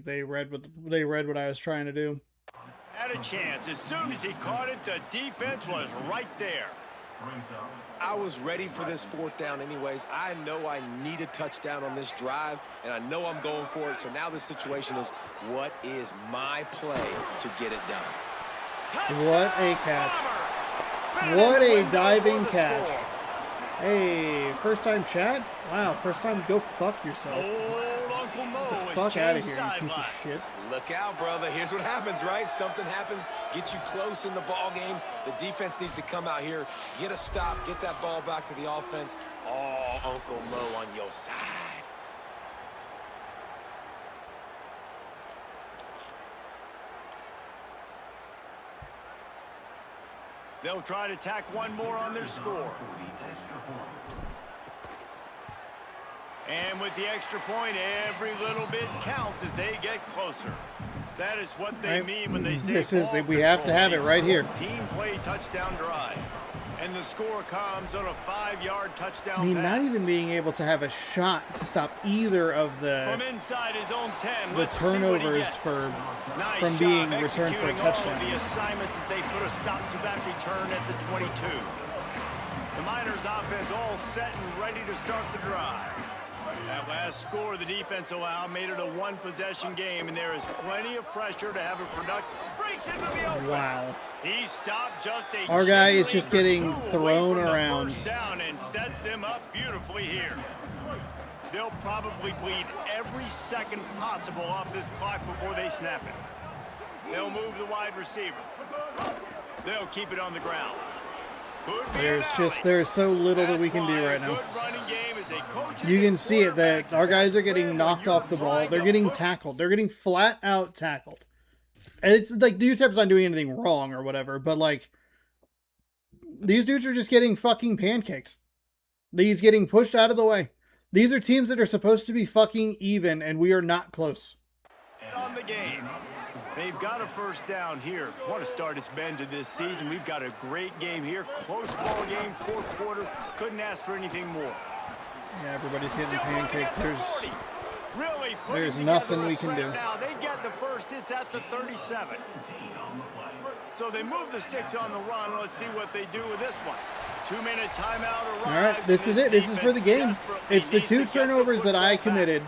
they read what I was trying to do. had a chance. As soon as he caught it, the defense was right there. I was ready for this 4th down anyways. I know I need a touchdown on this drive, and I know I'm going for it. So now the situation is, what is my play to get it done? What a catch. What a diving catch. Hey, first time chat? Wow, first time go fuck yourself. Old Uncle Mo Get the fuck out of here, you piece of shit. Look out, brother. Here's what happens, right? Something happens, get you close in the ball game. The defense needs to come out here, get a stop, get that ball back to the offense. Oh, Uncle Mo on your side. They'll try to tack one more on their score. And with the extra point, every little bit counts as they get closer. That is what they mean when they say we have to have it right here. Team play touchdown drive. And the score comes on a 5-yard touchdown I mean, pass. not even being able to have a shot to stop either of From inside his own 10, the turnovers from being returned for a touchdown. All of the assignments as they put a stop to that return at the 22. The Miners offense all set and ready to start the drive. That last score the defense allowed made it a 1-possession game, and there is plenty of pressure to have a productive. Breaks into the open. Wow. He stopped just a Our guy is gingerly just getting away thrown from the around. first down and sets them up beautifully here. They'll probably bleed every second possible off this clock before they snap it. They'll move the wide receiver. They'll keep it on the ground. There's so little that we can do right now. You can see it that our guys are getting knocked off the ball. They're getting tackled. They're getting flat out tackled. And it's like, the UTEP's not doing anything wrong or whatever, but like, these dudes are just getting fucking pancaked. He's getting pushed out of the way. These are teams that are supposed to be fucking even, and we are not close. On the game. They've got a first down here. What a start it's been to this season. We've got a great game here. Close ball game, 4th quarter. Couldn't ask for anything more. Yeah, everybody's getting pancaked. Really There's nothing we can do. Now they get the first. It's at the 37. So they move the sticks on the run. Let's see what they do with this one. 2-minute timeout arrives. All right, this is it. This is for the game. It's the 2 turnovers that I committed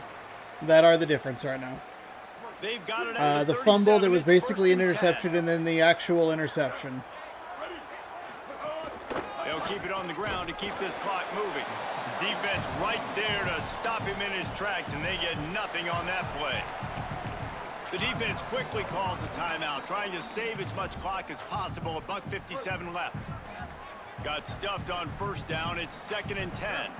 that are the difference right now. They've got it at The fumble that was it's basically an 1st and 10. interception, and then the actual interception. They'll keep it on the ground to keep this clock moving. Defense right there to stop him in his tracks, and they get nothing on that play. The defense quickly calls a timeout, trying to save as much clock as possible. $1:57 left. Got stuffed on 1st down. It's 2nd and 10.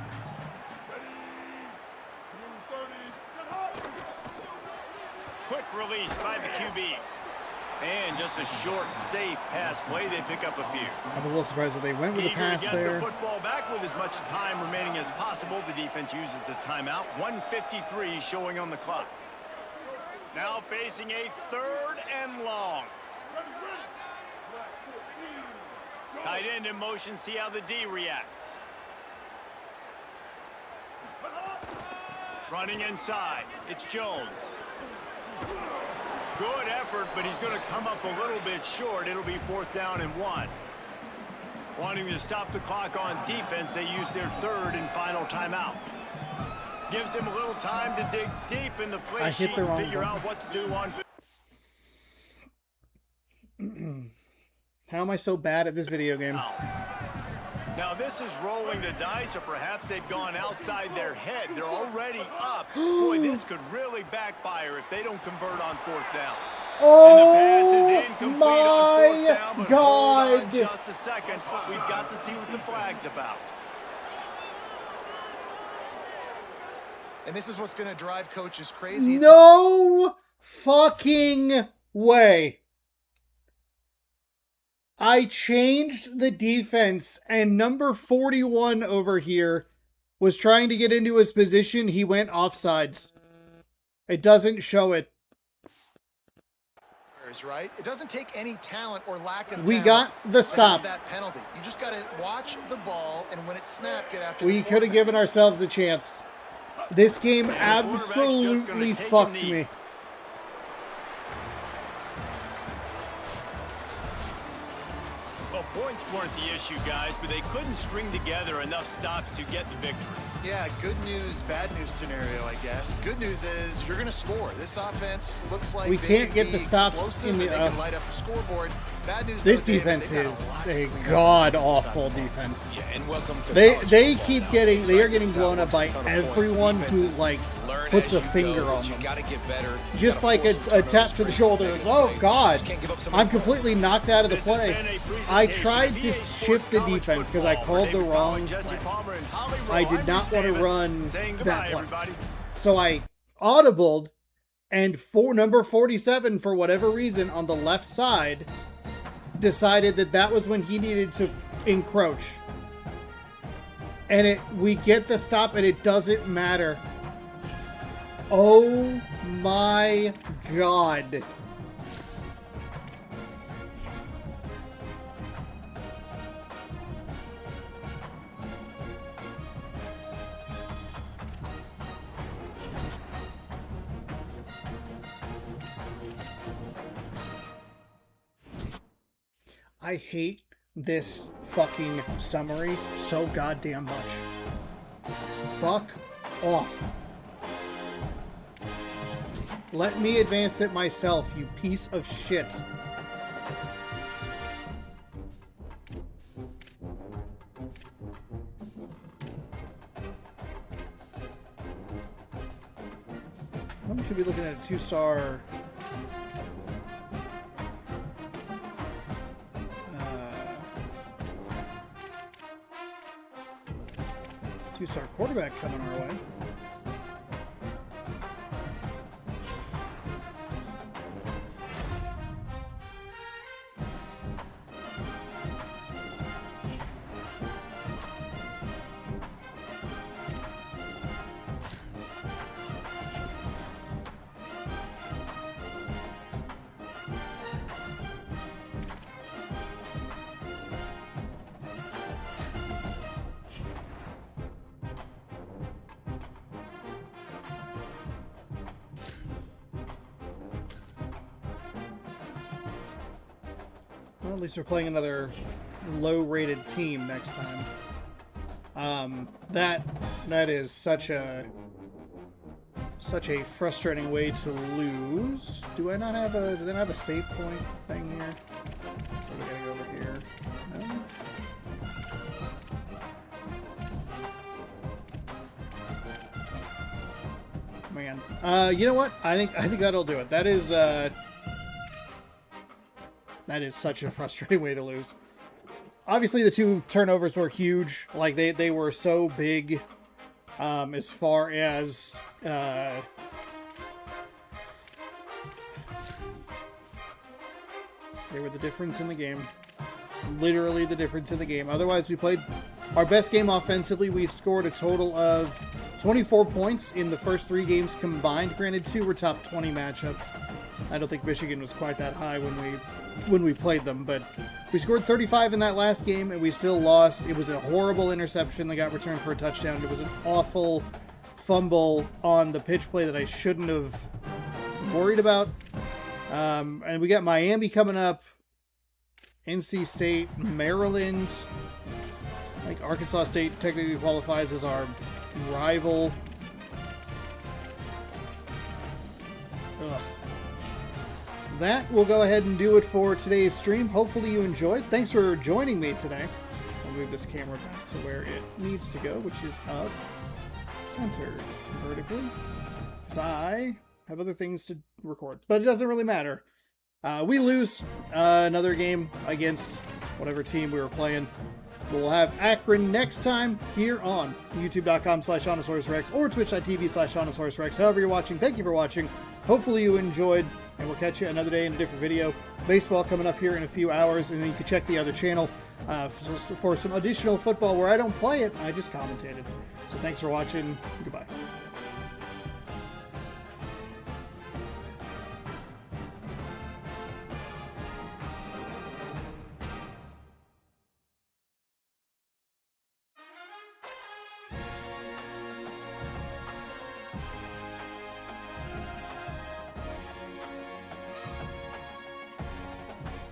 Quick release by the QB. And just a short, safe pass play. They pick up a few. I'm a little surprised that they went with the pass Eager to get there. the football back with as much time remaining as possible. The defense uses a timeout. 1:53 showing on the clock. Now facing a 3rd and long. Tight end in motion. See how the D reacts. Running inside. It's Jones. Good effort, but he's going to come up a little bit short. It'll be 4th down and 1. Wanting to stop the clock on defense, they use their 3rd and final timeout. Gives him a little time to dig deep in the play sheet and figure out what to do on. How am I so bad at this video game? Now this is rolling the dice, or perhaps they've gone outside their head. They're already up. Boy, this could really backfire if they don't convert on 4th down. And the pass is incomplete on 4th down, but hold on just a second. We've got to see what the flag's about. And this is what's going to drive coaches crazy. No fucking way. I changed the defense, and number 41 over here was trying to get into his position. He went offsides. It doesn't show it. Right? It doesn't take any talent or lack of talent. We got the stop. That penalty. You just got to watch the ball, and when it's snapped, get after We could have given ourselves a chance. This game absolutely fucked me. Well, points weren't the issue, guys, but they couldn't string together enough stops to get the victory. Yeah, good news, bad news scenario, I guess. Good news is you're going to score. This offense looks like we can't get the stops in the. They can light up the scoreboard. Bad news. This defense is a god-awful defense. Yeah, and welcome to they keep getting. They are getting blown up by everyone who like puts a finger on them. Just like a tap to the shoulder. Oh God! I'm completely knocked out of the play. I tried to shift the defense because I called the wrong play. I did not want to run that play. So I audibled, and number 47, for whatever reason, on the left side, decided that was when he needed to encroach. And we get the stop, and it doesn't matter. Oh my God. I hate this fucking summary so goddamn much. Fuck off. Let me advance it myself, you piece of shit. We should be looking at a 2-star. Two-star quarterback coming our way. Well, at least we're playing another low-rated team next time. That is such a frustrating way to lose. Do I not have a? Do they not have a save point thing here? Or do we gotta go over here? No. Man, you know what? I think that'll do it. That is such a frustrating way to lose. Obviously, the 2 turnovers were huge. Like they were so big, as far as they were the difference in the game. Literally the difference in the game. Otherwise, we played our best game offensively. We scored a total of 24 points in the first 3 games combined. Granted, 2 were top 20 matchups. I don't think Michigan was quite that high when we played them, but we scored 35 in that last game, and we still lost. It was a horrible interception that got returned for a touchdown. It was an awful fumble on the pitch play that I shouldn't have worried about. And we got Miami coming up, NC State, Maryland. I think Arkansas State technically qualifies as our rival. Ugh. That will go ahead and do it for today's stream. Hopefully you enjoyed. Thanks for joining me today. I'll move this camera back to where it needs to go, which is up, centered vertically, because I have other things to record. But it doesn't really matter. We lose another game against whatever team we were playing. We'll have Akron next time here on youtube.com/OnosaurusRex or twitch.tv/OnosaurusRex. However you're watching, thank you for watching. Hopefully you enjoyed, and we'll catch you another day in a different video. Baseball coming up here in a few hours, and then you can check the other channel for some additional football where I don't play it, I just commentated. So thanks for watching. Goodbye.